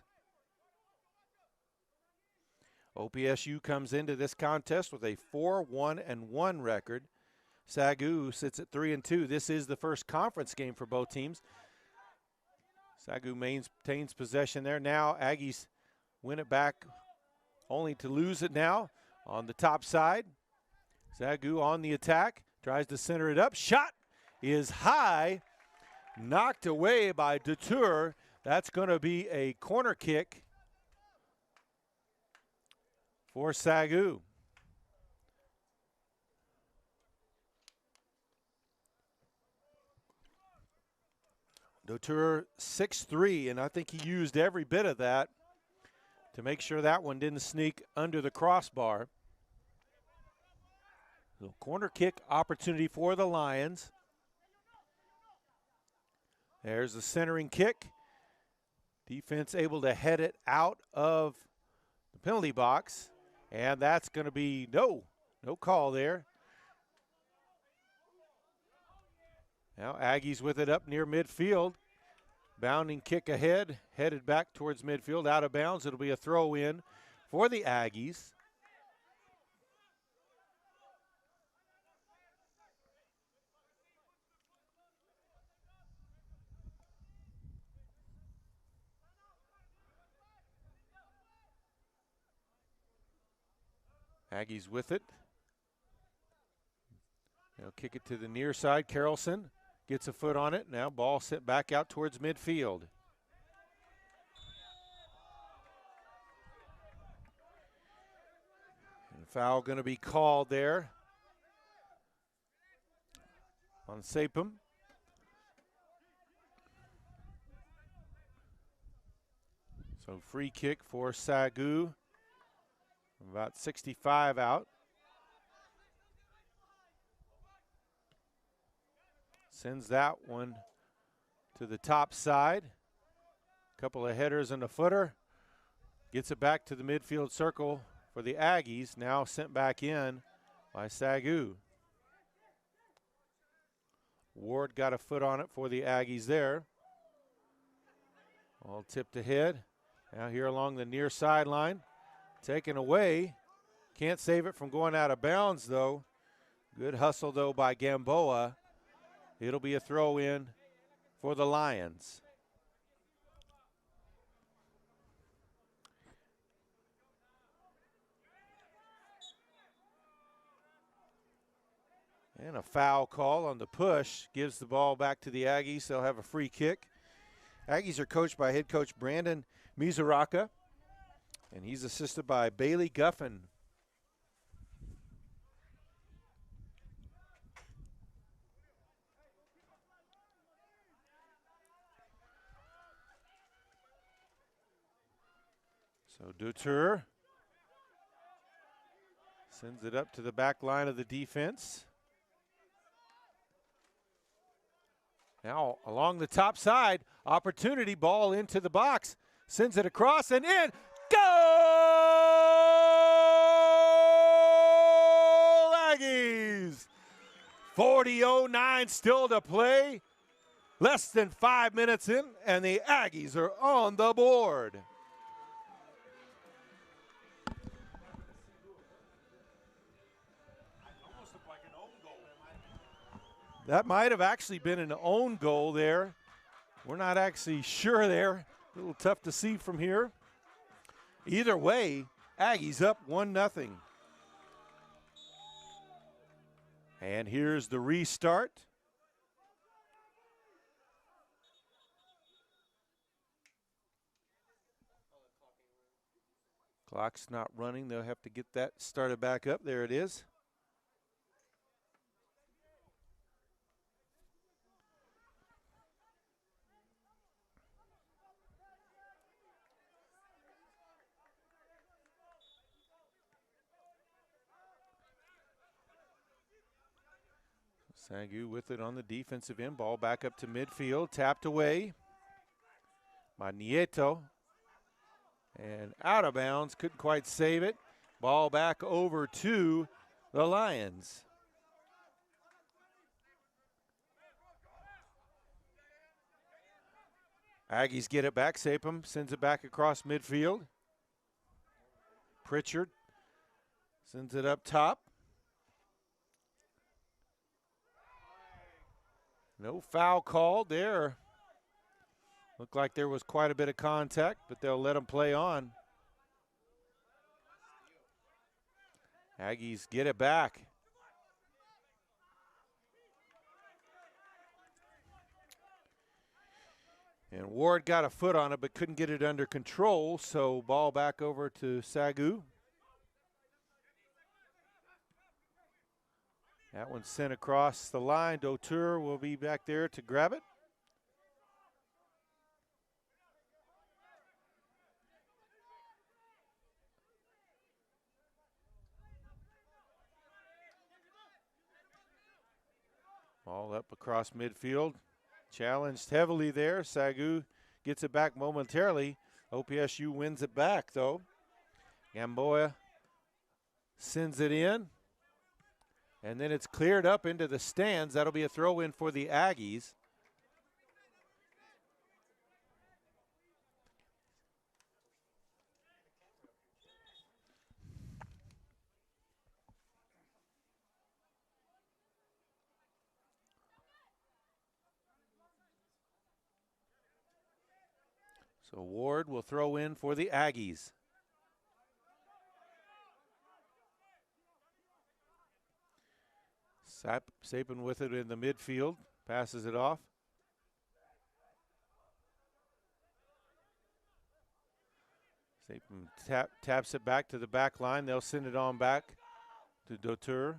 OPSU comes into this contest with a 4-1-1 record. SAGU sits at 3-2. This is the first conference game for both teams. SAGU maintains possession there. Now Aggies win it back only to lose it now on the top side. SAGU on the attack. Tries to center it up. Shot is high. Knocked away by Detour. That's going to be a corner kick for SAGU. Detour 6'3", and I think he used every bit of that to make sure that one didn't sneak under the crossbar. So corner kick opportunity for the Lions. There's the centering kick. Defense able to head it out of the penalty box. And that's going to be no call there. Now Aggies with it up near midfield. Bounding kick ahead, headed back towards midfield, out of bounds. It'll be a throw in for the Aggies. Aggies with it. They'll kick it to the near side. Carrollson gets a foot on it. Now ball sent back out towards midfield. And foul going to be called there on Sapum. So free kick for SAGU. About 65 out. Sends that one to the top side. Couple of headers and a footer. Gets it back to the midfield circle for the Aggies. Now sent back in by SAGU. Ward got a foot on it for the Aggies there. All tipped ahead. Now here along the near sideline. Taken away. Can't save it from going out of bounds, though. Good hustle, though, by Gamboa. It'll be a throw in for the Lions. And a foul call on the push gives the ball back to the Aggies. They'll have a free kick. Aggies are coached by head coach Brandon Mizuraka, and he's assisted by Bailey Guffin. So Dutour sends it up to the back line of the defense. Now along the top side, opportunity, ball into the box. Sends it across and in. Goal! Aggies! 40:09 still to play. Less than 5 minutes in, and the Aggies are on the board. That might have actually been an own goal there. We're not actually sure there. A little tough to see from here. Either way, Aggies up 1-0. And here's the restart. Clock's not running. They'll have to get that started back up. There it is. SAGU with it on the defensive end. Ball back up to midfield. Tapped away by Nieto. And out of bounds. Couldn't quite save it. Ball back over to the Lions. Aggies get it back. Sapum sends it back across midfield. Pritchard sends it up top. No foul called there. Looked like there was quite a bit of contact, but they'll let them play on. Aggies get it back. And Ward got a foot on it, but couldn't get it under control, so ball back over to SAGU. That one's sent across the line. Dutour will be back there to grab it. Ball up across midfield. Challenged heavily there. SAGU gets it back momentarily. OPSU wins it back, though. Gamboa sends it in. And then it's cleared up into the stands. That'll be a throw in for the Aggies. So Ward will throw in for the Aggies. Sapin with it in the midfield, passes it off. Sapin taps it back to the back line. They'll send it on back to Dotur.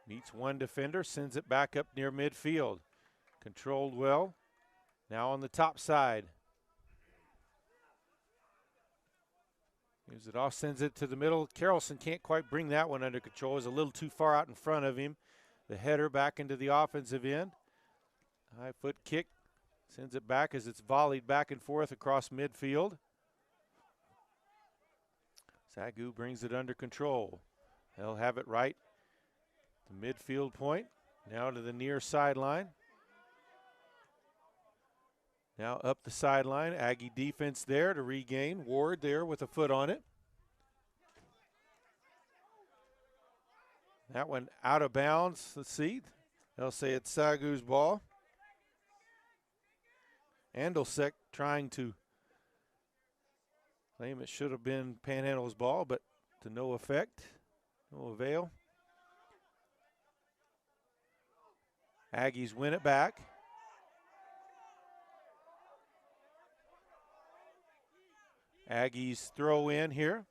Meets one defender, sends it back up near midfield. Controlled well. Now on the top side. Gives it off, sends it to the middle. Carrollson can't quite bring that one under control. Is a little too far out in front of him. The header back into the offensive end. High foot kick. Sends it back as it's volleyed back and forth across midfield. SAGU brings it under control. They'll have it right. The midfield point. Now to the near sideline. Now up the sideline. Aggie defense there to regain. Ward there with a foot on it. That one out of bounds. Let's see. They'll say it's SAGU's ball. Andelsek trying to claim it should have been Panhandle's ball, but to no effect, no avail. Aggies win it back. Aggies throw in here.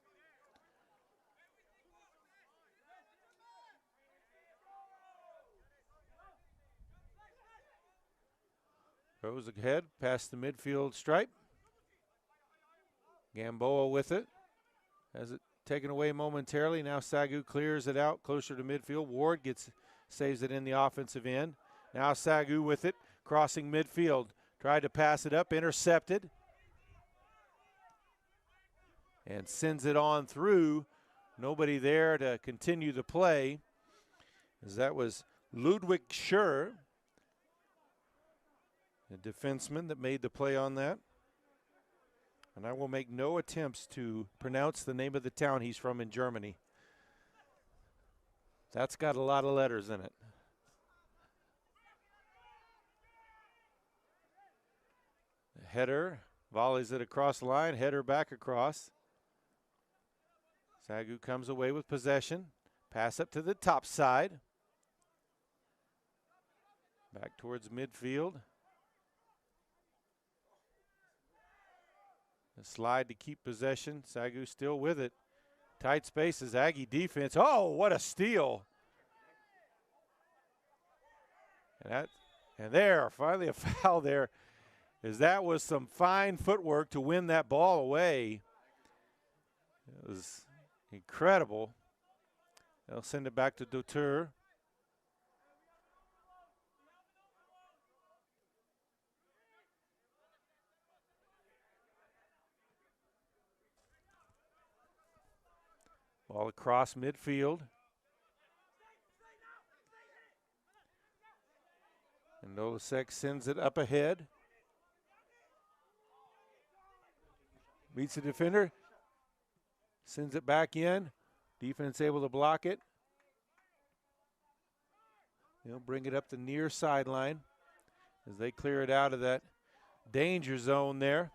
Throws ahead past the midfield stripe. Gamboa with it. Has it taken away momentarily. Now SAGU clears it out closer to midfield. Ward saves it in the offensive end. Now SAGU with it, crossing midfield. Tried to pass it up, intercepted. And sends it on through. Nobody there to continue the play, as that was Ludwig Schur, the defenseman that made the play on that. And I will make no attempts to pronounce the name of the town he's from in Germany. That's got a lot of letters in it. The header, volleys it across the line, header back across. SAGU comes away with possession. Pass up to the top side. Back towards midfield. A slide to keep possession. SAGU still with it. Tight spaces, Aggie defense. Oh, what a steal. And there, finally a foul there, as that was some fine footwork to win that ball away. It was incredible. They'll send it back to Dotur. Ball across midfield. And Nolasek sends it up ahead. Meets the defender. Sends it back in. Defense able to block it. They'll bring it up the near sideline as they clear it out of that danger zone there.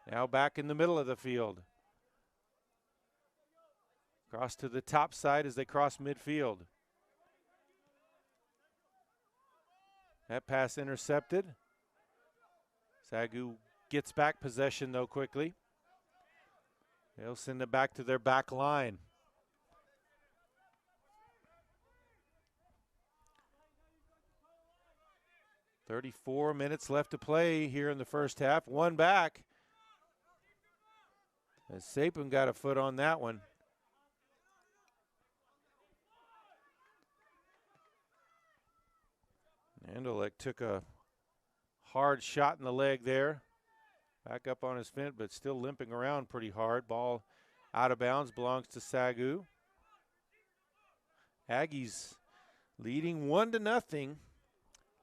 Now back in the middle of the field. Cross to the top side as they cross midfield. That pass intercepted. SAGU gets back possession though quickly. They'll send it back to their back line. .34 minutes left to play here in the first half. One back. As Sapin got a foot on that one. Andolek took a hard shot in the leg there. Back up on his fin, but still limping around pretty hard. Ball out of bounds, belongs to SAGU. Aggies leading 1-0.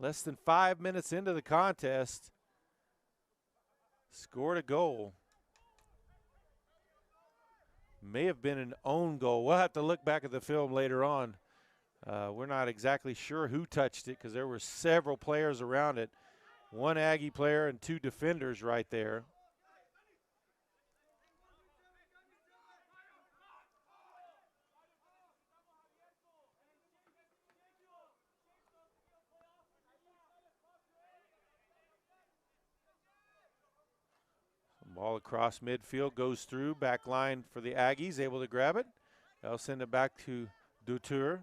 Less than 5 minutes into the contest. Scored a goal. May have been an own goal. We'll have to look back at the film later on. We're not exactly sure who touched it because there were several players around it. One Aggie player and two defenders right there. Ball across midfield, goes through, back line for the Aggies, able to grab it. They'll send it back to Dutour.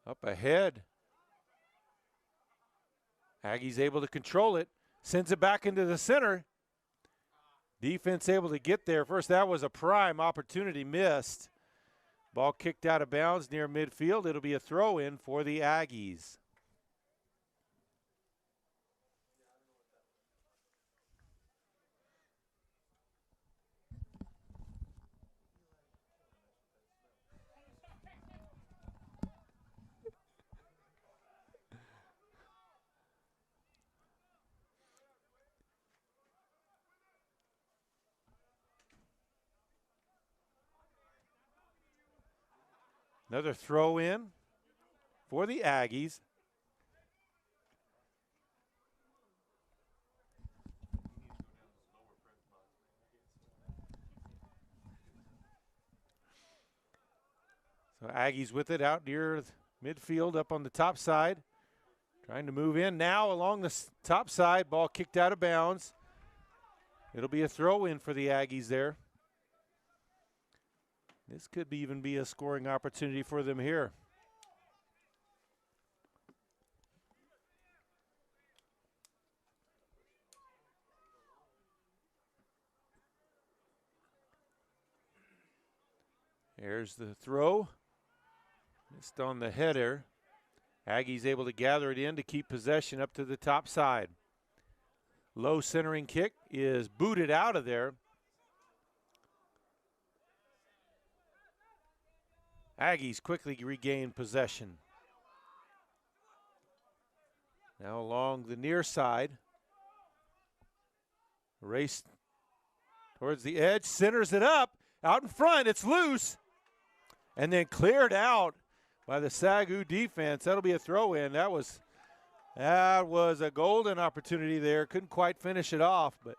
Up ahead. Aggies able to control it. Sends it back into the center. Defense able to get there. First, that was a prime opportunity missed. Ball kicked out of bounds near midfield. It'll be a throw-in for the Aggies. Another throw in for the Aggies. So Aggies with it out near midfield up on the top side. Trying to move in now along the top side. Ball kicked out of bounds. It'll be a throw in for the Aggies there. This could even be a scoring opportunity for them here. Here's the throw. Missed on the header. Aggies able to gather it in to keep possession up to the top side. Low centering kick is booted out of there. Aggies quickly regain possession. Now along the near side. Race towards the edge, centers it up. Out in front, it's loose. And then cleared out by the SAGU defense. That'll be a throw-in. That was a golden opportunity there. Couldn't quite finish it off, but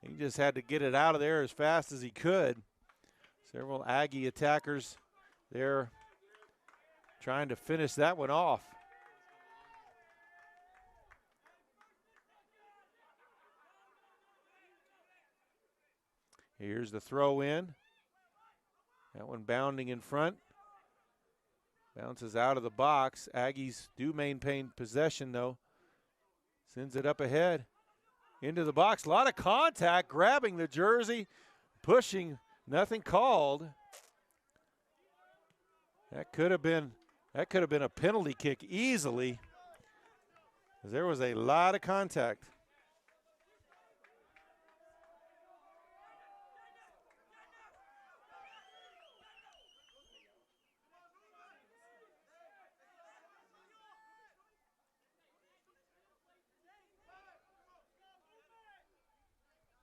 he just had to get it out of there as fast as he could. Several Aggie attackers there trying to finish that one off. Here's the throw in. That one bounding in front. Bounces out of the box. Aggies do maintain possession though. Sends it up ahead. Into the box. A lot of contact, grabbing the jersey, pushing, nothing called. That could have been a penalty kick easily. There was a lot of contact.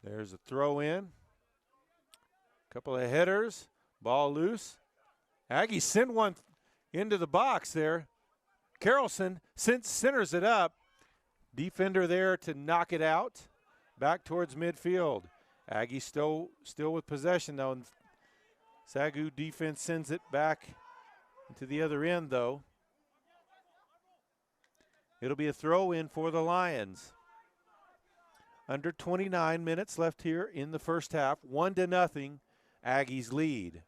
There's a throw in. Couple of headers. Ball loose. Aggies send one into the box there. Carrollson centers it up. Defender there to knock it out. Back towards midfield. Aggies still with possession though. And SAGU defense sends it back to the other end though. It'll be a throw in for the Lions. Under 29 minutes left here in the first half. 1-0, Aggies lead.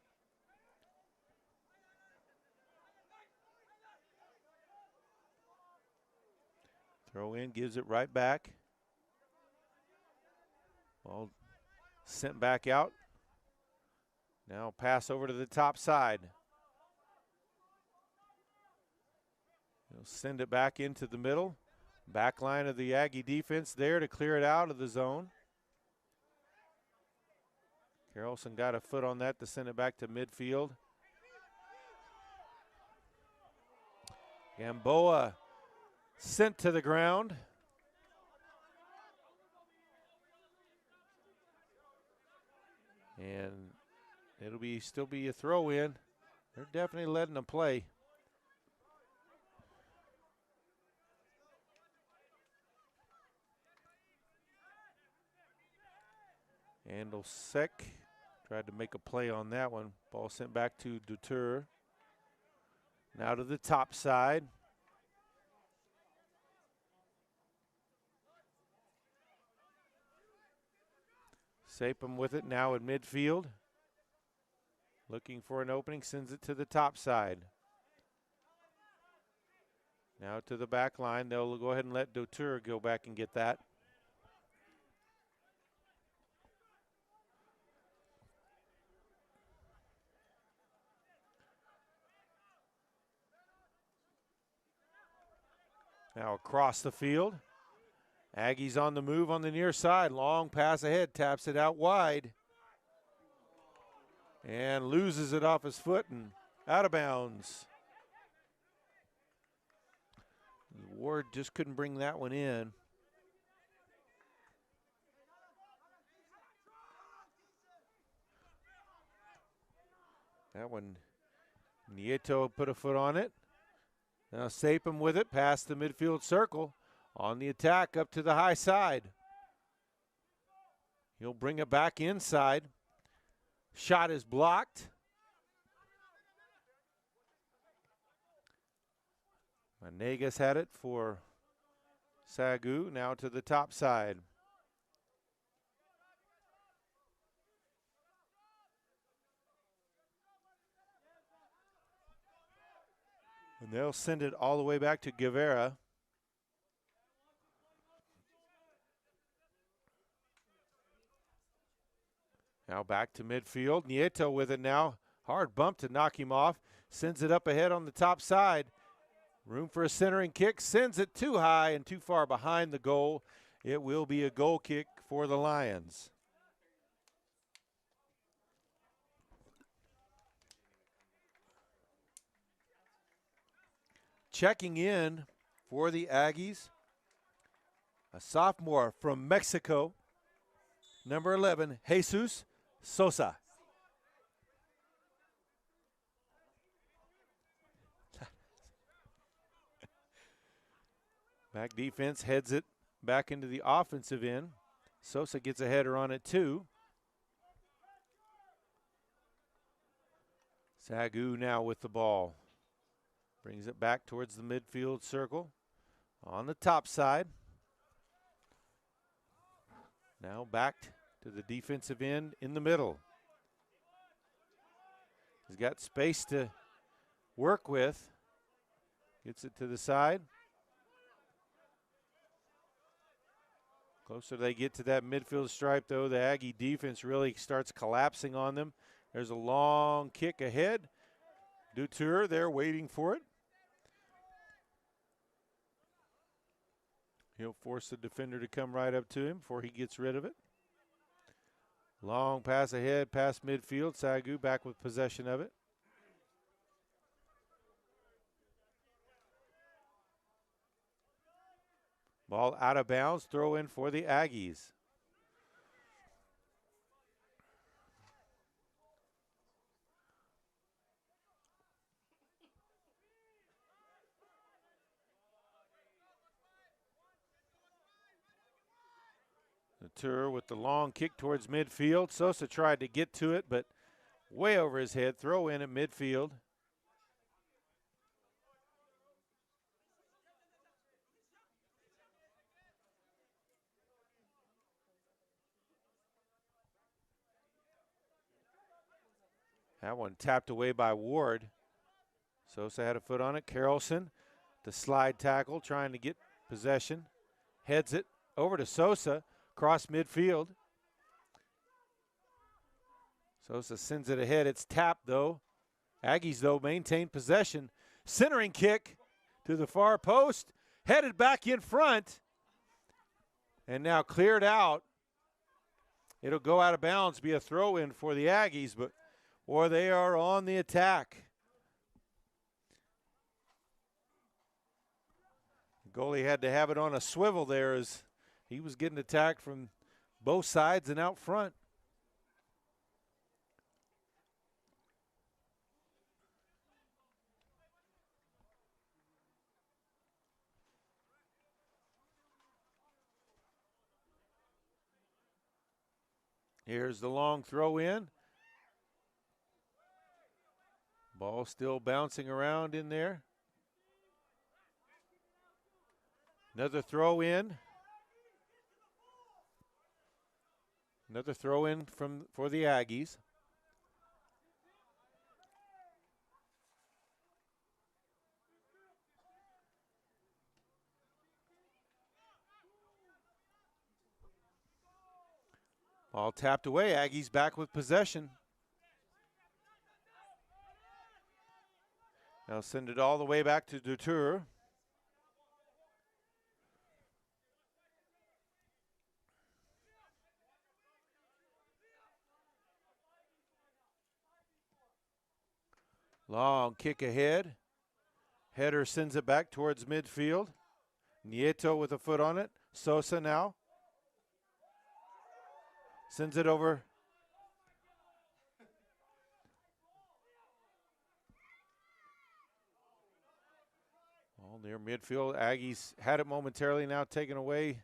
Throw in, gives it right back. Ball sent back out. Now pass over to the top side. He'll send it back into the middle. Back line of the Aggie defense there to clear it out of the zone. Carrollson got a foot on that to send it back to midfield. Gamboa sent to the ground. And it'll still be a throw in. They're definitely letting them play. Andelsek tried to make a play on that one. Ball sent back to Dutour. Now to the top side. Sapem with it now in midfield. Looking for an opening, sends it to the top side. Now to the back line. They'll go ahead and let Dutour go back and get that. Now across the field. Aggies on the move on the near side. Long pass ahead, taps it out wide. And loses it off his foot and out of bounds. Ward just couldn't bring that one in. That one, Nieto put a foot on it. Now Sapem with it, past the midfield circle. On the attack, up to the high side. He'll bring it back inside. Shot is blocked. Manegas had it for SAGU, now to the top side. And they'll send it all the way back to Guevara. Now back to midfield. Nieto with it now. Hard bump to knock him off. Sends it up ahead on the top side. Room for a centering kick. Sends it too high and too far behind the goal. It will be a goal kick for the Lions. Checking in for the Aggies, a sophomore from Mexico, number 11, Jesus Sosa. Back defense heads it back into the offensive end. Sosa gets a header on it too. SAGU now with the ball. Brings it back towards the midfield circle on the top side. Now back to the defensive end in the middle. He's got space to work with. Gets it to the side. Closer they get to that midfield stripe, though, the Aggie defense really starts collapsing on them. There's a long kick ahead. Dutour there waiting for it. He'll force the defender to come right up to him before he gets rid of it. Long pass ahead, past midfield. SAGU back with possession of it. Ball out of bounds, throw in for the Aggies. Tour with the long kick towards midfield. Sosa tried to get to it, but way over his head. Throw in at midfield. That one tapped away by Ward. Sosa had a foot on it. Carrollson, the slide tackle, trying to get possession. Heads it over to Sosa. Cross midfield. Sosa sends it ahead. It's tapped, though. Aggies, though, maintain possession. Centering kick to the far post. Headed back in front. And now cleared out. It'll go out of bounds, be a throw-in for the Aggies, but, boy, they are on the attack. The goalie had to have it on a swivel there as he was getting attacked from both sides and out front. Here's the long throw in. Ball still bouncing around in there. Another throw in. Another throw in for the Aggies. Ball tapped away. Aggies back with possession. Now send it all the way back to Dutour. Long kick ahead. Header sends it back towards midfield. Nieto with a foot on it. Sosa now. Sends it over. All near midfield. Aggies had it momentarily, now taken away.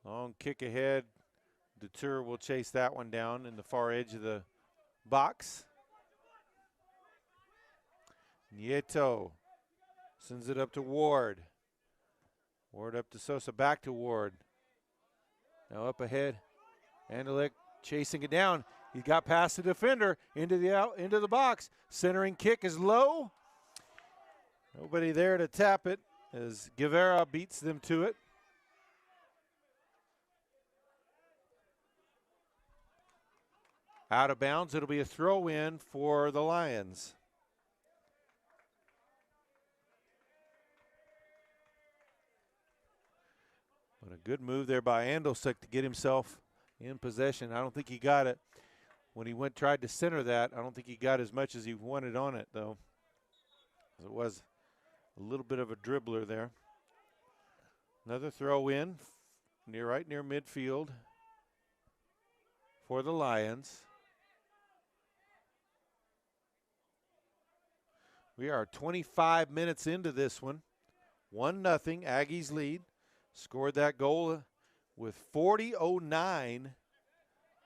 Long kick ahead. Dutour will chase that one down in the far edge of the box. Nieto sends it up to Ward. Ward up to Sosa, back to Ward. Now up ahead. Andalik chasing it down. He got past the defender into the box. Centering kick is low. Nobody there to tap it as Guevara beats them to it. Out of bounds, it'll be a throw in for the Lions. But a good move there by Andosek to get himself in possession. I don't think he got it. When he tried to center that, I don't think he got as much as he wanted on it, though. It was a little bit of a dribbler there. Another throw in right near midfield for the Lions. We are 25 minutes into this one. 1-0, Aggies lead. Scored that goal with 40:09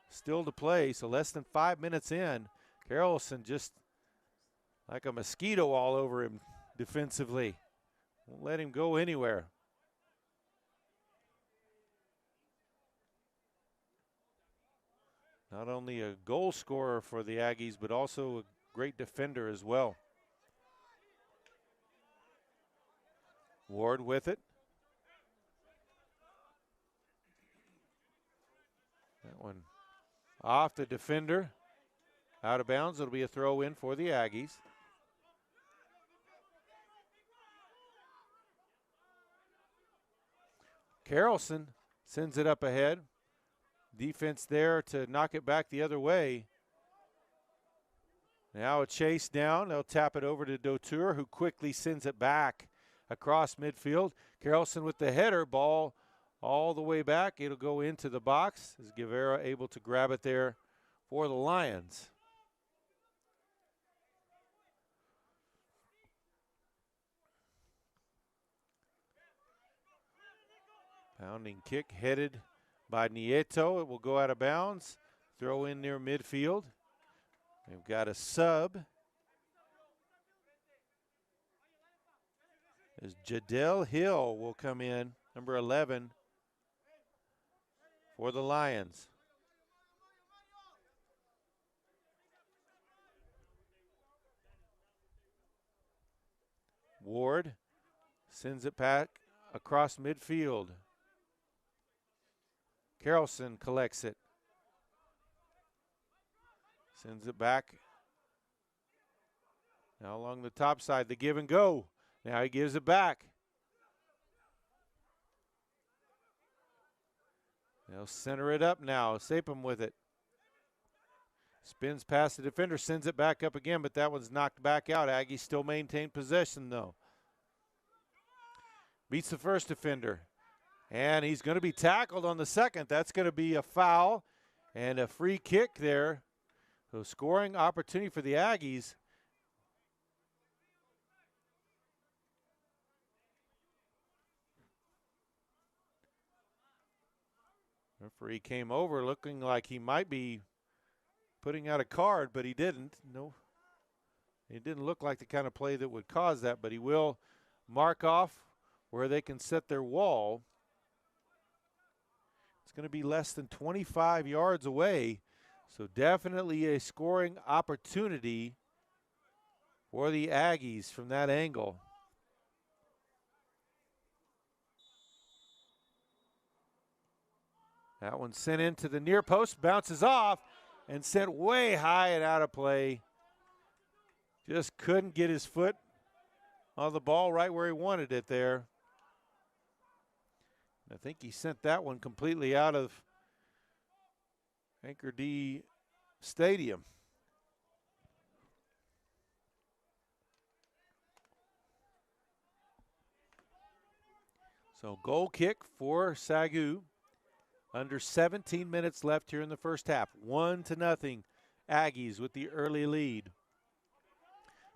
still to play, so less than 5 minutes in. Carrollson just like a mosquito all over him defensively. Won't let him go anywhere. Not only a goal scorer for the Aggies, but also a great defender as well. Ward with it. That one off the defender. Out of bounds. It'll be a throw in for the Aggies. Carrollson sends it up ahead. Defense there to knock it back the other way. Now a chase down. They'll tap it over to Dutour, who quickly sends it back across midfield. Carrollson with the header, ball all the way back. It'll go into the box. Is Guevara able to grab it there for the Lions? Pounding kick headed by Nieto. It will go out of bounds. Throw in near midfield. They've got a sub. As Jadel Hill will come in, number 11, for the Lions. Ward sends it back across midfield. Carrollson collects it. Sends it back. Now along the top side, the give and go. Now he gives it back. They'll center it up now. Sapem with it. Spins past the defender, sends it back up again, but that one's knocked back out. Aggies still maintain possession, though. Beats the first defender. And he's going to be tackled on the second. That's going to be a foul and a free kick there. So scoring opportunity for the Aggies. Referee came over looking like he might be putting out a card, but he didn't. No, it didn't look like the kind of play that would cause that, but he will mark off where they can set their wall. It's going to be less than 25 yards away, so definitely a scoring opportunity for the Aggies from that angle. That one sent into the near post, bounces off, and sent way high and out of play. Just couldn't get his foot on the ball right where he wanted it there. I think he sent that one completely out of Anchor D Stadium. So goal kick for SAGU. Under 17 minutes left here in the first half. 1-0 Aggies with the early lead.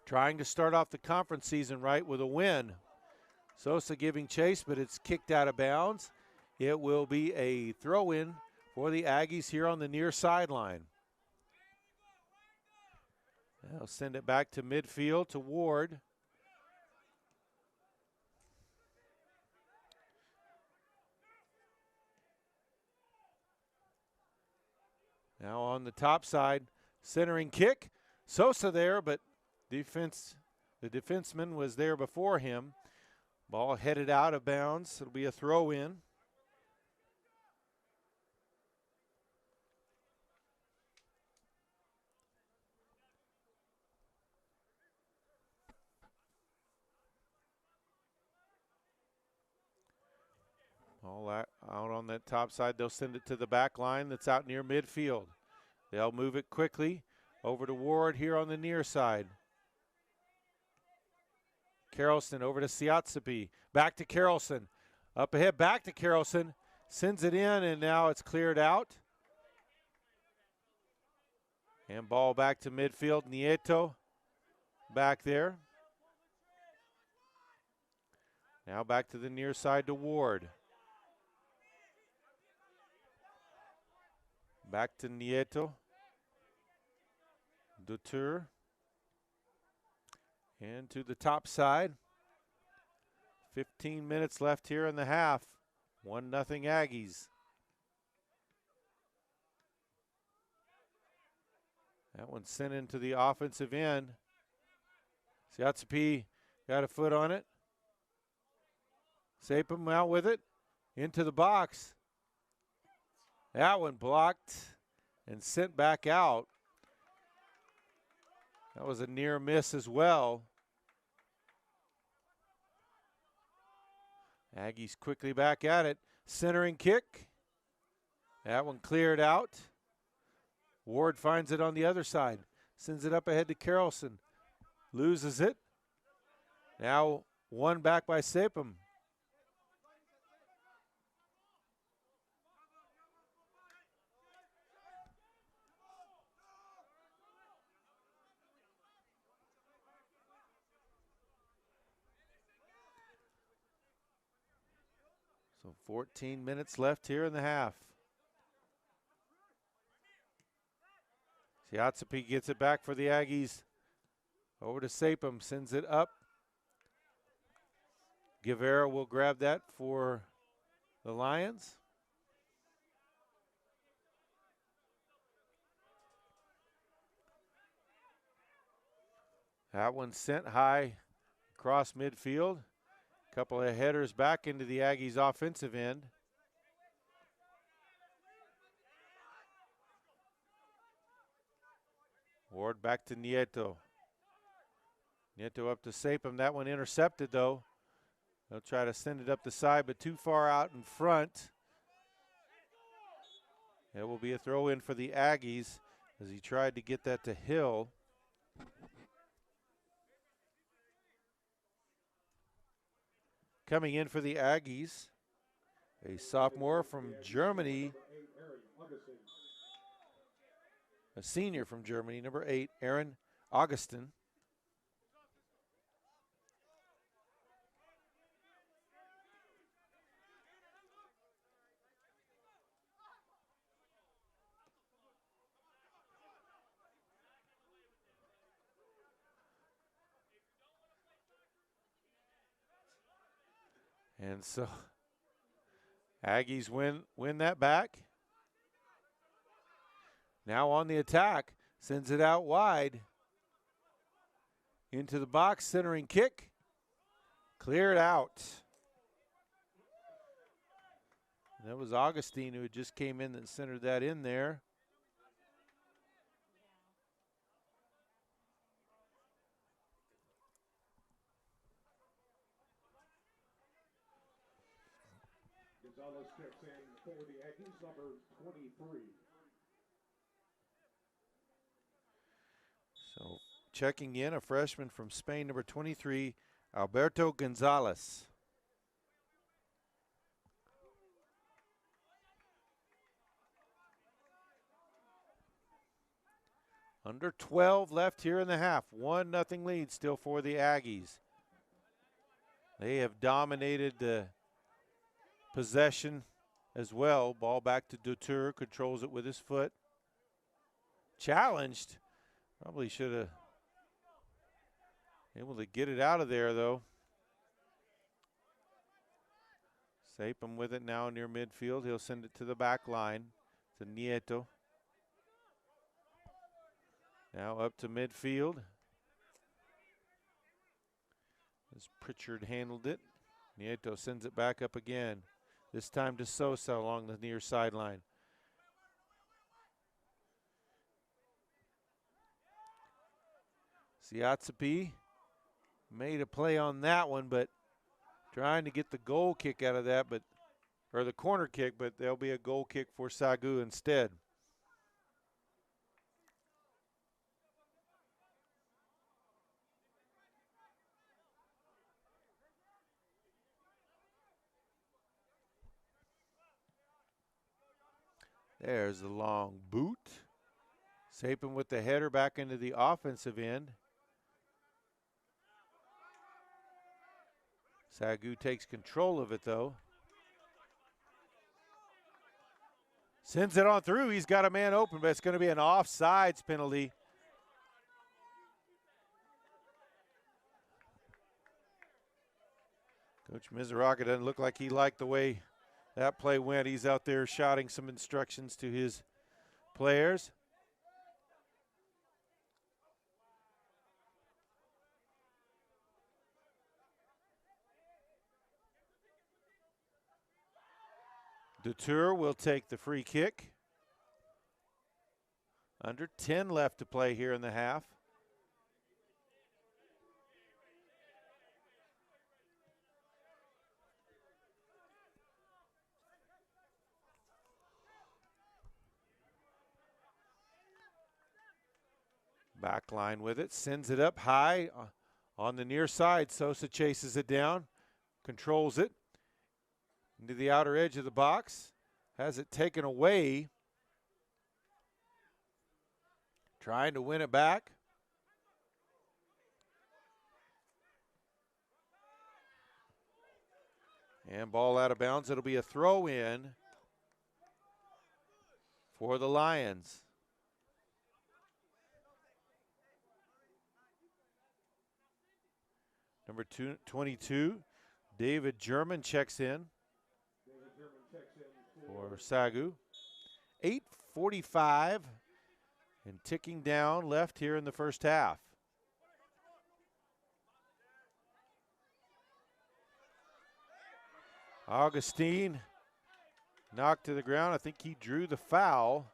Trying to start off the conference season right with a win. Sosa giving chase, but it's kicked out of bounds. It will be a throw-in for the Aggies here on the near sideline. They'll send it back to midfield to Ward. Now on the top side, centering kick. Sosa there, but the defenseman was there before him. Ball headed out of bounds. It'll be a throw in. All out on that top side. They'll send it to the back line that's out near midfield. They'll move it quickly over to Ward here on the near side. Carrollson over to Siatsapi. Back to Carrollson. Up ahead, back to Carrollson. Sends it in, and now it's cleared out. And ball back to midfield. Nieto back there. Now back to the near side to Ward. Back to Nieto. Dutour. And to the top side. 15 minutes left here in the half. 1-0 Aggies. That one sent into the offensive end. Siatsapi got a foot on it. Sapem out with it. Into the box. That one blocked and sent back out. That was a near miss as well. Aggies quickly back at it. Centering kick. That one cleared out. Ward finds it on the other side. Sends it up ahead to Carrollson. Loses it. Now won back by Sapem. So 14 minutes left here in the half. Siatsapi gets it back for the Aggies. Over to Sapem, sends it up. Guevara will grab that for the Lions. That one sent high across midfield. Couple of headers back into the Aggies' offensive end. Ward back to Nieto. Nieto up to Sapem. That one intercepted, though. They'll try to send it up the side, but too far out in front. It will be a throw in for the Aggies as he tried to get that to Hill. Coming in for the Aggies, a sophomore from Germany, a senior from Germany, number 8, Aaron Augustin. And so Aggies win that back. Now on the attack, sends it out wide. Into the box, centering kick. Cleared out. That was Augustine who just came in that centered that in there. Gonzalez checks in for the Aggies, number 23. So checking in, a freshman from Spain, number 23, Alberto Gonzalez. Under 12 left here in the half. 1-0 lead still for the Aggies. They have dominated the possession as well. Ball back to Dutour, controls it with his foot. Challenged. Probably should have able to get it out of there though. Sapem with it now near midfield. He'll send it to the back line to Nieto. Now up to midfield. As Pritchard handled it. Nieto sends it back up again. This time to Sosa along the near sideline. Siatsapi made a play on that one, but trying to get the goal kick out of that, or the corner kick, but there'll be a goal kick for SAGU instead. There's the long boot. Sapem with the header back into the offensive end. SAGU takes control of it though. Sends it on through. He's got a man open, but it's going to be an offsides penalty. Coach Mizuraka doesn't look like he liked the way that play went. He's out there shouting some instructions to his players. Dutour will take the free kick. Under 10 left to play here in the half. Back line with it, sends it up high on the near side. Sosa chases it down, controls it into the outer edge of the box, has it taken away. Trying to win it back. And ball out of bounds. It'll be a throw in for the Lions. Number 22, David German checks in for SAGU. 8:45 and ticking down left here in the first half. Augustine knocked to the ground. I think he drew the foul.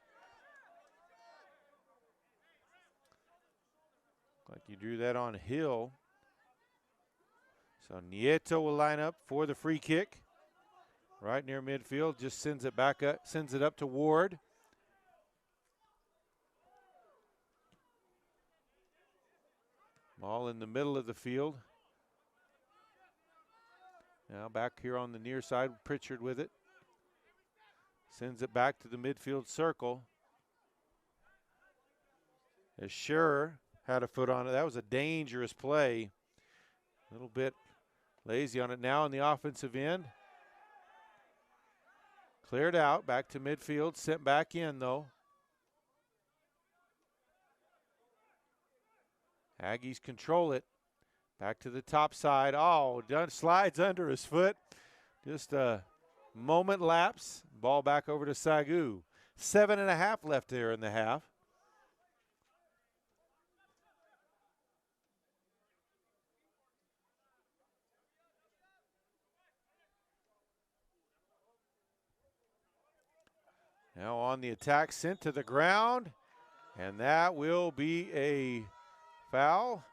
Like he drew that on Hill. So Nieto will line up for the free kick. Right near midfield, just sends it back up, sends it up to Ward. Ball in the middle of the field. Now back here on the near side, Pritchard with it. Sends it back to the midfield circle. As Scherer had a foot on it. That was a dangerous play. A little bit lazy on it now in the offensive end. Cleared out, back to midfield, sent back in though. Aggies control it. Back to the top side. Oh, slides under his foot. Just a moment lapse. Ball back over to SAGU. 7.5 left there in the half. Now on the attack, sent to the ground, and that will be a foul.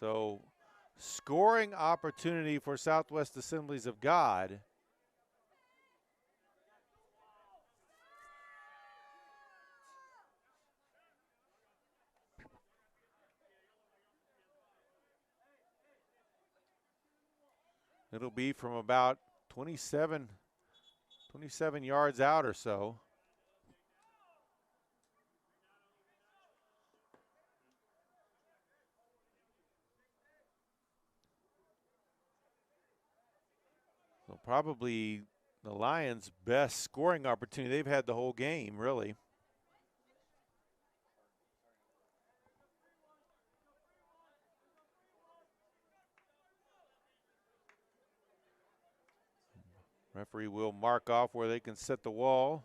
So scoring opportunity for Southwest Assemblies of God. It'll be from about 27 yards out or so. So probably the Lions' best scoring opportunity they've had the whole game, really. Referee will mark off where they can set the wall.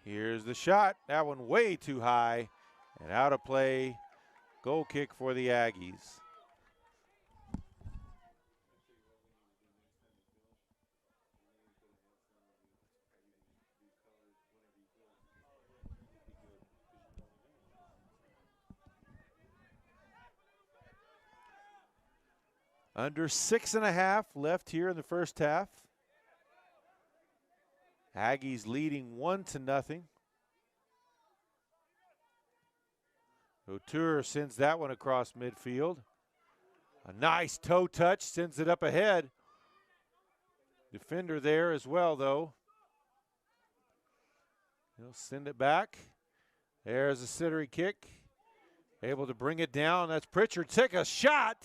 Here's the shot. That one way too high and out of play. Goal kick for the Aggies. Under 6.5 left here in the first half. Aggies leading 1-0. O'Toole sends that one across midfield. A nice toe touch, sends it up ahead. Defender there as well, though. He'll send it back. There's a sittery kick. Able to bring it down. That's Pritchard. Take a shot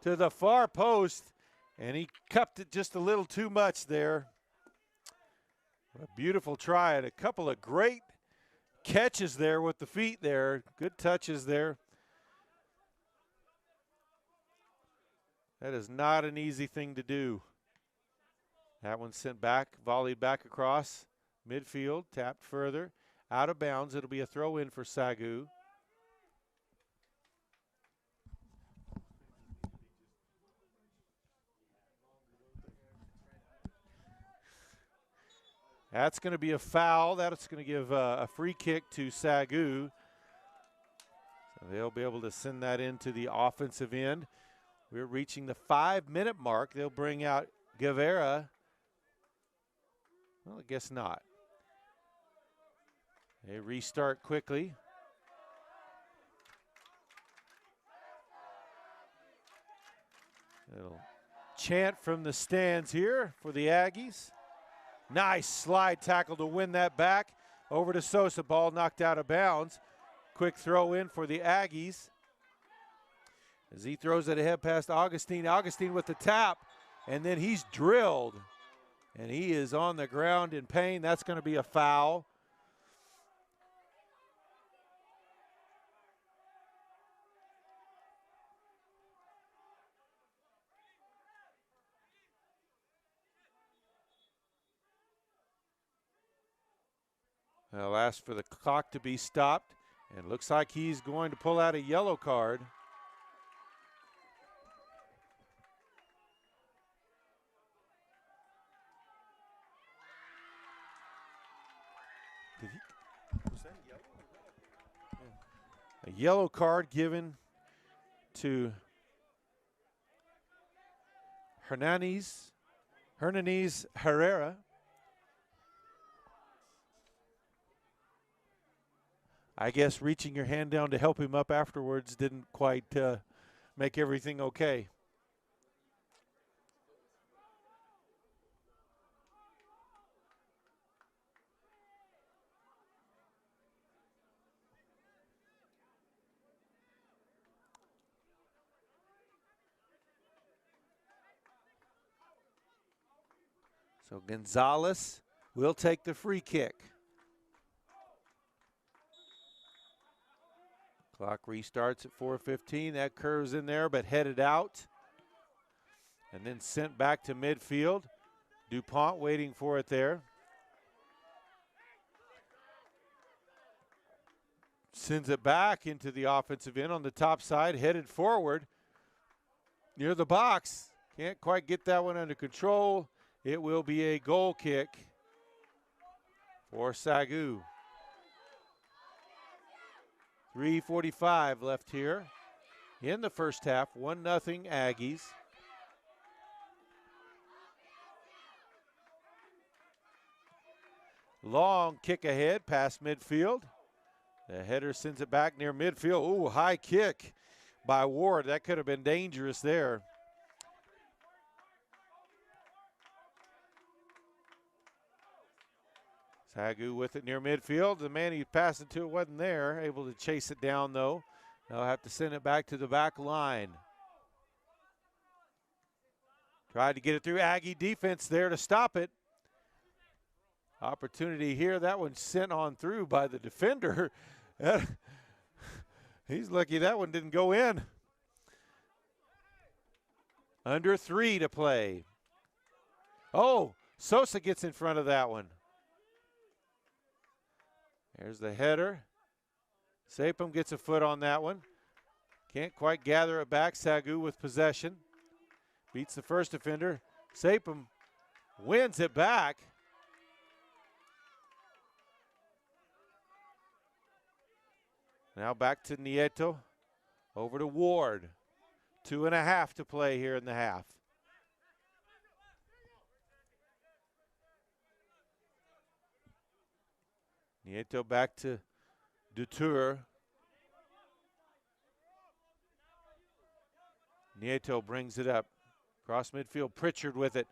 to the far post, and he cupped it just a little too much there. A beautiful try and a couple of great catches there with the feet there. Good touches there. That is not an easy thing to do. That one sent back, volleyed back across midfield, tapped further. Out of bounds. It'll be a throw in for SAGU. That's going to be a foul. That's going to give a free kick to SAGU. So they'll be able to send that into the offensive end. We're reaching the 5-minute mark. They'll bring out Guevara. Well, I guess not. They restart quickly. Little chant from the stands here for the Aggies. Nice slide tackle to win that back. Over to Sosa, ball knocked out of bounds. Quick throw in for the Aggies. As he throws it ahead past Augustine. Augustine with the tap, and then he's drilled. And he is on the ground in pain. That's going to be a foul. They'll ask for the clock to be stopped, and it looks like he's going to pull out a yellow card. Was that yellow? Yeah. A yellow card given to Hernandez Herrera. I guess reaching your hand down to help him up afterwards didn't quite make everything okay. So Gonzalez will take the free kick. Clock restarts at 4:15. That curves in there, but headed out. And then sent back to midfield. DuPont waiting for it there. Sends it back into the offensive end on the top side, headed forward near the box. Can't quite get that one under control. It will be a goal kick for SAGU. 3:45 left here in the first half. 1-0 Aggies. Long kick ahead past midfield. The header sends it back near midfield. Ooh, high kick by Ward. That could have been dangerous there. SAGU with it near midfield. The man he passed it to wasn't there. Able to chase it down, though. They'll have to send it back to the back line. Tried to get it through Aggie defense there to stop it. Opportunity here. That one sent on through by the defender. He's lucky that one didn't go in. Under 3 to play. Oh, Sosa gets in front of that one. There's the header. Sapum gets a foot on that one. Can't quite gather it back. SAGU with possession. Beats the first defender. Sapum wins it back. Now back to Nieto. Over to Ward. 2.5 to play here in the half. Nieto back to Dutour. Nieto brings it up. Cross midfield, Pritchard with it.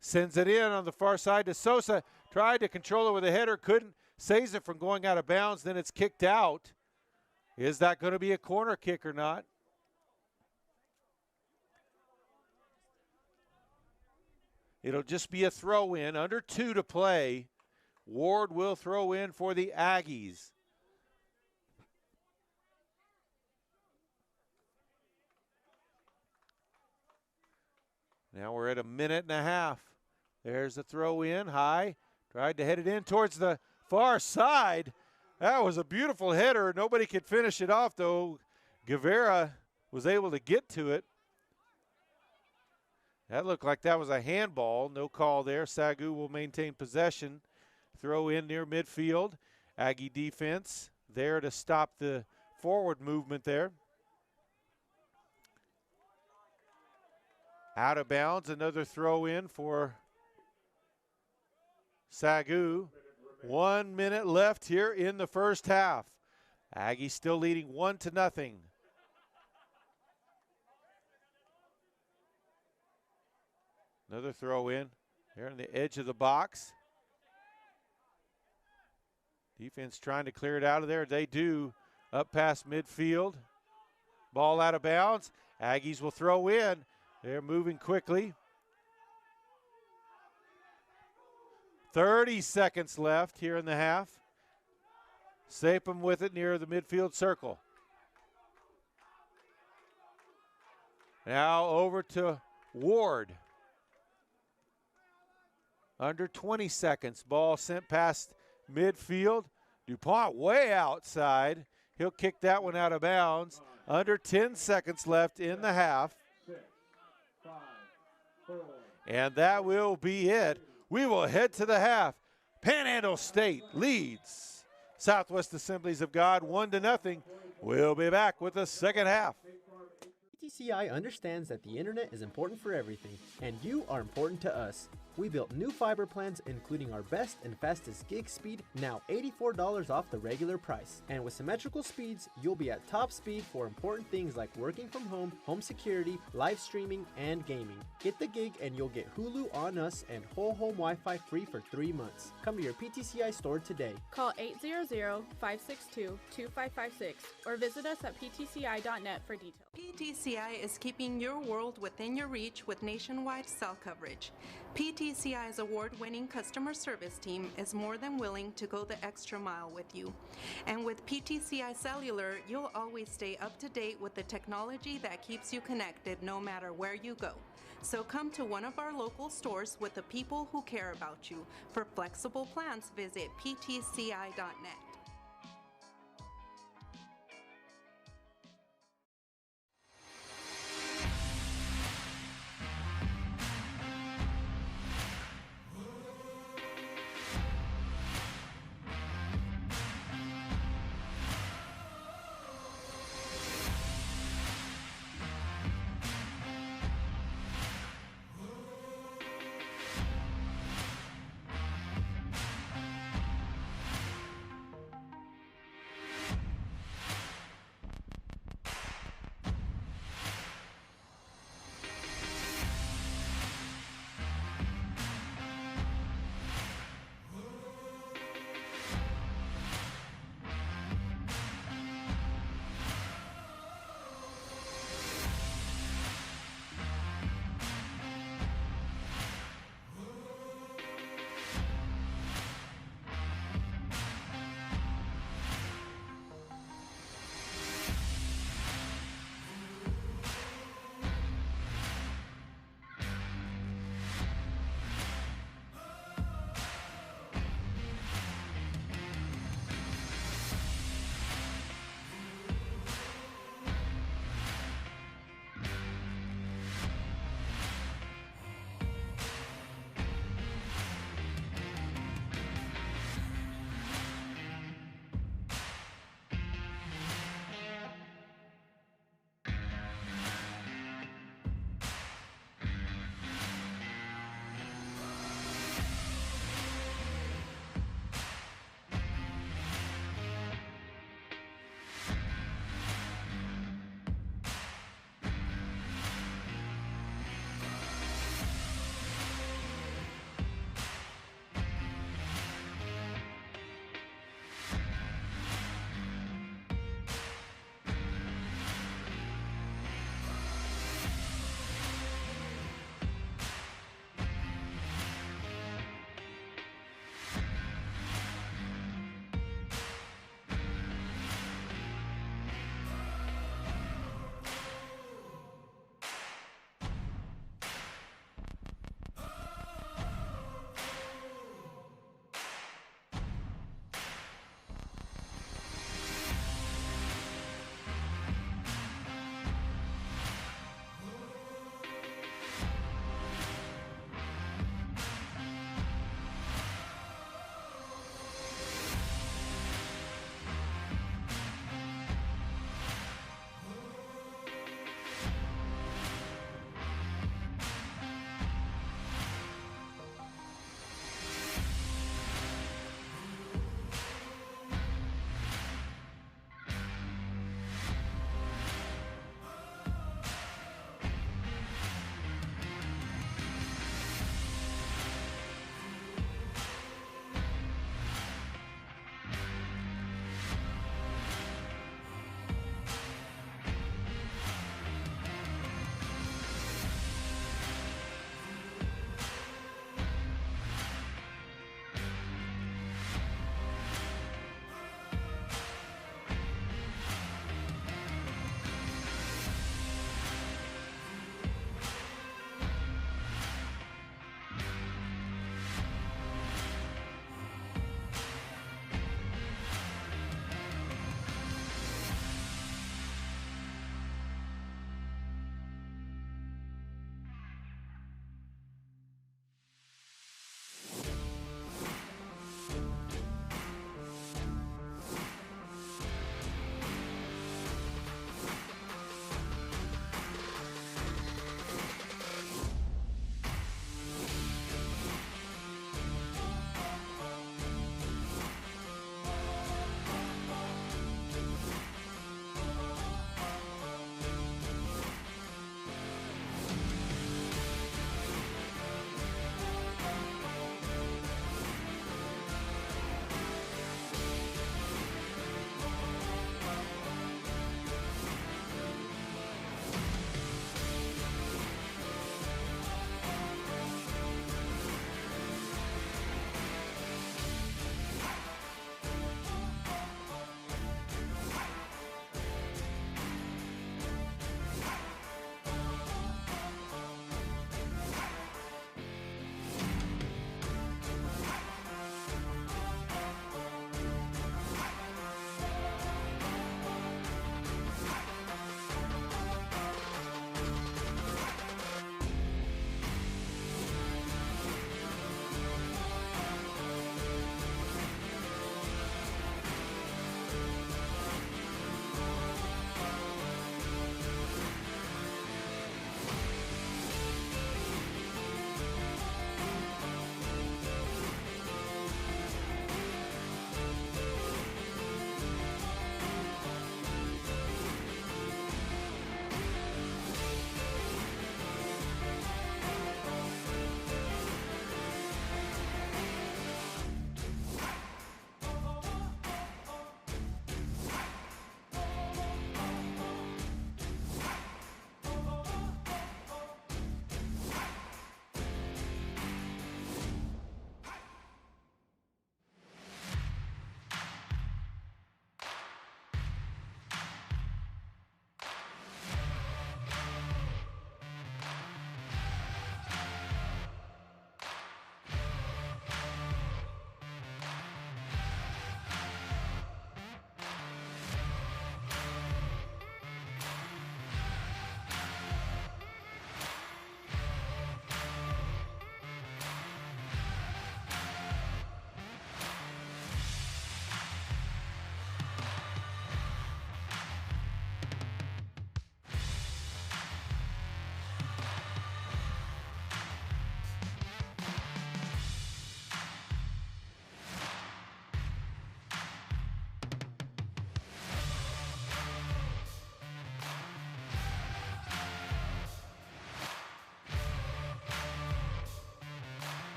Sends it in on the far side to Sosa. Tried to control it with a header, couldn't. Saves it from going out of bounds, then it's kicked out. Is that going to be a corner kick or not? It'll just be a throw in, under 2 to play. Ward will throw in for the Aggies. Now we're at 1.5 minutes. There's the throw in, high. Tried to head it in towards the far side. That was a beautiful header. Nobody could finish it off, though. Guevara was able to get to it. That looked like that was a handball. No call there. SAGU will maintain possession. Throw in near midfield. Aggie defense there to stop the forward movement there. Out of bounds, another throw in for SAGU. 1 minute left here in the first half. Aggies still leading 1-0. Another throw in here on the edge of the box. Defense trying to clear it out of there. They do, up past midfield. Ball out of bounds. Aggies will throw in. They're moving quickly. 30 seconds left here in the half. Sapum with it near the midfield circle. Now over to Ward. Under 20 seconds. Ball sent past midfield. DuPont way outside. He'll kick that one out of bounds. Under 10 seconds left in the half. And that will be it. We will head to the half. Panhandle State leads Southwest Assemblies of God 1-0. We'll be back with the second half. PTCI understands that the internet is important for everything, and you are important to us. We built new fiber plans including our best and fastest gig speed, now $84 off the regular price. And with symmetrical speeds, you'll be at top speed for important things like working from home, home security, live streaming, and gaming. Get the gig and you'll get Hulu on us and whole home Wi-Fi free for 3 months. Come to your PTCI store today. Call 800-562-2556 or visit us at ptci.net for details. PTCI is keeping your world within your reach with nationwide cell coverage. PTCI's award-winning customer service team is more than willing to go the extra mile with you. And with PTCI Cellular, you'll always stay up to date with the technology that keeps you connected no matter where you go. So come to one of our local stores with the people who care about you. For flexible plans, visit ptci.net.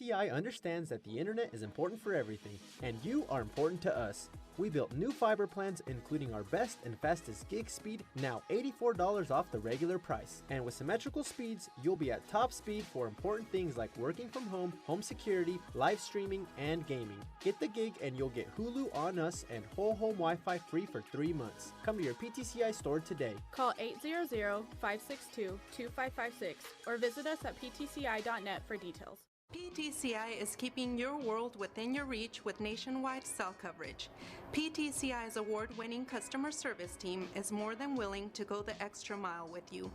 PTCI understands that the internet is important for everything, and you are important to us. We built new fiber plans including our best and fastest gig speed, now $84 off the regular price. And with symmetrical speeds, you'll be at top speed for important things like working from home, home security, live streaming, and gaming. Get the gig and you'll get Hulu on us and whole home Wi-Fi free for 3 months. Come to your PTCI store today. Call 800-562-2556 or visit us at ptci.net for details. PTCI is keeping your world within your reach with nationwide cell coverage. PTCI's award-winning customer service team is more than willing to go the extra mile with you.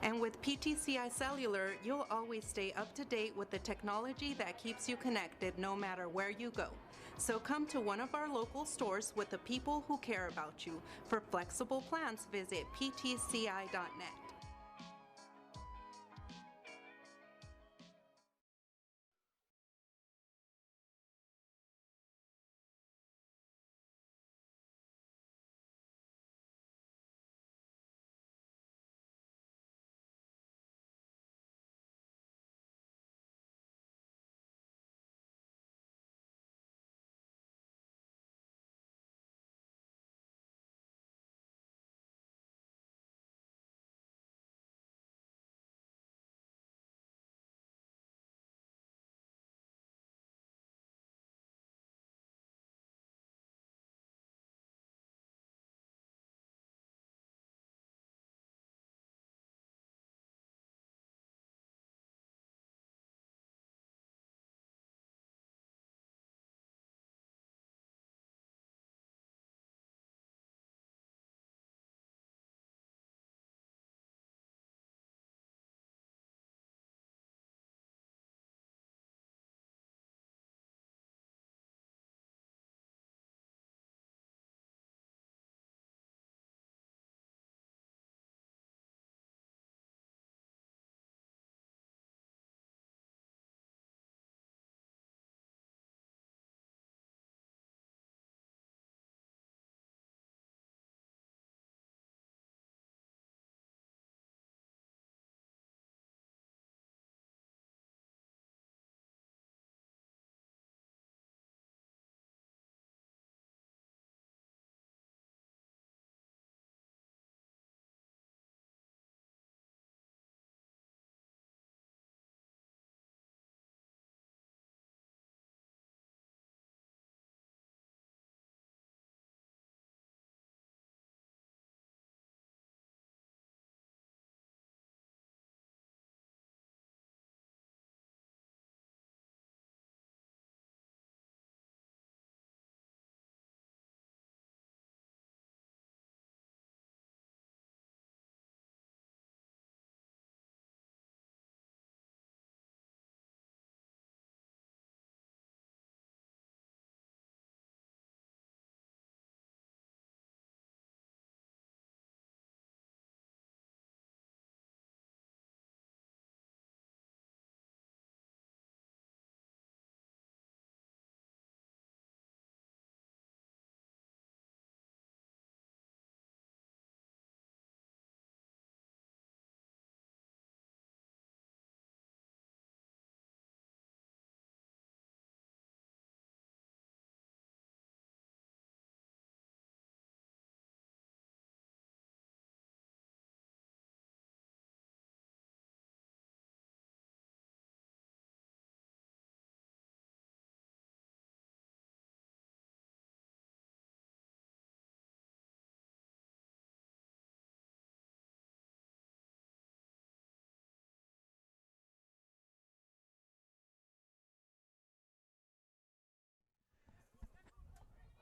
And with PTCI Cellular, you'll always stay up to date with the technology that keeps you connected no matter where you go. So come to one of our local stores with the people who care about you. For flexible plans, visit ptci.net.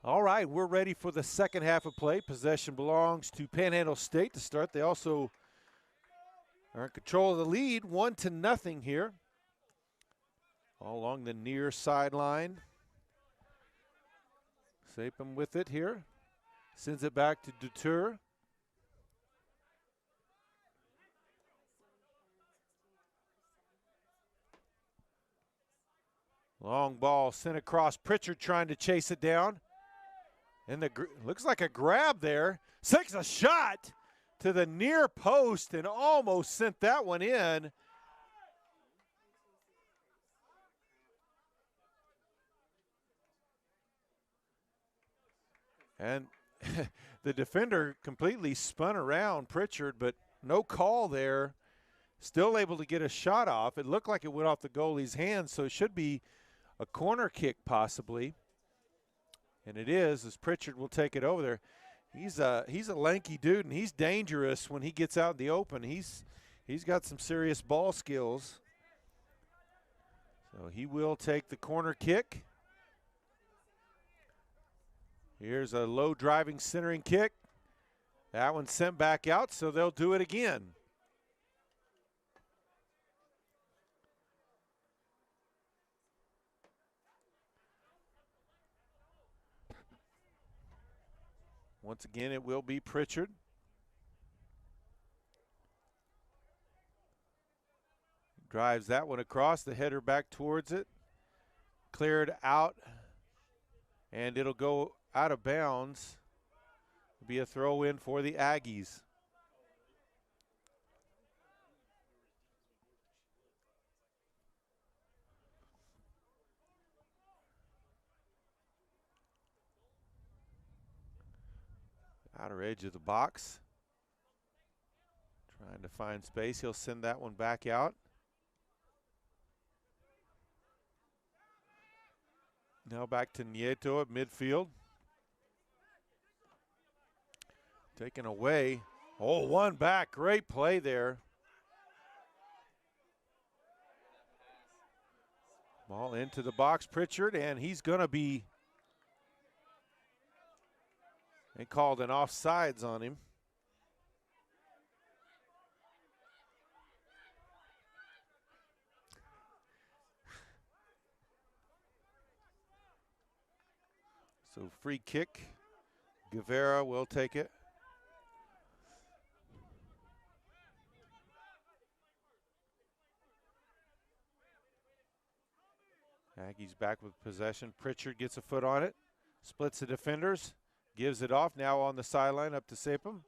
All right, we're ready for the second half of play. Possession belongs to Panhandle State to start. They also are in control of the lead, 1-0 here. All along the near sideline. Sapin with it here. Sends it back to Dutour. Long ball sent across. Pritchard trying to chase it down. And looks like a grab there. Takes a shot to the near post and almost sent that one in. And the defender completely spun around Pritchard, but no call there. Still able to get a shot off. It looked like it went off the goalie's hands, so it should be a corner kick possibly. And it is, as Pritchard will take it over there. He's a lanky dude, and he's dangerous when he gets out in the open. He's got some serious ball skills. So he will take the corner kick. Here's a low driving centering kick. That one's sent back out, so they'll do it again. Once again, it will be Pritchard. Drives that one across, the header back towards it. Cleared out, and it'll go out of bounds. It'll be a throw in for the Aggies. Outer edge of the box. Trying to find space. He'll send that one back out. Now back to Nieto at midfield. Taken away. Oh, one back. Great play there. Ball into the box, Pritchard, and he's going to be. They called an offsides on him. So free kick. Guevara will take it. Aggies back with possession. Pritchard gets a foot on it. Splits the defenders. Gives it off. Now on the sideline up to Sapem.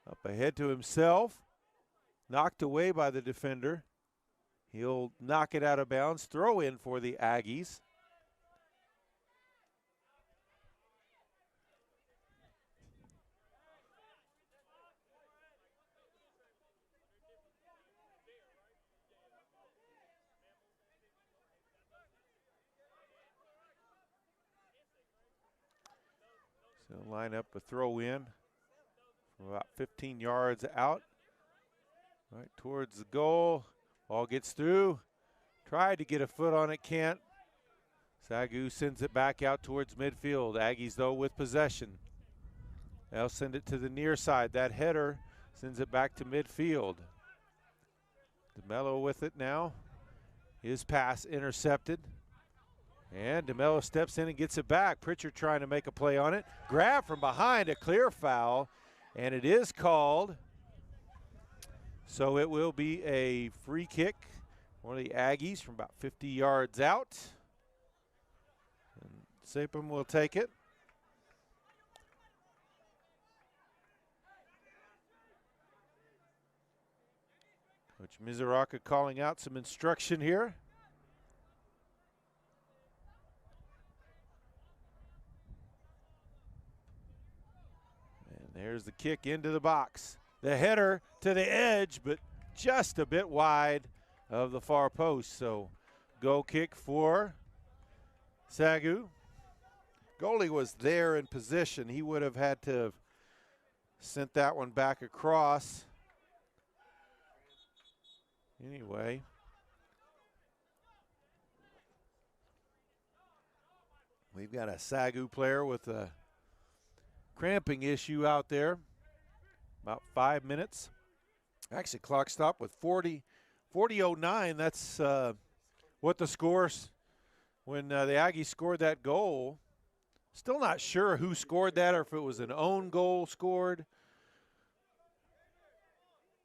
Up ahead to himself. Knocked away by the defender. He'll knock it out of bounds. Throw in for the Aggies. So line up a throw in from about 15 yards out. Right towards the goal. Ball gets through. Tried to get a foot on it, can't. SAGU sends it back out towards midfield. Aggies, though, with possession. They'll send it to the near side. That header sends it back to midfield. DeMello with it now. His pass intercepted. And DeMello steps in and gets it back. Pritchard trying to make a play on it. Grab from behind, a clear foul, and it is called. So it will be a free kick for the Aggies from about 50 yards out. And Sapem will take it. Coach Mizuraka calling out some instruction here. There's the kick into the box. The header to the edge, but just a bit wide of the far post. So goal kick for SAGU. Goalie was there in position. He would have had to have sent that one back across. Anyway. We've got a SAGU player with a cramping issue out there. About 5 minutes. Actually, clock stopped with 40:09. That's what the scores when the Aggies scored that goal. Still not sure who scored that or if it was an own goal scored.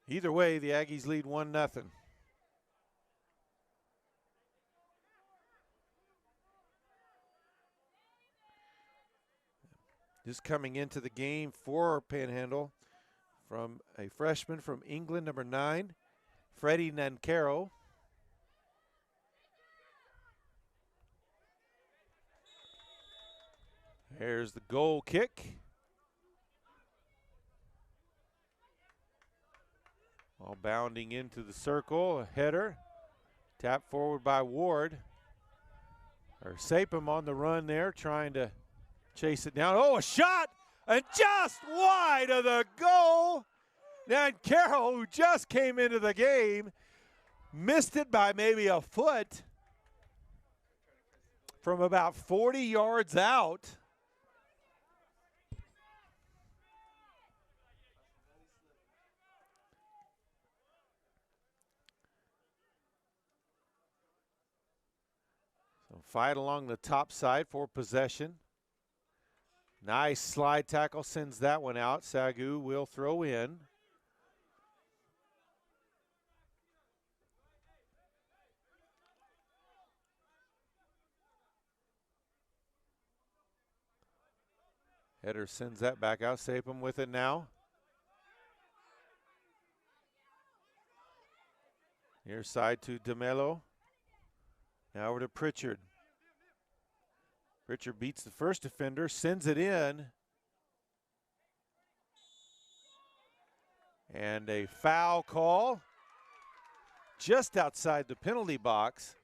Either way, the Aggies lead 1-0. Just coming into the game for Panhandle from a freshman from England, number 9, Freddie Nancaro. There's the goal kick. All bounding into the circle, a header. Tap forward by Ward. Or Sapem on the run there, trying to chase it down. Oh, a shot! And just wide of the goal. And Carroll, who just came into the game, missed it by maybe a foot from about 40 yards out. So fight along the top side for possession. Nice slide tackle, sends that one out. SAGU will throw in. Header sends that back out. Sapem with it now. Near side to DeMello. Now over to Pritchard. Pritchard beats the first defender, sends it in. And a foul call just outside the penalty box.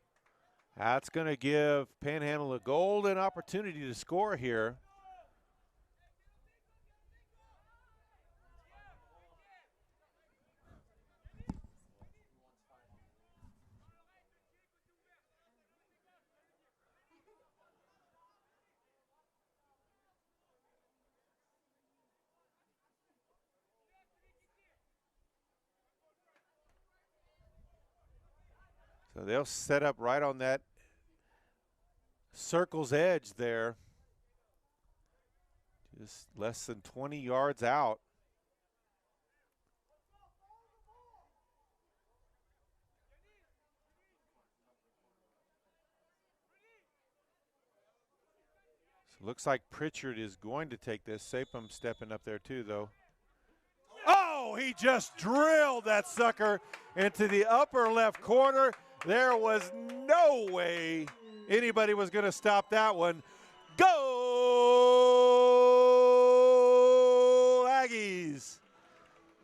That's going to give Panhandle a golden opportunity to score here. So they'll set up right on that circle's edge there. Just less than 20 yards out. So looks like Pritchard is going to take this. Sapem stepping up there too, though. Oh, he just drilled that sucker into the upper left corner. There was no way anybody was going to stop that one. Go Aggies!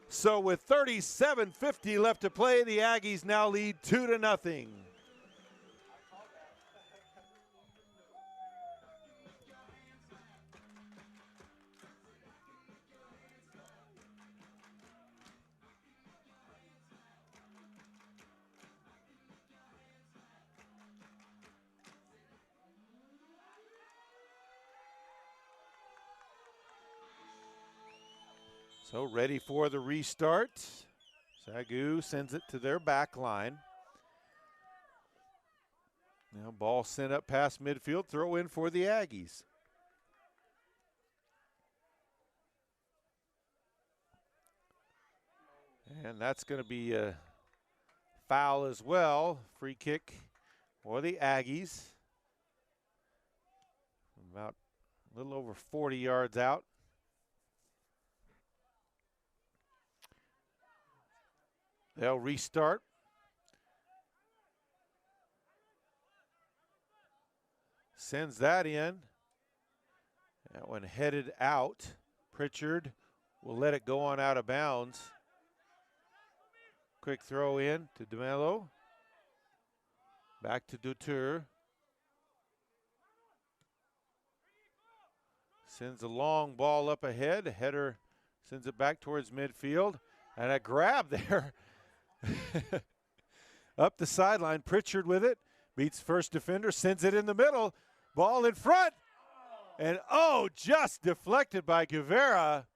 So with 37:50 left to play, the Aggies now lead 2-0. So ready for the restart. SAGU sends it to their back line. Now ball sent up past midfield, throw in for the Aggies. And that's going to be a foul as well. Free kick for the Aggies. About a little over 40 yards out. They'll restart. Sends that in. That one headed out. Pritchard will let it go on out of bounds. Quick throw in to DeMello. Back to Dutour. Sends a long ball up ahead. Header sends it back towards midfield. And a grab there. Up the sideline, Pritchard with it, beats first defender, sends it in the middle, ball in front, and oh, just deflected by Guevara.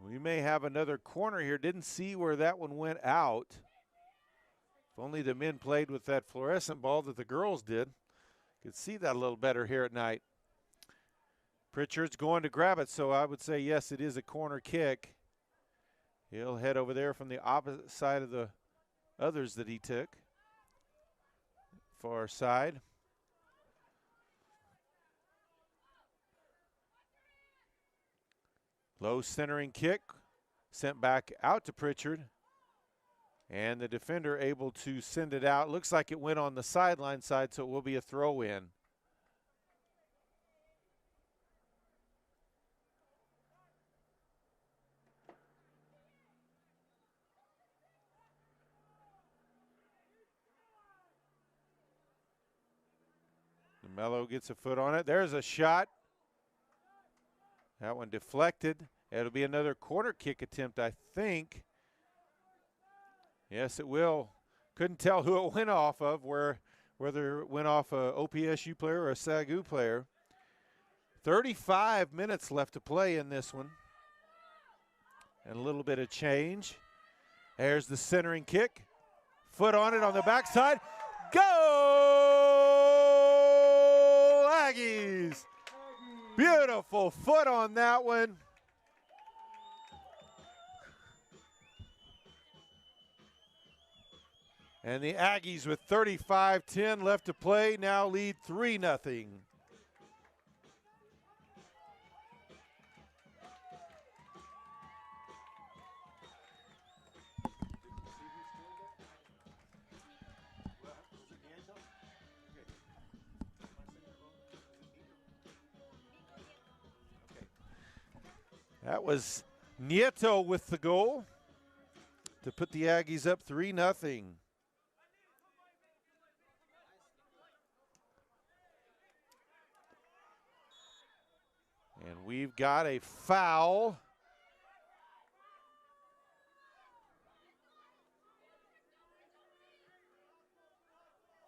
We may have another corner here. Didn't see where that one went out. If only the men played with that fluorescent ball that the girls did. Could see that a little better here at night. Pritchard's going to grab it, so I would say, yes, it is a corner kick. He'll head over there from the opposite side of the others that he took. Far side. Low centering kick, sent back out to Pritchard. And the defender able to send it out. Looks like it went on the sideline side, so it will be a throw in. Mello gets a foot on it. There's a shot. That one deflected. It'll be another corner kick attempt, I think. Yes, it will. Couldn't tell who it went off of, whether it went off a OPSU player or a SAGU player. 35 minutes left to play in this one. And a little bit of change. There's the centering kick. Foot on it on the backside. Goal, Aggies! Beautiful foot on that one. And the Aggies with 35-10 left to play now lead 3-0. That was Nieto with the goal to put the Aggies up 3-0. And we've got a foul.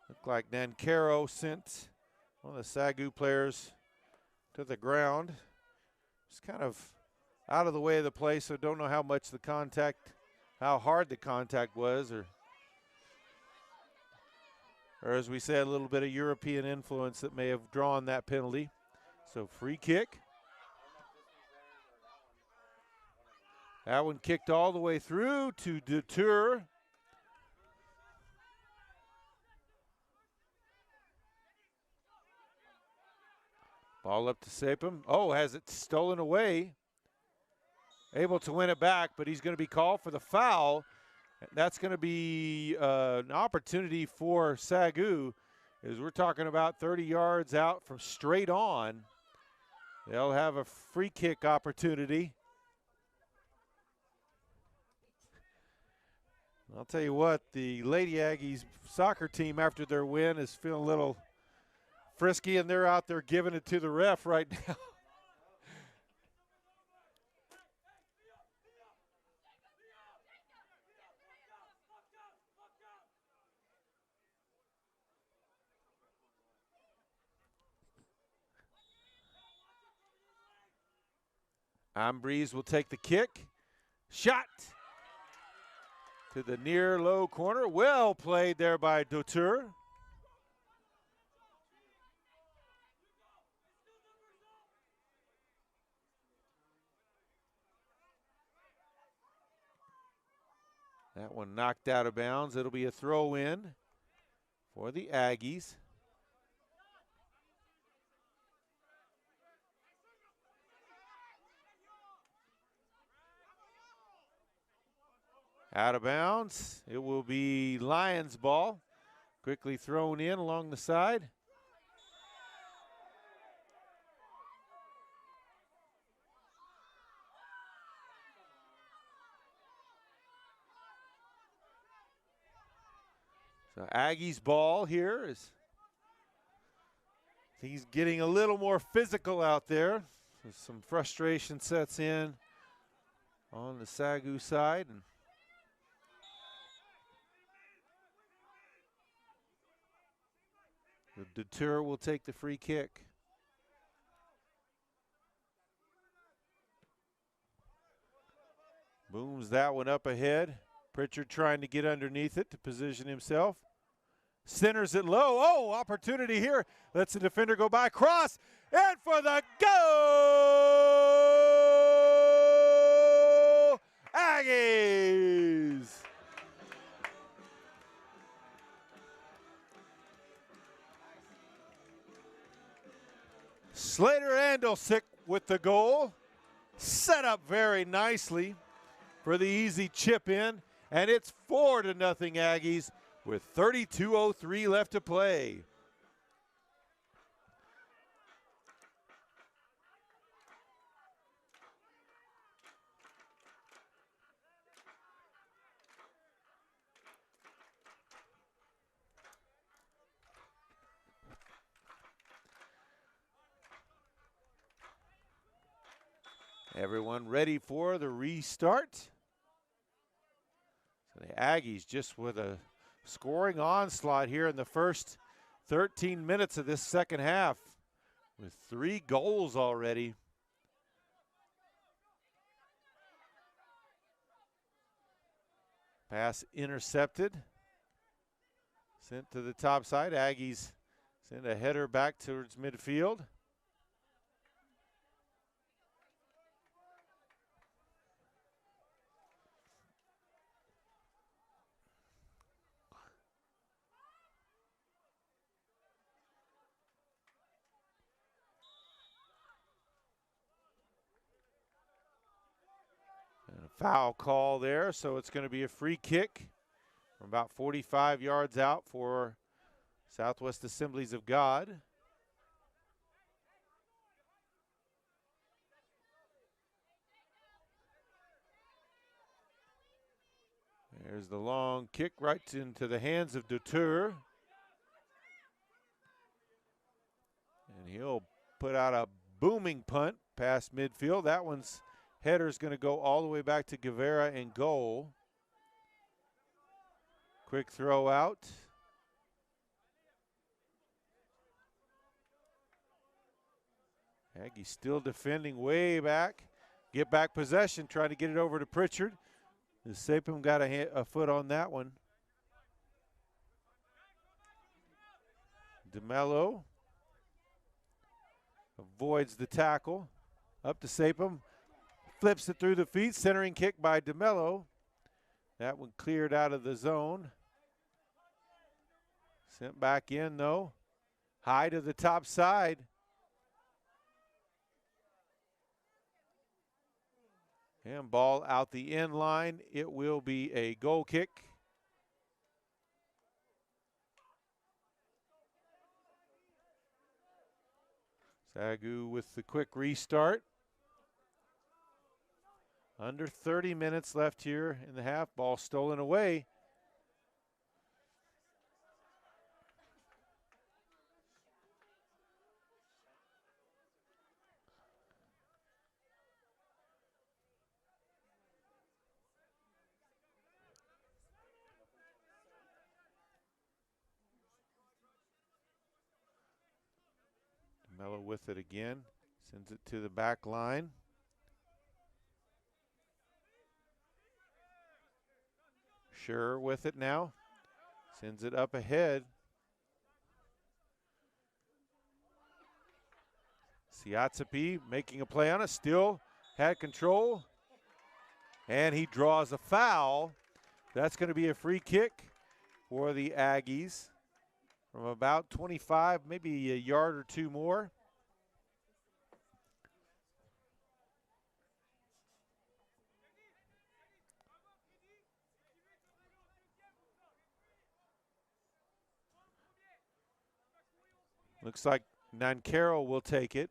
Looked like Nancaro sent one of the SAGU players to the ground. Just kind of out of the way of the play, so don't know how much the contact, how hard the contact was, or as we said, a little bit of European influence that may have drawn that penalty. So free kick. That one kicked all the way through to Detour. Ball up to Sapem. Oh, has it stolen away. Able to win it back, but he's going to be called for the foul. That's going to be an opportunity for SAGU, as we're talking about 30 yards out from straight on. They'll have a free kick opportunity. I'll tell you what, the Lady Aggies soccer team after their win is feeling a little frisky, and they're out there giving it to the ref right now. Ambriz will take the kick. Shot to the near low corner. Well played there by Dauteur. That one knocked out of bounds. It'll be a throw in for the Aggies. Out of bounds. It will be Lions ball. Quickly thrown in along the side. So Aggies ball here is, he's getting a little more physical out there. So some frustration sets in on the SAGU side. And the Dauteur will take the free kick. Booms that one up ahead. Pritchard trying to get underneath it to position himself. Centers it low. Oh, opportunity here. Lets the defender go by. Cross. And for the goal! Aggies! Slater Andolsick with the goal. Set up very nicely for the easy chip in. And it's 4-0 Aggies with 32:03 left to play. Everyone ready for the restart. So the Aggies just with a scoring onslaught here in the first 13 minutes of this second half with 3 goals already. Pass intercepted. Sent to the top side. Aggies send a header back towards midfield. And a foul call there, so it's going to be a free kick from about 45 yards out for Southwest Assemblies of God. There's the long kick right into the hands of Dutour. And he'll put out a booming punt past midfield. That one's header's going to go all the way back to Guevara and goal. Quick throw out. Aggie still defending way back. Get back possession, trying to get it over to Pritchard. The Sapem got a foot on that one. DeMello avoids the tackle. Up to Sapem. Flips it through the feet. Centering kick by DeMello. That one cleared out of the zone. Sent back in though. High to the top side. And ball out the end line. It will be a goal kick. SAGU with the quick restart. Under 30 minutes left here in the half. Ball stolen away. Mello with it again, sends it to the back line. Sure with it now, sends it up ahead. Siatsapi making a play on it, still had control. And he draws a foul. That's going to be a free kick for the Aggies. From about 25, maybe a yard or two more. Looks like Nancaro will take it.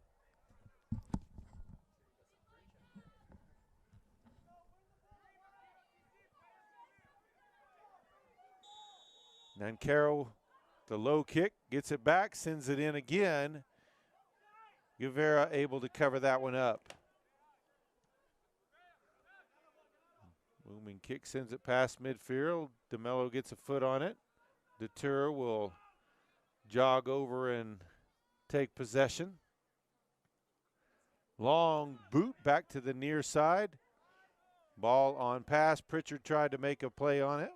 Nancaro, the low kick, gets it back, sends it in again. Guevara able to cover that one up. Booming kick sends it past midfield. DeMello gets a foot on it. Dutour will jog over and take possession. Long boot back to the near side. Ball on pass. Pritchard tried to make a play on it.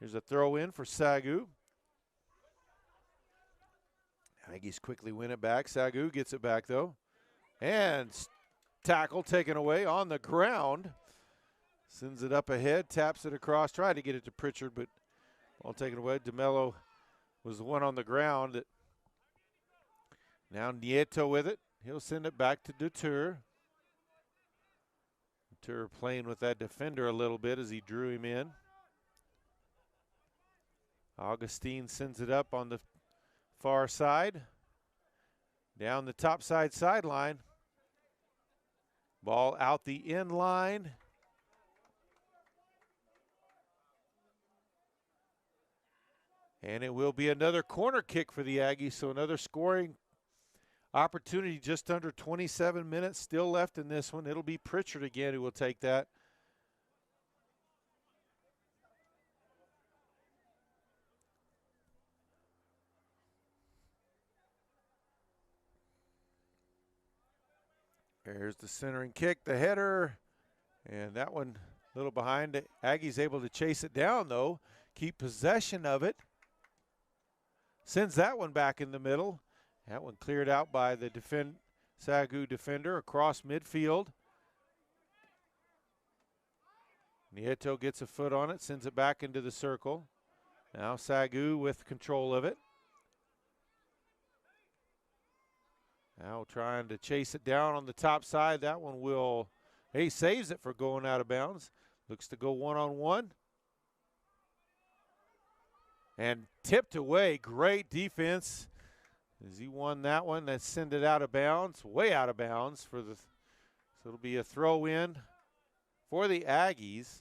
Here's a throw in for SAGU. Aggies quickly win it back. SAGU gets it back though. And tackle taken away on the ground. Sends it up ahead, taps it across, tried to get it to Pritchard, but all taken away. DeMello was the one on the ground. That now Nieto with it. He'll send it back to Dutour. Dutour playing with that defender a little bit as he drew him in. Augustine sends it up on the far side. Down the top side sideline. Ball out the end line. And it will be another corner kick for the Aggies, so another scoring opportunity. Just under 27 minutes still left in this one. It'll be Pritchard again who will take that. There's the centering kick, the header, and that one a little behind. The Aggies able to chase it down, though, keep possession of it. Sends that one back in the middle. That one cleared out by the SAGU defender across midfield. Nieto gets a foot on it, sends it back into the circle. Now SAGU with control of it. Now trying to chase it down on the top side. That one will, he saves it for going out of bounds. Looks to go one-on-one. And tipped away. Great defense as he won that one. That sent it out of bounds, way out of bounds for the, so it'll be a throw in for the Aggies.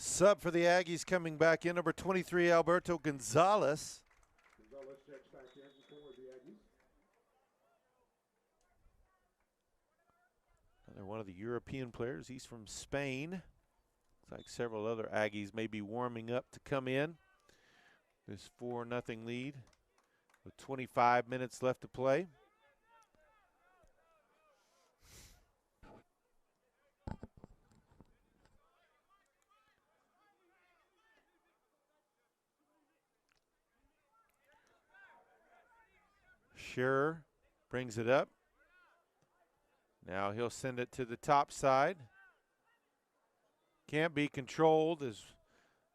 Sub for the Aggies coming back in, number 23, Alberto Gonzalez. Gonzalez checks back in for the Aggies. Another one of the European players. He's from Spain. Looks like several other Aggies may be warming up to come in. This 4-0 lead with 25 minutes left to play. Scherer brings it up. Now he'll send it to the top side. Can't be controlled as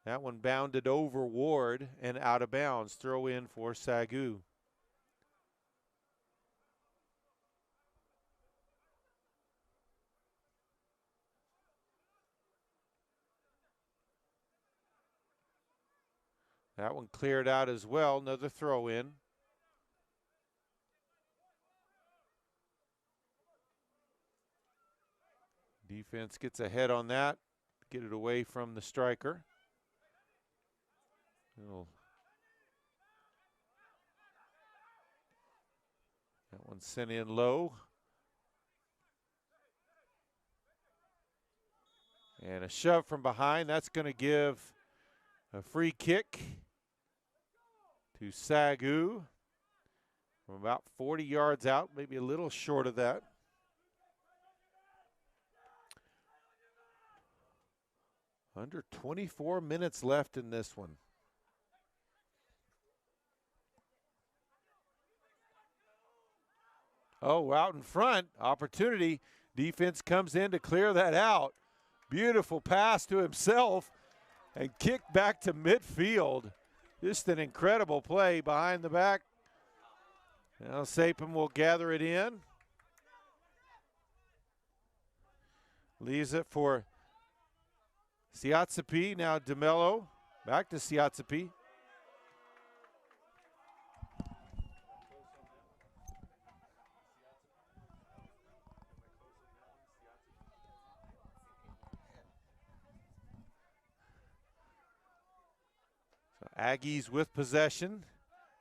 that one bounded over Ward and out of bounds. Throw in for SAGU. That one cleared out as well. Another throw in. Defense gets ahead on that. Get it away from the striker. That one sent in low. And a shove from behind. That's going to give a free kick to SAGU from about 40 yards out, maybe a little short of that. Under 24 minutes left in this one. Oh, out in front, opportunity. Defense comes in to clear that out. Beautiful pass to himself and kick back to midfield. Just an incredible play behind the back. Now Sapin will gather it in. Leaves it for Siatsapi, now DeMello, back to Siatsapi. So Aggies with possession.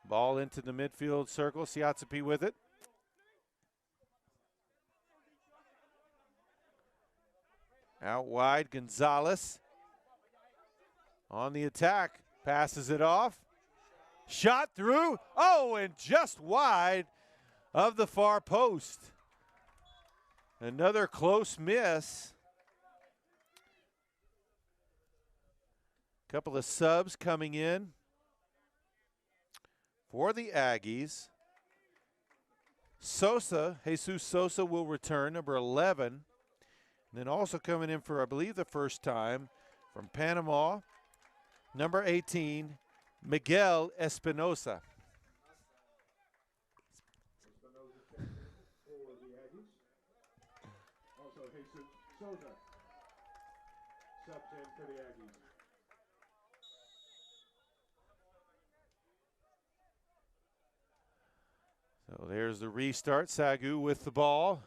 Ball into the midfield circle, Siatsapi with it. Out wide, Gonzalez on the attack, passes it off. Shot through, oh, and just wide of the far post. Another close miss. Couple of subs coming in For the Aggies, Jesus Sosa will return, number 11. And then also coming in for, I believe, the first time from Panama, number 18, Miguel Espinosa. For the Aggies. Also Jesus Sosa. Subs in for the Aggies. So there's the restart. SAGU with the ball.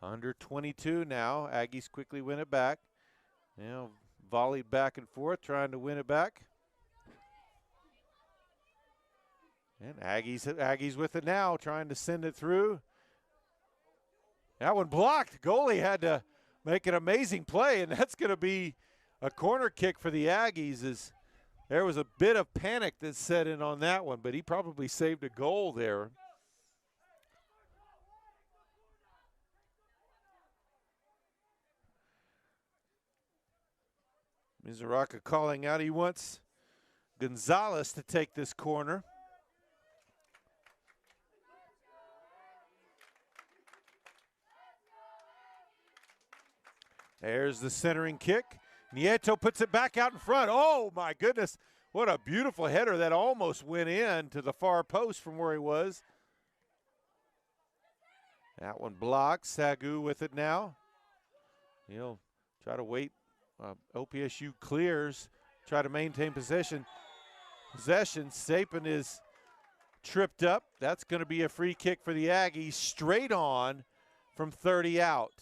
Under 22 now. Aggies quickly win it back. Now volleyed back and forth, trying to win it back. And Aggies with it now, trying to send it through. That one blocked. Goalie had to make an amazing play, and that's going to be a corner kick for the Aggies. As there was a bit of panic that set in on that one, but he probably saved a goal there. Mizuraka calling out. He wants Gonzalez to take this corner. There's the centering kick. Nieto puts it back out in front. Oh, my goodness. What a beautiful header that almost went in to the far post from where he was. That one blocked. SAGU with it now. He'll try to wait. OPSU clears. Try to maintain possession. Sapin is tripped up. That's going to be a free kick for the Aggies. Straight on from 30 out.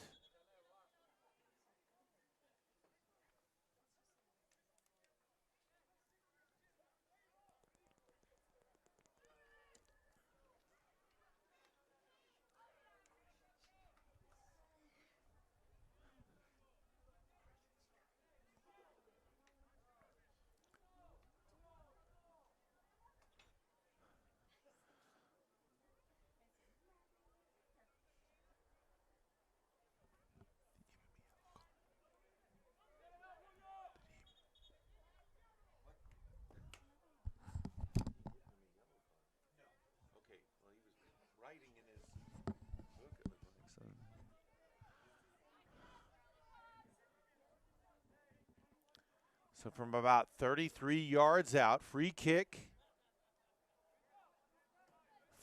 So from about 33 yards out, free kick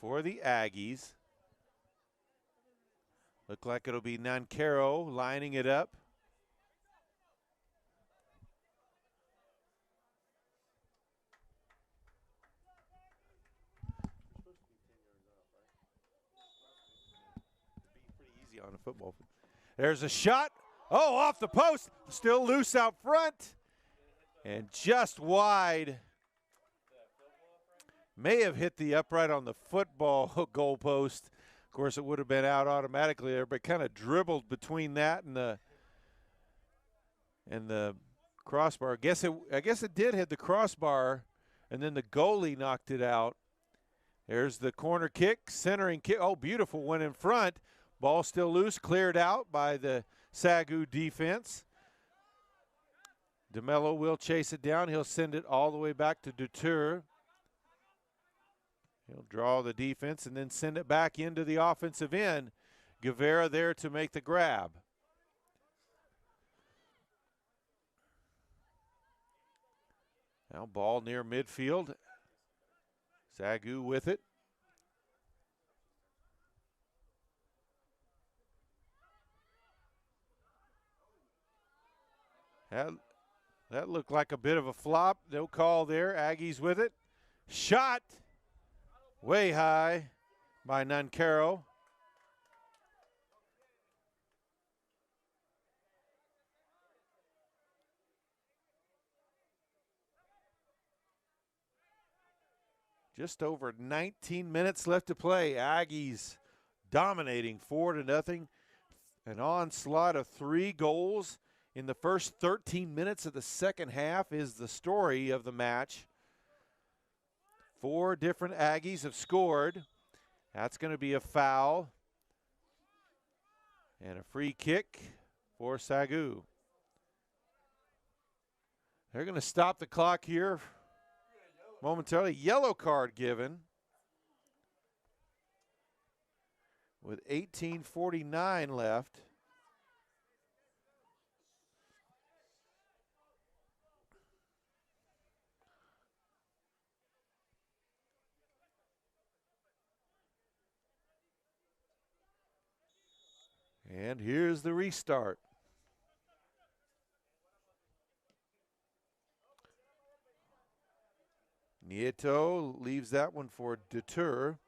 for the Aggies. Look like it'll be Nancaro lining it up. Pretty easy on a football. There's a shot. Oh, off the post. Still loose out front. And just wide. May have hit the upright on the football goalpost. Of course, it would have been out automatically there, but kind of dribbled between that and the crossbar. I guess it did hit the crossbar, and then the goalie knocked it out. There's the corner kick, centering kick. Oh, beautiful one in front. Ball still loose, cleared out by the SAGU defense. DeMello will chase it down. He'll send it all the way back to Dutour. He'll draw the defense and then send it back into the offensive end. Guevara there to make the grab. Now ball near midfield. SAGU with it. That looked like a bit of a flop. No call there. Aggies with it. Shot way high by Nancaro. Just over 19 minutes left to play. Aggies dominating 4-0. An onslaught of 3 goals in the first 13 minutes of the second half is the story of the match. 4 different Aggies have scored. That's going to be a foul. And a free kick for SAGU. They're going to stop the clock here momentarily. Yellow card given with 18:49 left. And here's the restart. Nieto leaves that one for Deter.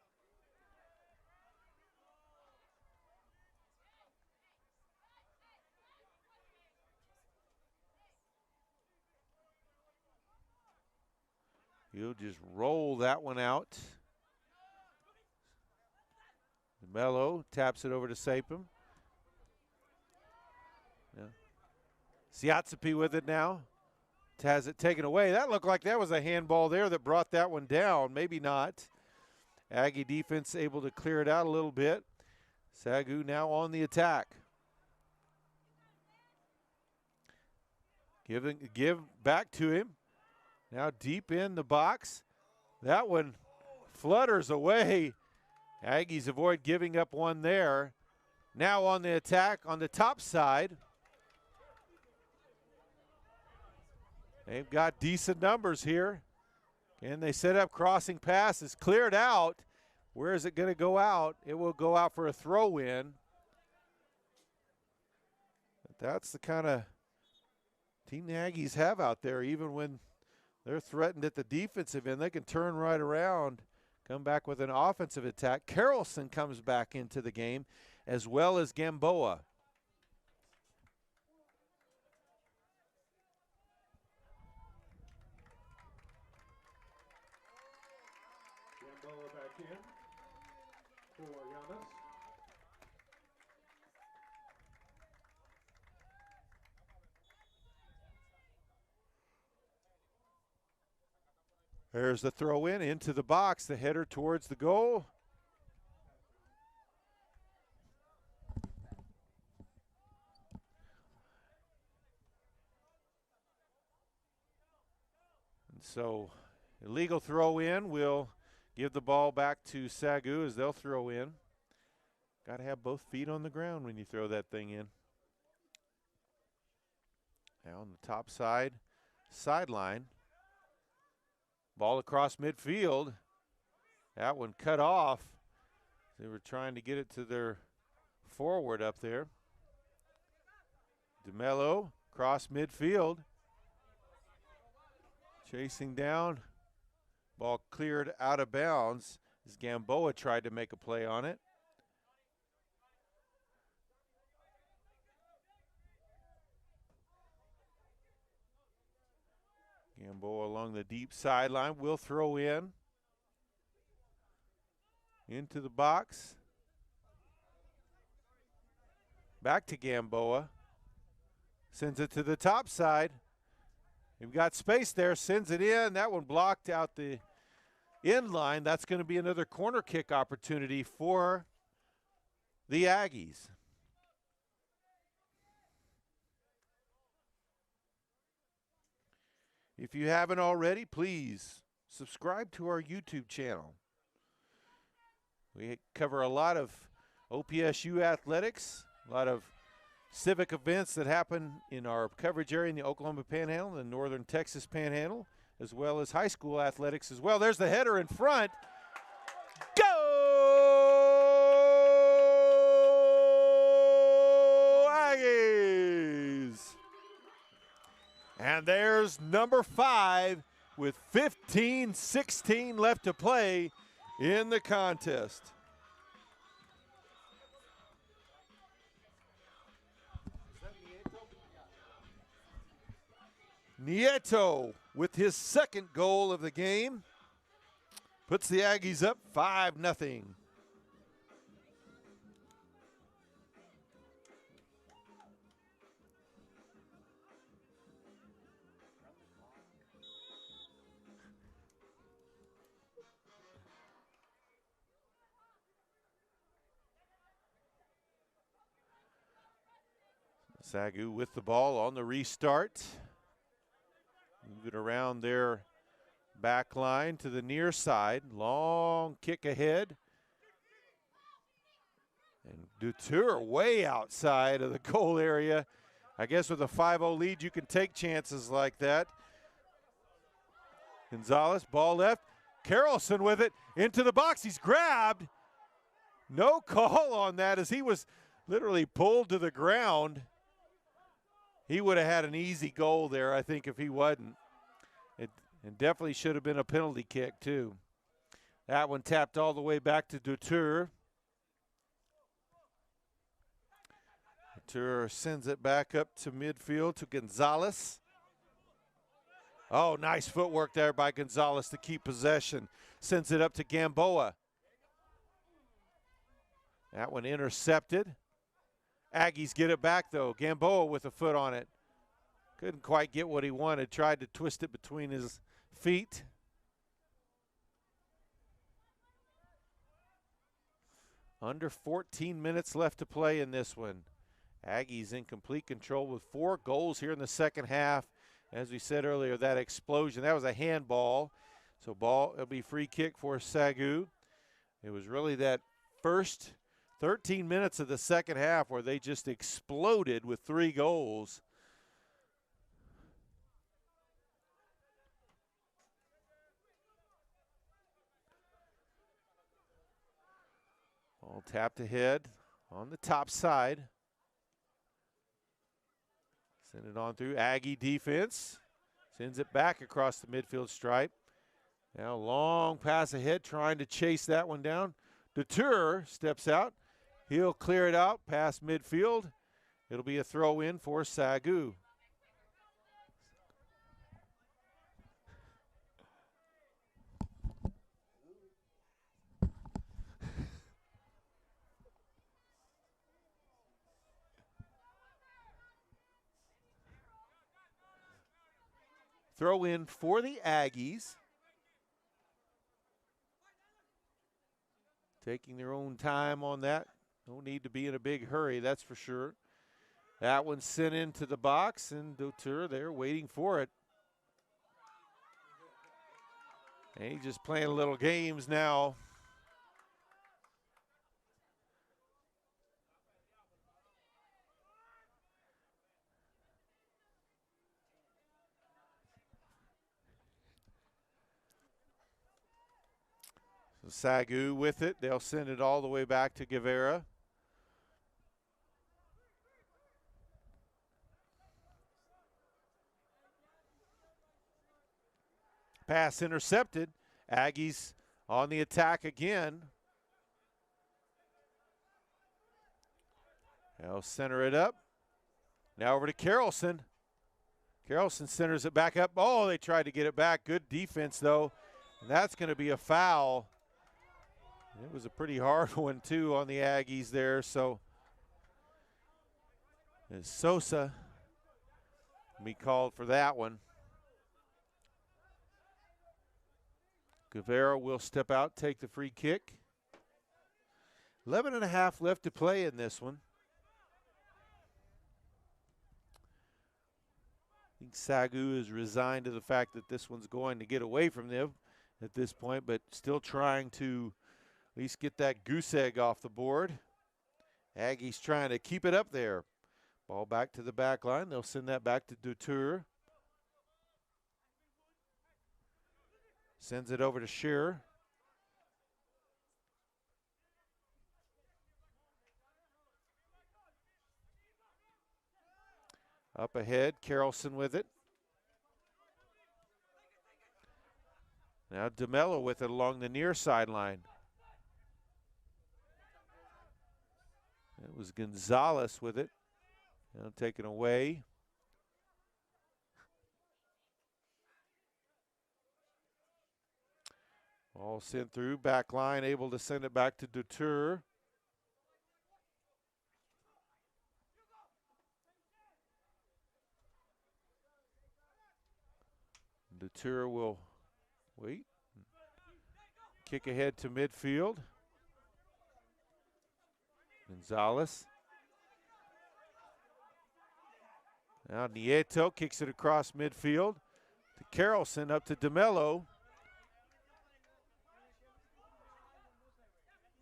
He'll just roll that one out. Mello taps it over to Sapem. Yeah. Siatsapi with it now. Has it taken away. That looked like that was a handball there that brought that one down. Maybe not. Aggie defense able to clear it out a little bit. SAGU now on the attack. Give back to him. Now deep in the box. That one flutters away. Aggies avoid giving up one there. Now on the attack on the top side. They've got decent numbers here. And they set up crossing passes. Cleared out. Where is it going to go out? It will go out for a throw-in. But that's the kind of team the Aggies have out there. Even when they're threatened at the defensive end, they can turn right around, come back with an offensive attack. Carrollson comes back into the game, as well as Gamboa. Gamboa back in for Giannis. There's the throw in into the box, the header towards the goal. And so illegal throw in will give the ball back to SAGU as they'll throw in. Got to have both feet on the ground when you throw that thing in. Now on the top side, sideline. Ball across midfield. That one cut off. They were trying to get it to their forward up there. DeMello across midfield. Chasing down. Ball cleared out of bounds as Gamboa tried to make a play on it. Gamboa along the deep sideline will throw in. Into the box. Back to Gamboa. Sends it to the top side. We've got space there, sends it in. That one blocked out the end line. That's going to be another corner kick opportunity for the Aggies. If you haven't already, please subscribe to our YouTube channel. We cover a lot of OPSU athletics, a lot of civic events that happen in our coverage area in the Oklahoma Panhandle, the Northern Texas Panhandle, as well as high school athletics as well. There's the header in front. Go Aggies! And there's number 5 with 15-16 left to play in the contest. Nieto with his second goal of the game puts the Aggies up 5-0. SAGU with the ball on the restart. Move it around their Back line to the near side. Long kick ahead. And Dutour way outside of the goal area. I guess with a 5-0 lead, you can take chances like that. Gonzalez, ball left. Carrollson with it into the box. He's grabbed. No call on that as he was literally pulled to the ground. He would have had an easy goal there, I think, if he wasn't. It definitely should have been a penalty kick, too. That one tapped all the way back to Dutour. Dutour sends it back up to midfield to Gonzalez. Oh, nice footwork there by Gonzalez to keep possession. Sends it up to Gamboa. That one intercepted. Aggies get it back, though. Gamboa with a foot on it. Couldn't quite get what he wanted. Tried to twist it between his feet. Under 14 minutes left to play in this one. Aggies in complete control with 4 goals here in the second half. As we said earlier, that explosion, that was a handball. So it'll be free kick for SAGU. It was really that first 13 minutes of the second half where they just exploded with 3 goals. Ball tapped ahead on the top side. Send it on through. Aggie defense. Sends it back across the midfield stripe. Now long pass ahead, trying to chase that one down. Dutour steps out. He'll clear it out past midfield. It'll be a throw in for SAGU. Throw in for the Aggies. Taking their own time on that. No need to be in a big hurry, that's for sure. That one's sent into the box, and Dutour there waiting for it. And he's just playing little games now. So SAGU with it. They'll send it all the way back to Guevara. Pass intercepted. Aggies on the attack again. They'll center it up. Now over to Carrollson. Carrollson centers it back up. Oh, they tried to get it back. Good defense, though. And that's going to be a foul. It was a pretty hard one, too, on the Aggies there. So, as Sosa be called for that one. Guevara will step out, take the free kick. 11.5 left to play in this one. I think SAGU is resigned to the fact that this one's going to get away from them at this point, but still trying to at least get that goose egg off the board. Aggies trying to keep it up there. Ball back to the back line. They'll send that back to Dutour. Sends it over to Shearer. Up ahead, Carrollson with it. Now DeMello with it along the near sideline. It was Gonzalez with it. Now taken away. All sent through, back line, able to send it back to Dutour. Dutour will wait. Kick ahead to midfield. Gonzalez. Now Nieto kicks it across midfield to Carrollson, up to DeMello.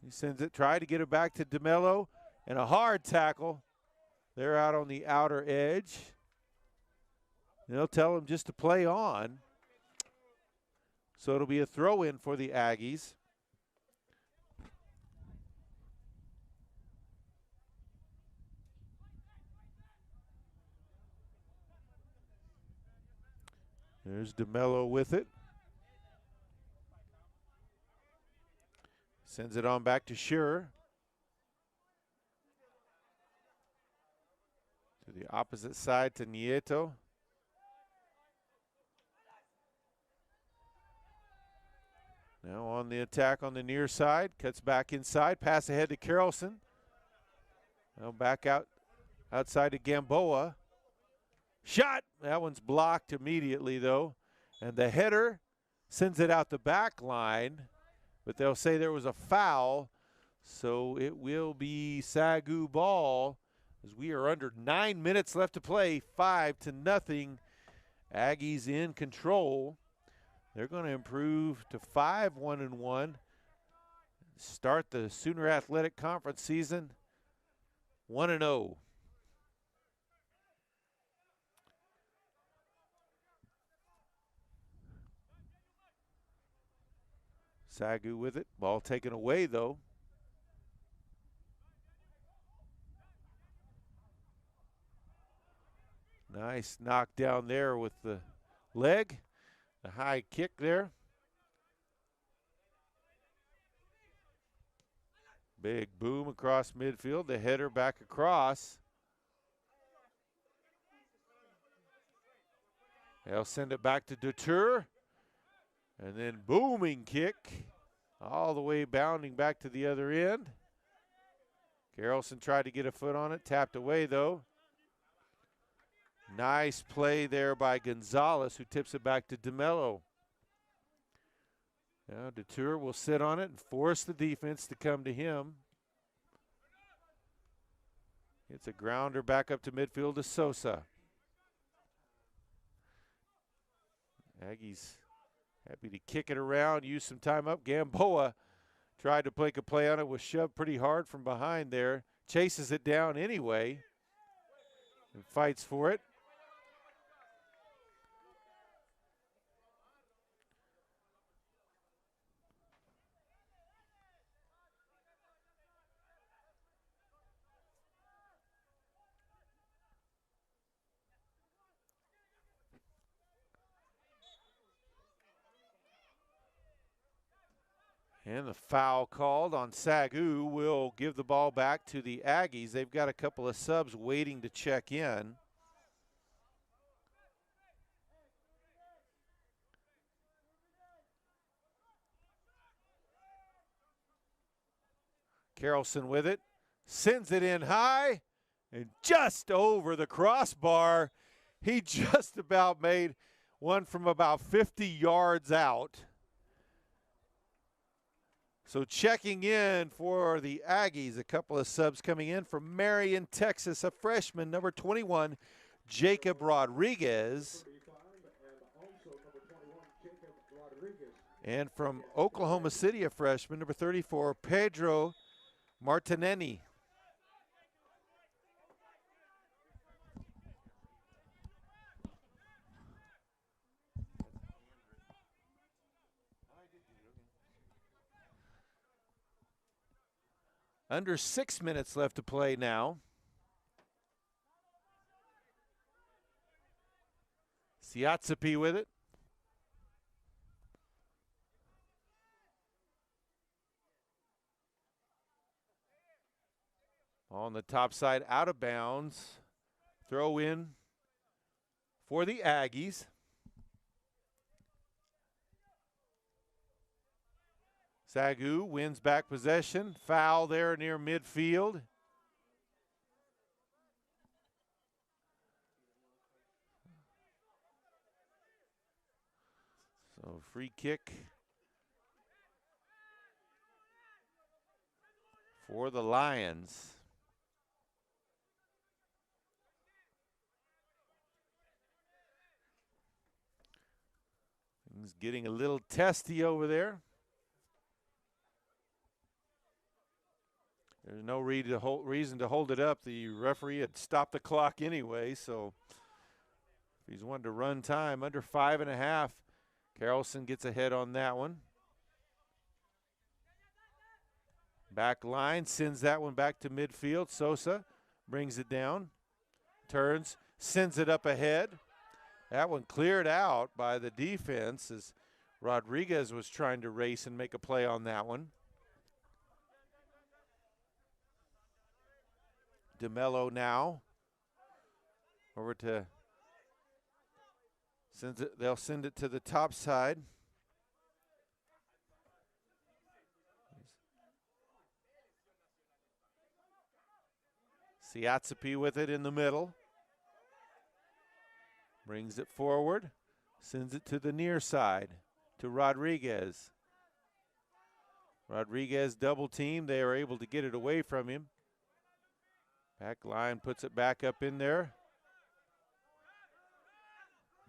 He sends it, try to get it back to DeMello, and a hard tackle. They're out on the outer edge. They'll tell him just to play on. So it'll be a throw-in for the Aggies. There's DeMello with it. Sends it on back to Shearer. To the opposite side to Nieto. Now on the attack on the near side. Cuts back inside. Pass ahead to Carrollson. Now back outside to Gamboa. Shot. That one's blocked immediately, though. And the header sends it out the back line. But they'll say there was a foul. So it will be SAGU ball as we are under 9 minutes left to play. 5-0. Aggies in control. They're going to improve to 5-1-1. Start the Sooner Athletic Conference season 1-0. SAGU with it. Ball taken away, though. Nice knockdown there with the leg. The high kick there. Big boom across midfield. The header back across. They'll send it back to Detour. And then booming kick. All the way bounding back to the other end. Carrollson tried to get a foot on it. Tapped away, though. Nice play there by Gonzalez, who tips it back to DeMello. Now Detour will sit on it and force the defense to come to him. It's a grounder back up to midfield to Sosa. Aggies happy to kick it around, use some time up. Gamboa tried to make a play on it, was shoved pretty hard from behind there. Chases it down anyway and fights for it. And the foul called on SAGU will give the ball back to the Aggies. They've got a couple of subs waiting to check in. Carrollson with it, sends it in high, and just over the crossbar. He just about made one from about 50 yards out. So checking in for the Aggies, a couple of subs coming in from Marion, Texas, a freshman, number 21, Jacob Rodriguez. And from Oklahoma City, a freshman, number 34, Pedro Martinelli. Under 6 minutes left to play now. Siatsapi with it. On the top side, out of bounds. Throw in for the Aggies. SAGU wins back possession. Foul there near midfield. So free kick for the Lions. Things getting a little testy over there. There's no reason to hold it up. The referee had stopped the clock anyway, so if he's wanting to run time under 5.5, Carrollson gets ahead on that one. Back line, sends that one back to midfield. Sosa brings it down, turns, sends it up ahead. That one cleared out by the defense as Rodriguez was trying to race and make a play on that one. DeMello now over to, they'll send it to the top side. Siatsapi with it in the middle. Brings it forward, sends it to the near side to Rodriguez. Rodriguez double team. They are able to get it away from him. Back line puts it back up in there.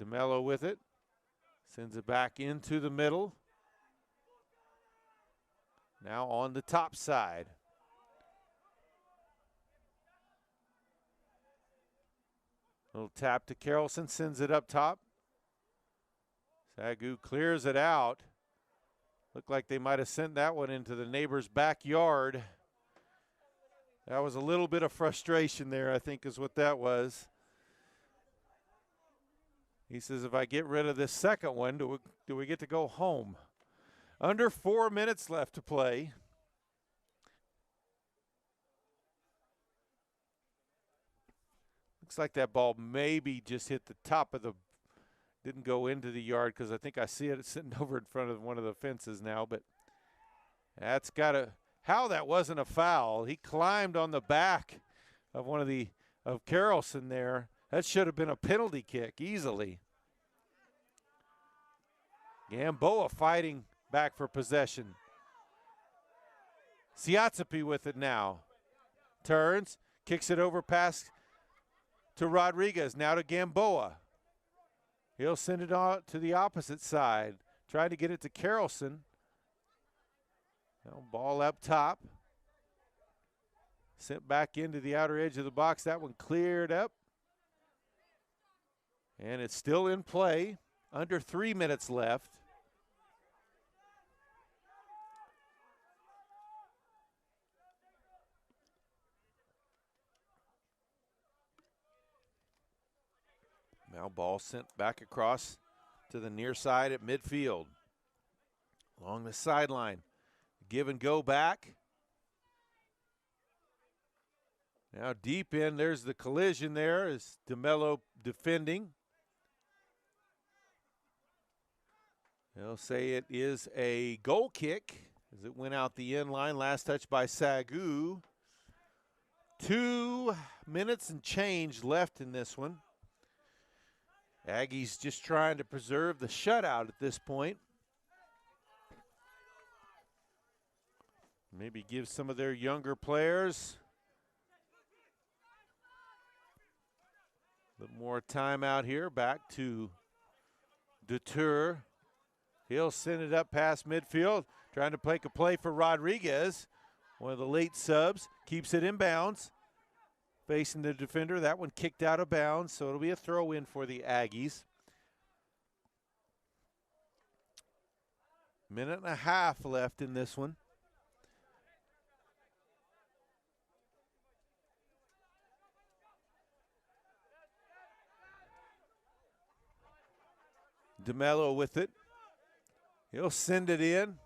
DeMello with it. Sends it back into the middle. Now on the top side. Little tap to Carrollson, sends it up top. SAGU clears it out. Looked like they might have sent that one into the neighbor's backyard. That was a little bit of frustration there, I think is what that was. He says, if I get rid of this second one, do we get to go home? Under 4 minutes left to play. Looks like that ball maybe just hit the top of the, didn't go into the yard because I think I see it sitting over in front of one of the fences now, but that's got to, how that wasn't a foul. He climbed on the back of of Carrollson there. That should have been a penalty kick easily. Gamboa fighting back for possession. Siatsapi with it now. Turns, kicks it over past to Rodriguez, now to Gamboa. He'll send it on to the opposite side. Trying to get it to Carrollson. Now ball up top. Sent back into the outer edge of the box. That one cleared up. And it's still in play. Under 3 minutes left. Now ball sent back across to the near side at midfield. Along the sideline. Give and go back. Now deep in, there's the collision there as DeMello defending. They'll say it is a goal kick as it went out the end line. Last touch by SAGU. 2 minutes and change left in this one. Aggies just trying to preserve the shutout at this point. Maybe give some of their younger players a little more time out here. Back to Detur. He'll send it up past midfield. Trying to make a play for Rodriguez. One of the late subs. Keeps it in bounds. Facing the defender. That one kicked out of bounds, so it'll be a throw in for the Aggies. Minute and a half left in this one. DeMello with it. He'll send it in.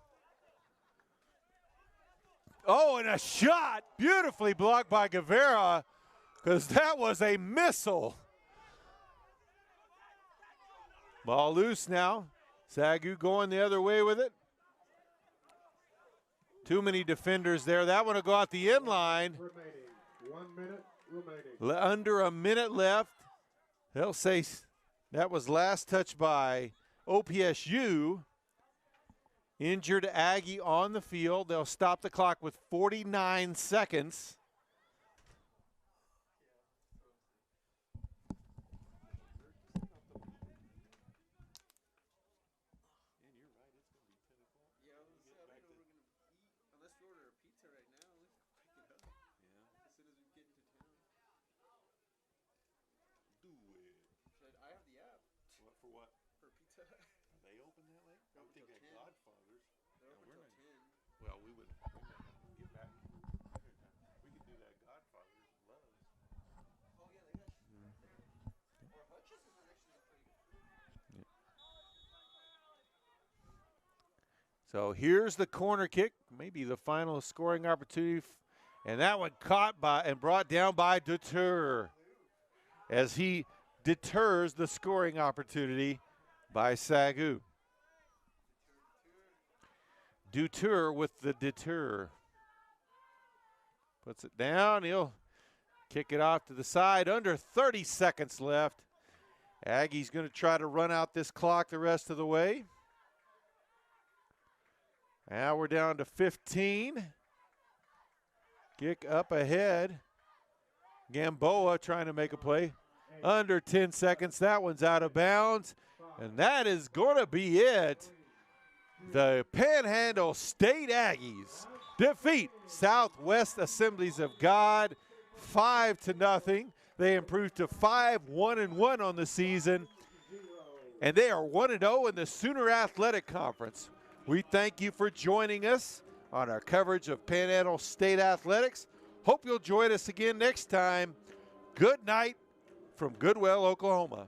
Oh, and a shot. Beautifully blocked by Guevara, because that was a missile. Ball loose now. SAGU going the other way with it. Too many defenders there. That one will go out the end line. 1 minute remaining. Under a minute left. They'll say that was last touch by OPSU. Injured Aggie on the field. They'll stop the clock with 49 seconds. So here's the corner kick, maybe the final scoring opportunity. And that one caught by and brought down by Deter as he deters the scoring opportunity by SAGU. Dutour with the deter. Puts it down. He'll kick it off to the side. Under 30 seconds left. Aggie's going to try to run out this clock the rest of the way. Now we're down to 15. Kick up ahead. Gamboa trying to make a play. Under 10 seconds. That one's out of bounds. And that is going to be it. The Panhandle State Aggies defeat Southwest Assemblies of God 5-0. They improved to 5-1-1 on the season. And they are 1-0 in the Sooner Athletic Conference. We thank you for joining us on our coverage of Panhandle State Athletics. Hope you'll join us again next time. Good night from Goodwell, Oklahoma.